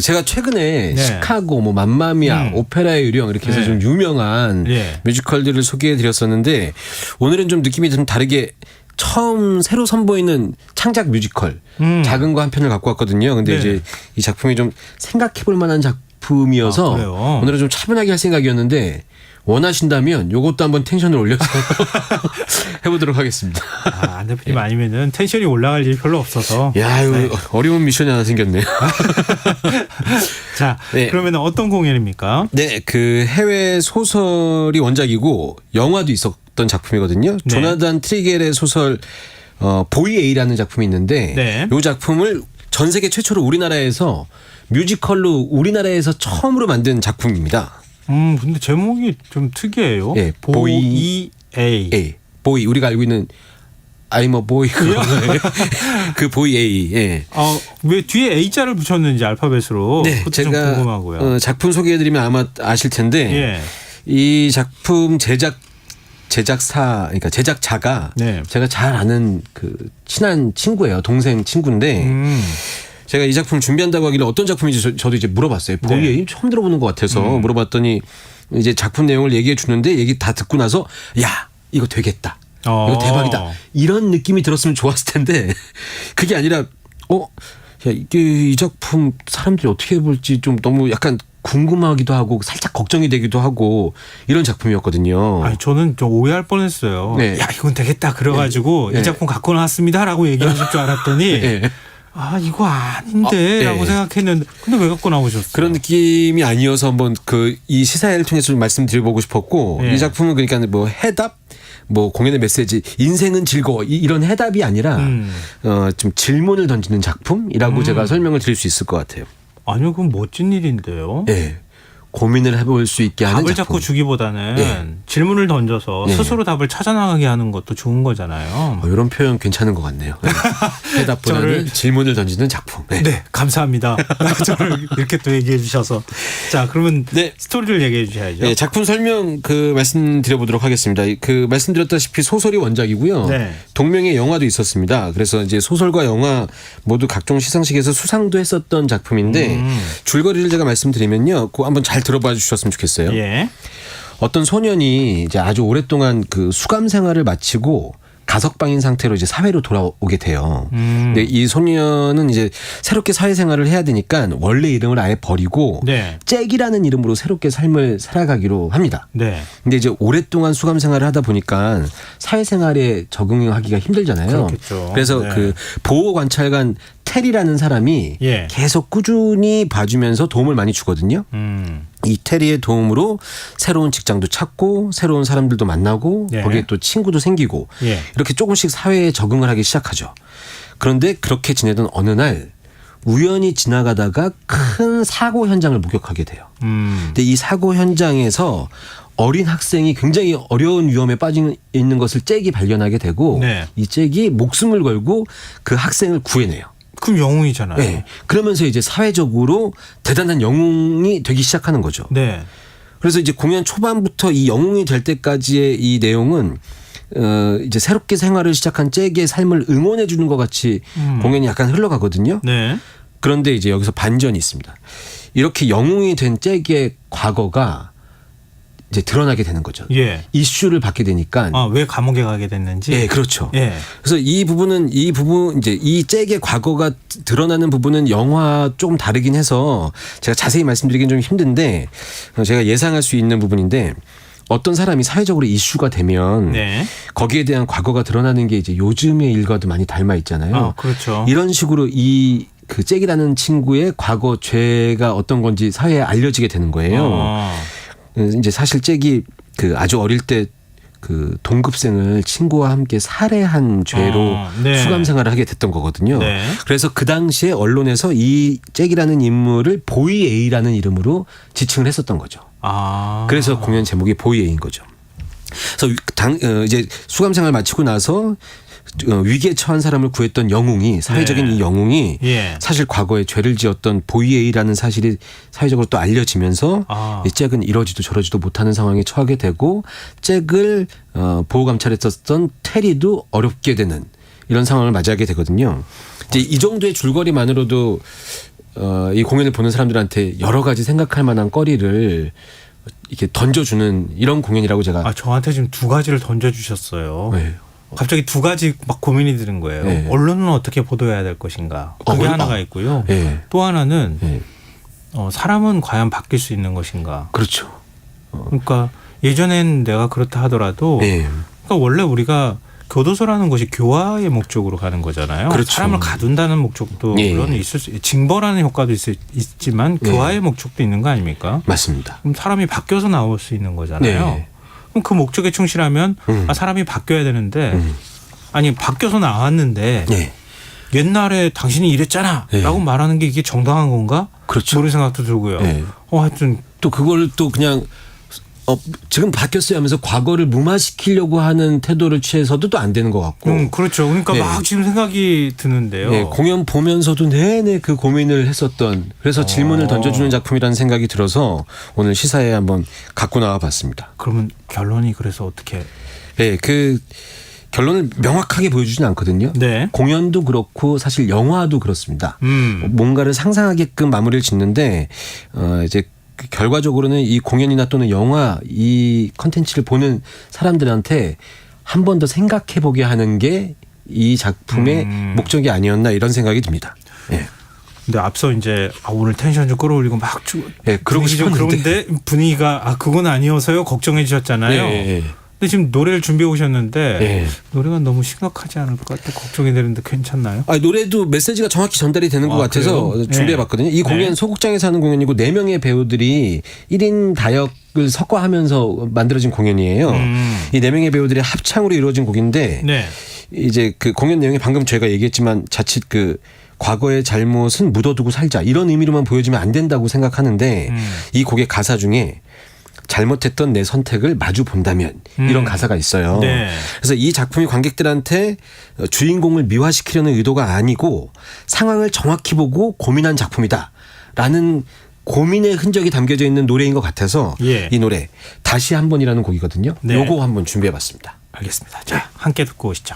S13: 제가 최근에 시카고, 뭐 맘마미아, 오페라의 유령 이렇게 해서 좀 유명한 뮤지컬들을 소개해드렸었는데 오늘은 좀 느낌이 좀 다르게 처음 새로 선보이는 창작 뮤지컬 작은 거 한 편을 갖고 왔거든요. 근데 이제 이 작품이 좀 생각해볼 만한 작품이어서 오늘은 좀 차분하게 할 생각이었는데 원하신다면 요것도 한번 텐션을 올려서 해보도록 하겠습니다.
S1: 안 대표님 아니면은 텐션이 올라갈 일이 별로 없어서.
S13: 야, 이거 어려운 미션이 하나 생겼네요.
S1: 자, 그러면 어떤 공연입니까?
S13: 네, 해외 소설이 원작이고 영화도 있었던 작품이거든요. 조나단 트리겔의 소설 보이 A라는 작품이 있는데 이 작품을 전 세계 최초로 우리나라에서 뮤지컬로 우리나라에서 처음으로 만든 작품입니다.
S1: 근데 제목이 좀 특이해요.
S13: 예,
S1: 보이 A.
S13: 보이 우리가 알고 있는 I'm a boy 그 보이 A. 예.
S1: 왜 뒤에 A자를 붙였는지 알파벳으로.
S13: 네,
S1: 그것도
S13: 제가
S1: 좀 궁금하고요.
S13: 작품 소개해드리면 아마 아실 텐데 이 작품 제작사 그러니까 제작자가 제가 잘 아는 친한 친구예요. 동생 친구인데. 제가 이 작품 준비한다고 하길래 어떤 작품인지 저도 이제 물어봤어요. 보이 A 처음 들어보는 것 같아서 물어봤더니 이제 작품 내용을 얘기해 주는데 얘기 다 듣고 나서 야 이거 되겠다. 이거 대박이다. 이런 느낌이 들었으면 좋았을 텐데 그게 아니라 야 이 작품 사람들이 어떻게 볼지 좀 너무 약간 궁금하기도 하고 살짝 걱정이 되기도 하고 이런 작품이었거든요.
S1: 저는 좀 오해할 뻔했어요. 야 이건 되겠다. 그래가지고 이 작품 갖고 나왔습니다라고 얘기하실 줄 알았더니 이거 아닌데 라고 생각했는데 근데 왜 갖고 나오셨어요?
S13: 그런 느낌이 아니어서 한번 이 시사회를 통해서 좀 말씀드려보고 싶었고 이 작품은 그러니까 뭐 해답 뭐 공연의 메시지 인생은 즐거워 이런 해답이 아니라 좀 질문을 던지는 작품이라고 제가 설명을 드릴 수 있을 것 같아요.
S1: 아니요, 그건 멋진 일인데요.
S13: 네. 고민을 해볼 수 있게 하는
S1: 답을
S13: 작품.
S1: 자꾸 주기보다는 질문을 던져서 스스로 답을 찾아나가게 하는 것도 좋은 거잖아요.
S13: 이런 표현 괜찮은 것 같네요. 해답보다는 질문을 던지는 작품.
S1: 네, 감사합니다. 저를 이렇게 또 얘기해 주셔서. 자, 그러면 스토리를 얘기해 주셔야죠.
S13: 네, 작품 설명 말씀드려보도록 하겠습니다. 말씀드렸다시피 소설이 원작이고요. 동명의 영화도 있었습니다. 그래서 이제 소설과 영화 모두 각종 시상식에서 수상도 했었던 작품인데 줄거리를 제가 말씀드리면요. 그거 한번 잘 들어봐 주셨으면 좋겠어요. 어떤 소년이 이제 아주 오랫동안 수감 생활을 마치고 가석방인 상태로 이제 사회로 돌아오게 돼요. 근데 이 소년은 이제 새롭게 사회생활을 해야 되니까 원래 이름을 아예 버리고 잭이라는 이름으로 새롭게 삶을 살아가기로 합니다. 근데 이제 오랫동안 수감 생활을 하다 보니까 사회생활에 적응하기가 힘들잖아요.
S1: 그렇겠죠.
S13: 그래서 보호 관찰관 테리라는 사람이 계속 꾸준히 봐주면서 도움을 많이 주거든요. 이 테리의 도움으로 새로운 직장도 찾고 새로운 사람들도 만나고 거기에 또 친구도 생기고 이렇게 조금씩 사회에 적응을 하기 시작하죠. 그런데 그렇게 지내던 어느 날 우연히 지나가다가 큰 사고 현장을 목격하게 돼요. 근데 이 사고 현장에서 어린 학생이 굉장히 어려운 위험에 빠져 있는 것을 잭이 발견하게 되고 이 잭이 목숨을 걸고 그 학생을 구해내요.
S1: 그럼 영웅이잖아요.
S13: 네. 그러면서 이제 사회적으로 대단한 영웅이 되기 시작하는 거죠. 그래서 이제 공연 초반부터 이 영웅이 될 때까지의 이 내용은 이제 새롭게 생활을 시작한 잭의 삶을 응원해 주는 것 같이 공연이 약간 흘러가거든요. 그런데 이제 여기서 반전이 있습니다. 이렇게 영웅이 된 잭의 과거가 이제 드러나게 되는 거죠.
S1: 예.
S13: 이슈를 받게 되니까.
S1: 왜 감옥에 가게 됐는지.
S13: 예, 그렇죠.
S1: 예.
S13: 그래서 이 부분 이제 이 잭의 과거가 드러나는 부분은 영화 조금 다르긴 해서 제가 자세히 말씀드리긴 좀 힘든데 제가 예상할 수 있는 부분인데 어떤 사람이 사회적으로 이슈가 되면
S1: 네.
S13: 거기에 대한 과거가 드러나는 게 이제 요즘의 일과도 많이 닮아 있잖아요.
S1: 그렇죠.
S13: 이런 식으로 그 잭이라는 친구의 과거 죄가 어떤 건지 사회에 알려지게 되는 거예요. 이제 사실 잭이 그 아주 어릴 때 그 동급생을 친구와 함께 살해한 죄로
S1: 네.
S13: 수감 생활을 하게 됐던 거거든요.
S1: 네.
S13: 그래서 그 당시에 언론에서 이 잭이라는 인물을 보이 A라는 이름으로 지칭을 했었던 거죠. 그래서 공연 제목이 보이 A인 거죠. 그래서 이제 수감 생활 마치고 나서 위기에 처한 사람을 구했던 영웅이 사회적인 이 영웅이 사실 과거에 죄를 지었던 보이 A라는 사실이 사회적으로 또 알려지면서 이 잭은 이러지도 저러지도 못하는 상황에 처하게 되고 잭을 보호 감찰했었던 테리도 어렵게 되는 이런 상황을 맞이하게 되거든요. 이제 이 정도의 줄거리만으로도 이 공연을 보는 사람들한테 여러 가지 생각할 만한 거리를 이렇게 던져주는 이런 공연이라고 제가
S1: 저한테 지금 두 가지를 던져주셨어요.
S13: 네.
S1: 갑자기 두 가지 막 고민이 드는 거예요.
S13: 네.
S1: 언론은 어떻게 보도해야 될 것인가. 그게 하나가 있고요.
S13: 네.
S1: 또 하나는 사람은 과연 바뀔 수 있는 것인가.
S13: 그렇죠.
S1: 그러니까 예전엔 내가 그렇다 하더라도 그러니까 원래 우리가 교도소라는 것이 교화의 목적으로 가는 거잖아요.
S13: 그렇죠.
S1: 사람을 가둔다는 목적도 물론 있을 수 징벌하는 효과도 있지만 교화의 목적도 있는 거 아닙니까?
S13: 맞습니다.
S1: 그럼 사람이 바뀌어서 나올 수 있는 거잖아요.
S13: 네.
S1: 그럼 그 목적에 충실하면 사람이 바뀌어야 되는데 아니 바뀌어서 나왔는데 옛날에 당신이 이랬잖아 라고 말하는 게 이게 정당한 건가?
S13: 그렇죠.
S1: 그런 생각도 들고요. 하여튼
S13: 또 그걸 또 그냥 지금 바뀌었어요 하면서 과거를 무마시키려고 하는 태도를 취해서도 또 안 되는 것 같고.
S1: 그렇죠. 그러니까 막 지금 생각이 드는데요.
S13: 공연 보면서도 내내 그 고민을 했었던 그래서 질문을 던져주는 작품이라는 생각이 들어서 오늘 시사에 한번 갖고 나와 봤습니다.
S1: 그러면 결론이 그래서 어떻게?
S13: 그 결론을 명확하게 보여주진 않거든요.
S1: 네.
S13: 공연도 그렇고 사실 영화도 그렇습니다. 뭔가를 상상하게끔 마무리를 짓는데 이제 결과적으로는 이 공연이나 또는 영화 이 컨텐츠를 보는 사람들한테 한 번 더 생각해보게 하는 게 이 작품의 목적이 아니었나 이런 생각이 듭니다.
S1: 근데 앞서 이제 오늘 텐션 좀 끌어올리고 막
S13: 그러고 싶었는데
S1: 분위기가 그건 아니어서요 걱정해 주셨잖아요. 근데 지금 노래를 준비해 오셨는데 노래가 너무 심각하지 않을 것 같아 걱정이 되는데 괜찮나요?
S13: 노래도 메시지가 정확히 전달이 되는 것 같아서 준비해봤거든요. 이 공연 소극장에서 하는 공연이고 4명의 배우들이 1인 다역을 섞어 하면서 만들어진 공연이에요. 이 4명의 배우들의 합창으로 이루어진 곡인데 이제 그 공연 내용이 방금 저희가 얘기했지만 자칫 그 과거의 잘못은 묻어두고 살자 이런 의미로만 보여지면 안 된다고 생각하는데 이 곡의 가사 중에 잘못했던 내 선택을 마주 본다면 이런 가사가 있어요. 그래서 이 작품이 관객들한테 주인공을 미화시키려는 의도가 아니고 상황을 정확히 보고 고민한 작품이다라는 고민의 흔적이 담겨져 있는 노래인 것 같아서 이 노래 다시 한 번이라는 곡이거든요. 요거 한번 준비해봤습니다.
S1: 알겠습니다. 자, 함께 듣고 오시죠.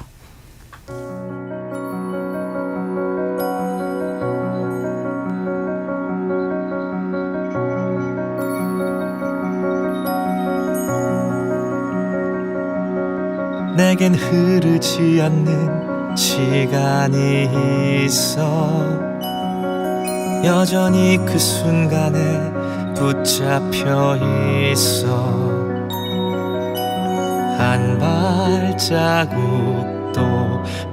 S14: 내겐 흐르지 않는 시간이 있어 여전히 그 순간에 붙잡혀 있어 한 발자국도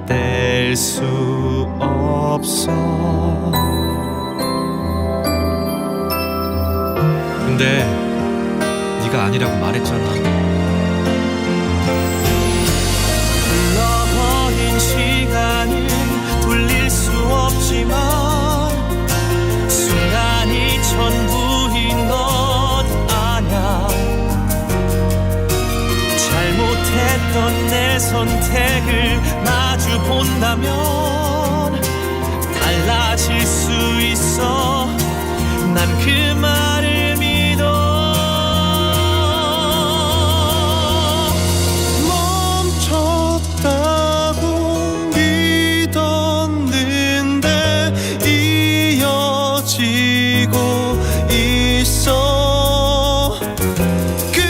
S14: 뗄 수 없어 근데 네가 아니라고 말했잖아 시간은 돌릴 수 없지만 순간이 전부인 것 아냐 잘못했던 내 선택을 마주 본다면 달라질 수 있어 난 그 말을 믿어 지고 있어 그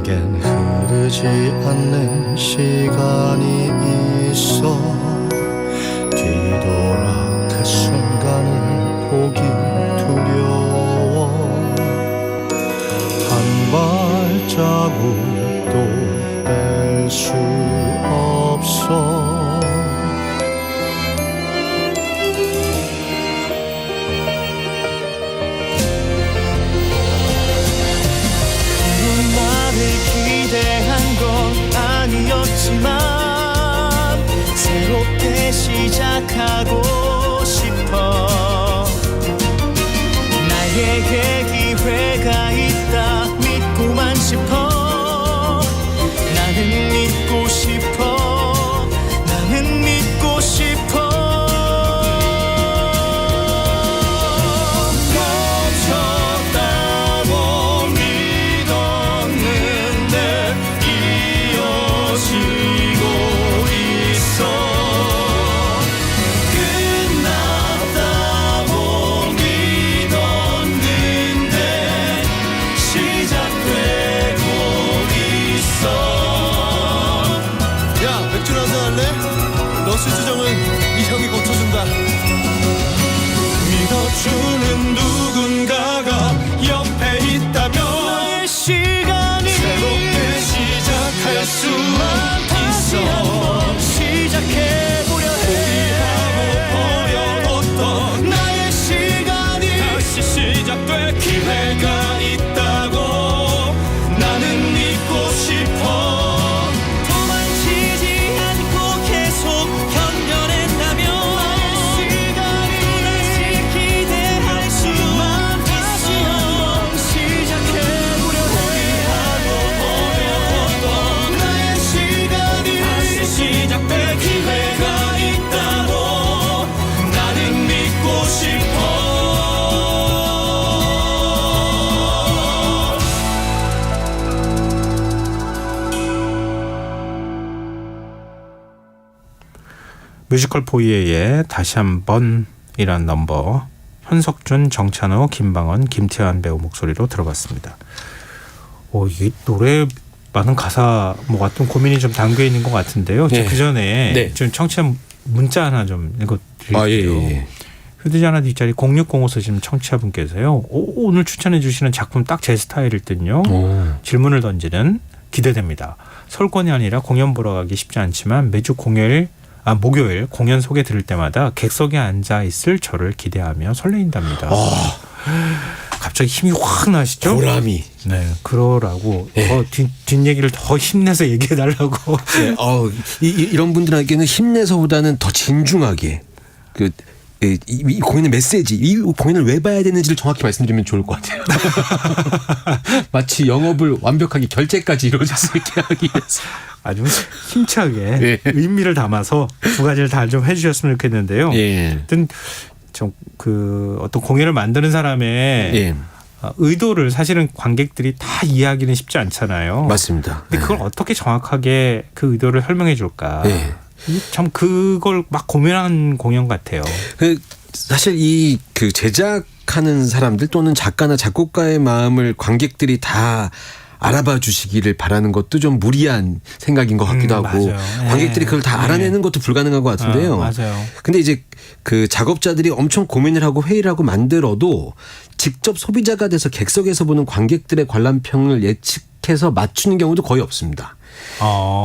S15: 내겐 흐르지 않는 시간이 있어 뒤돌아 그 순간을 보기 두려워 한 발자국도 뺄 수 없어
S14: 기대한 건 아니었지만 새롭게 시작하고 싶어 나에게 기회가 있다 믿고만 싶어 나는 믿고 싶어 나는 믿고 싶어 수주정은 이 형이 고쳐준다 믿어주는 누군가가 옆에 있다면 나의 시간이 새롭게 시작할 수만 있어 시작해보려 해 포기하고 버려뒀던 나의 시간이 다시 시작될 기회가 있다고 나는 믿고 싶어
S1: 뮤지컬 포이에의 다시 한번이란 넘버 현석준, 정찬호, 김방원, 김태환 배우 목소리로 들어봤습니다. 이 노래 많은 가사 같은 고민이 좀 담겨 있는 것 같은데요.
S13: 네.
S1: 그 전에
S13: 네.
S1: 좀 청취자 문자 하나 좀 읽어드릴게요.
S13: 예.
S1: 휴대전화 뒷자리 0605 쓰시는 청취자분께서요. 오늘 추천해 주시는 작품 딱 제 스타일일 듯요. 질문을 던지는 기대됩니다. 설권이 아니라 공연 보러 가기 쉽지 않지만 매주 목요일 공연 소개 들을 때마다 객석에 앉아 있을 저를 기대하며 설레인답니다. 갑자기 힘이 확 나시죠?
S13: 보람이.
S1: 네, 그러라고 더 뒷얘기를 더 힘내서 얘기해 달라고.
S13: 네, 이런 분들에게는 힘내서보다는 더 진중하게 이 공연의 메시지, 이 공연을 왜 봐야 되는지를 정확히 말씀드리면 좋을 것 같아요. 마치 영업을 완벽하게 결제까지 이루어질 수 있게 하기 위해서.
S1: 아주 힘차게 의미를 담아서 두 가지를 다 좀 해주셨으면 좋겠는데요. 하여튼 좀 어떤 공연을 만드는 사람의 의도를 사실은 관객들이 다 이해하기는 쉽지 않잖아요.
S13: 맞습니다.
S1: 근데 그걸 어떻게 정확하게 그 의도를 설명해 줄까? 참 그걸 막 고민한 공연 같아요.
S13: 사실 제작하는 사람들 또는 작가나 작곡가의 마음을 관객들이 다 알아봐 주시기를 바라는 것도 좀 무리한 생각인 것 같기도 하고 관객들이 그걸 다 알아내는 것도 불가능한 것 같은데요.
S1: 맞아요.
S13: 근데 이제 그 작업자들이 엄청 고민을 하고 회의를 하고 만들어도 직접 소비자가 돼서 객석에서 보는 관객들의 관람평을 예측해서 맞추는 경우도 거의 없습니다.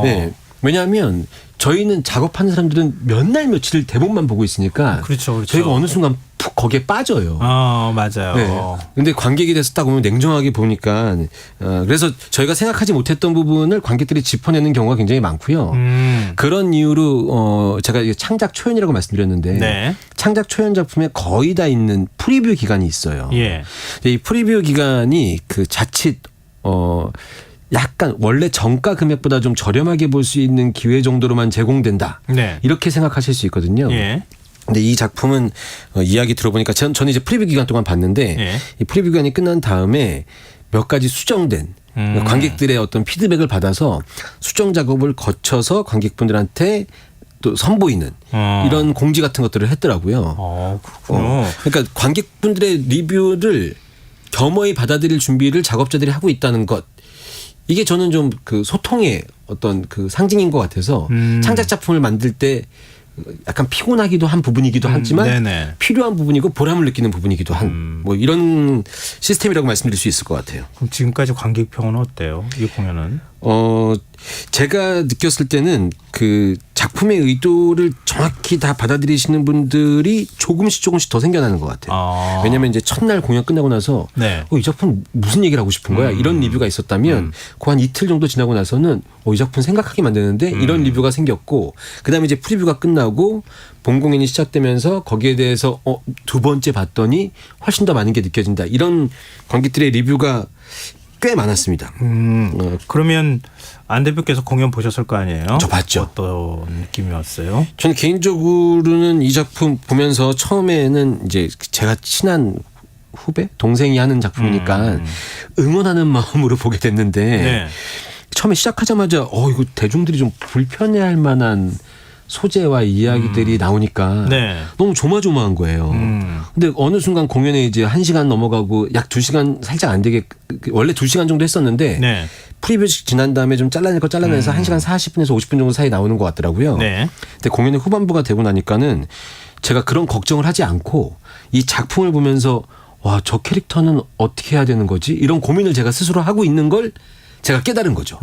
S13: 네. 왜냐하면 저희는 작업하는 사람들은 몇 날 며칠 대본만 보고 있으니까
S1: 그렇죠.
S13: 저희가 어느 순간 푹 거기에 빠져요.
S1: 맞아요.
S13: 네. 근데 관객이 돼서 딱 보면 냉정하게 보니까 그래서 저희가 생각하지 못했던 부분을 관객들이 짚어내는 경우가 굉장히 많고요. 그런 이유로 제가 창작 초연이라고 말씀드렸는데 창작 초연 작품에 거의 다 있는 프리뷰 기간이 있어요. 이 프리뷰 기간이 자칫 약간 원래 정가 금액보다 좀 저렴하게 볼 수 있는 기회 정도로만 제공된다. 이렇게 생각하실 수 있거든요. 근데 이 작품은 이야기 들어보니까 저는 이제 프리뷰 기간 동안 봤는데 이 프리뷰 기간이 끝난 다음에 몇 가지 수정된 관객들의 어떤 피드백을 받아서 수정 작업을 거쳐서 관객분들한테 또 선보이는 이런 공지 같은 것들을 했더라고요. 그러니까 관객분들의 리뷰를 겸허히 받아들일 준비를 작업자들이 하고 있다는 것. 이게 저는 좀 그 소통의 어떤 그 상징인 것 같아서 창작 작품을 만들 때 약간 피곤하기도 한 부분이기도 하지만
S1: 네네.
S13: 필요한 부분이고 보람을 느끼는 부분이기도 한 뭐 이런 시스템이라고 말씀드릴 수 있을 것 같아요.
S1: 그럼 지금까지 관객평은 어때요? 이 공연은?
S13: 제가 느꼈을 때는 그 작품의 의도를 정확히 다 받아들이시는 분들이 조금씩 더 생겨나는 것 같아요. 왜냐하면 이제 첫날 공연 끝나고 나서
S1: 네.
S13: 이 작품 무슨 얘기를 하고 싶은 거야 이런 리뷰가 있었다면 그 한 이틀 정도 지나고 나서는 이 작품 생각하게 만드는데 이런 리뷰가 생겼고 그다음에 이제 프리뷰가 끝나고 본 공연이 시작되면서 거기에 대해서 두 번째 봤더니 훨씬 더 많은 게 느껴진다 이런 관객들의 리뷰가 꽤 많았습니다.
S1: 그러면 안 대표께서 공연 보셨을 거 아니에요?
S13: 저 봤죠.
S1: 어떤 느낌이었어요?
S13: 저는 개인적으로는 이 작품 보면서 처음에는 이제 제가 친한 후배 동생이 하는 작품이니까 응원하는 마음으로 보게 됐는데
S1: 네.
S13: 처음에 시작하자마자 이거 대중들이 좀 불편해할 만한 소재와 이야기들이 나오니까
S1: 네.
S13: 너무 조마조마한 거예요. 근데 어느 순간 공연에 이제 1시간 넘어가고 약 2시간 살짝 안 되게 원래 2시간 정도 했었는데
S1: 네.
S13: 프리뷰식 지난 다음에 좀 잘라낼 거 잘라내서 1시간 40분에서 50분 정도 사이 나오는 것 같더라고요.
S1: 네.
S13: 근데 공연의 후반부가 되고 나니까는 제가 그런 걱정을 하지 않고 이 작품을 보면서 와, 저 캐릭터는 어떻게 해야 되는 거지? 이런 고민을 제가 스스로 하고 있는 걸 제가 깨달은 거죠.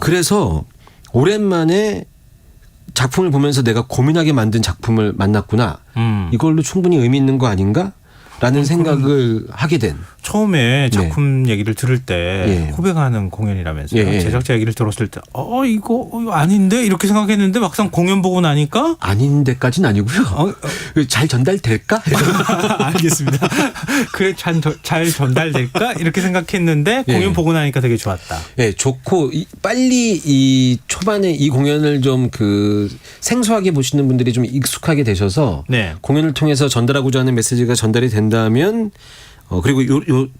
S13: 그래서 오랜만에 작품을 보면서 내가 고민하게 만든 작품을 만났구나. 이걸로 충분히 의미 있는 거 아닌가? 라는 생각을 하게 된.
S1: 처음에 작품 얘기를 들을 때 후배가 하는 공연이라면서요. 제작자 얘기를 들었을 때 이거 아닌데 이렇게 생각했는데 막상 공연 보고 나니까
S13: 아닌데까지는 아니고요. 잘 전달될까?
S1: 알겠습니다. 그래 잘 전달될까? 이렇게 생각했는데 공연 보고 나니까 되게 좋았다.
S13: 네, 좋고 빨리 이 초반에 이 공연을 좀 그 생소하게 보시는 분들이 좀 익숙하게 되셔서 공연을 통해서 전달하고자 하는 메시지가 전달이 된다면 그리고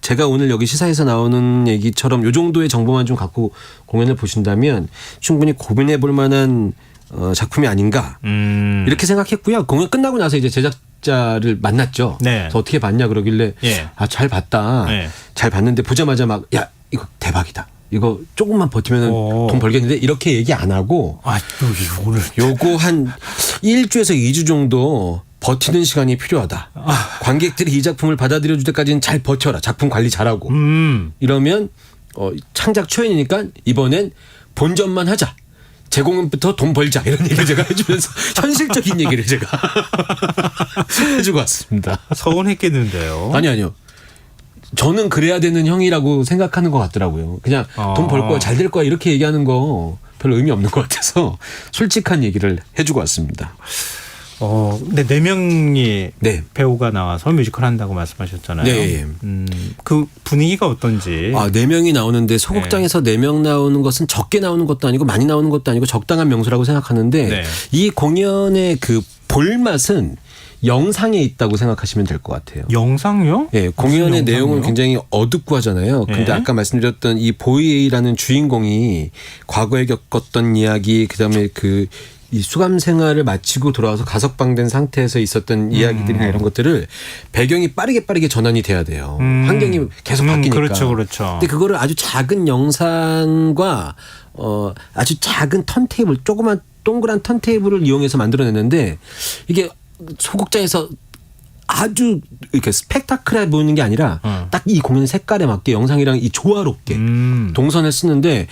S13: 제가 오늘 여기 시사에서 나오는 얘기처럼 요 정도의 정보만 좀 갖고 공연을 보신다면 충분히 고민해 볼 만한 작품이 아닌가 이렇게 생각했고요. 공연 끝나고 나서 이제 제작자를 만났죠. 그래서 어떻게 봤냐 그러길래 잘 봤다. 잘 봤는데 보자마자 막 야 이거 대박이다. 이거 조금만 버티면 돈 벌겠는데 이렇게 얘기 안 하고 요거 한 1주에서 2주 정도 버티는 시간이 필요하다. 관객들이 이 작품을 받아들여줄 때까지는 잘 버텨라. 작품 관리 잘하고. 이러면 창작 초연이니까 이번엔 본전만 하자. 재공연부터 돈 벌자. 이런 얘기를 제가 해주면서 현실적인 얘기를 제가 해주고 왔습니다.
S1: 서운했겠는데요.
S13: 아니요. 저는 그래야 되는 형이라고 생각하는 것 같더라고요. 그냥 돈 벌 거야 잘 될 거야 이렇게 얘기하는 거 별로 의미 없는 것 같아서 솔직한 얘기를 해주고 왔습니다.
S1: 근데 4명이 배우가 나와서 뮤지컬 한다고 말씀하셨잖아요.
S13: 네.
S1: 그 분위기가 어떤지.
S13: 4명이 나오는데 소극장에서 4명 나오는 것은 적게 나오는 것도 아니고 많이 나오는 것도 아니고 적당한 명수라고 생각하는데 이 공연의 그 볼맛은 영상에 있다고 생각하시면 될 것 같아요.
S1: 영상요?
S13: 네, 공연의 내용은 굉장히 어둡고 하잖아요. 근데 아까 말씀드렸던 이 보이라는 주인공이 과거에 겪었던 이야기, 그다음에 이 수감 생활을 마치고 돌아와서 가석방된 상태에서 있었던 이야기들이나 이런 것들을 배경이 빠르게 전환이 돼야 돼요. 환경이 계속 바뀌니까.
S1: 그렇죠.
S13: 근데 그거를 아주 작은 영상과 아주 작은 턴테이블, 조그만 동그란 턴테이블을 이용해서 만들어냈는데 이게 소극장에서 아주 이렇게 스펙타클해 보이는 게 아니라 딱 이 공연 색깔에 맞게 영상이랑 이 조화롭게 동선을 쓰는데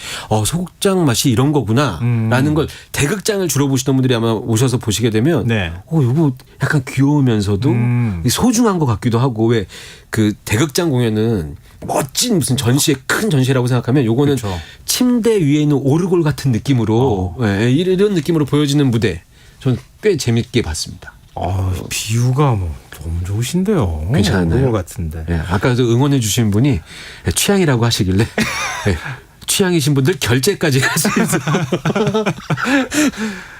S13: 소극장 맛이 이런 거구나라는 걸 대극장을 주로 보시던 분들이 아마 오셔서 보시게 되면 이거 약간 귀여우면서도 소중한 것 같기도 하고 왜 그 대극장 공연은 멋진 무슨 전시회 큰 전시회라고 생각하면 요거는 침대 위에 있는 오르골 같은 느낌으로 이런 느낌으로 보여지는 무대 저는 꽤 재밌게 봤습니다.
S1: 비유가 너무 좋으신데요.
S13: 괜찮아요.
S1: 것 같은데.
S13: 아까도 응원해 주신 분이 취향이라고 하시길래 취향이신 분들 결제까지 하시면서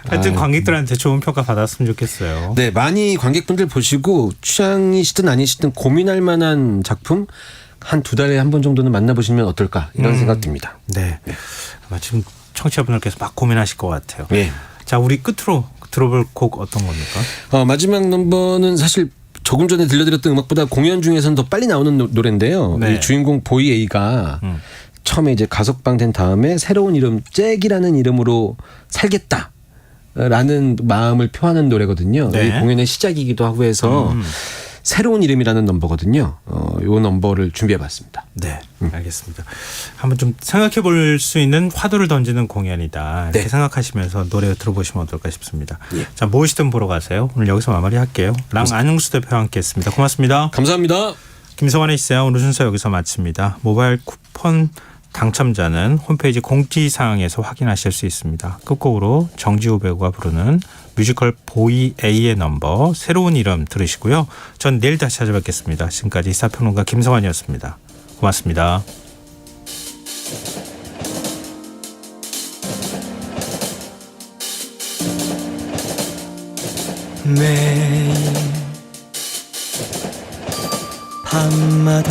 S1: 하여튼 관객들한테 좋은 평가 받았으면 좋겠어요.
S13: 네, 많이 관객분들 보시고 취향이시든 아니시든 고민할 만한 작품 한 2달에 한 번 정도는 만나보시면 어떨까 이런 생각 듭니다.
S1: 네. 아마 지금 청취자분들께서 막 고민하실 것 같아요. 자, 우리 끝으로 들어볼 곡 어떤 겁니까?
S13: 마지막 넘버는 사실 조금 전에 들려드렸던 음악보다 공연 중에서는 더 빨리 나오는 노래인데요. 이 주인공 보이 A가 처음에 이제 가석방된 다음에 새로운 이름 잭이라는 이름으로 살겠다라는 마음을 표하는 노래거든요.
S1: 네.
S13: 이 공연의 시작이기도 하고 해서 새로운 이름이라는 넘버거든요. 요 넘버를 준비해봤습니다.
S1: 네, 알겠습니다. 한번 좀 생각해 볼 수 있는 화두를 던지는 공연이다. 이렇게
S13: 네.
S1: 생각하시면서 노래 들어보시면 어떨까 싶습니다.
S13: 예.
S1: 자, 무엇이든 보러 가세요. 오늘 여기서 마무리할게요. 랑 안용수 대표와 함께했습니다. 고맙습니다.
S13: 감사합니다.
S1: 김성환의 시사 오늘 순서 여기서 마칩니다. 모바일 쿠폰 당첨자는 홈페이지 공지사항에서 확인하실 수 있습니다. 끝곡으로 정지호 배우가 부르는 뮤지컬 보이 A의 넘버 새로운 이름 들으시고요. 전 내일 다시 찾아뵙겠습니다. 지금까지 시사평론가 김성환이었습니다. 고맙습니다.
S15: 매일 밤마다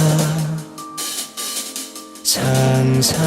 S15: 상상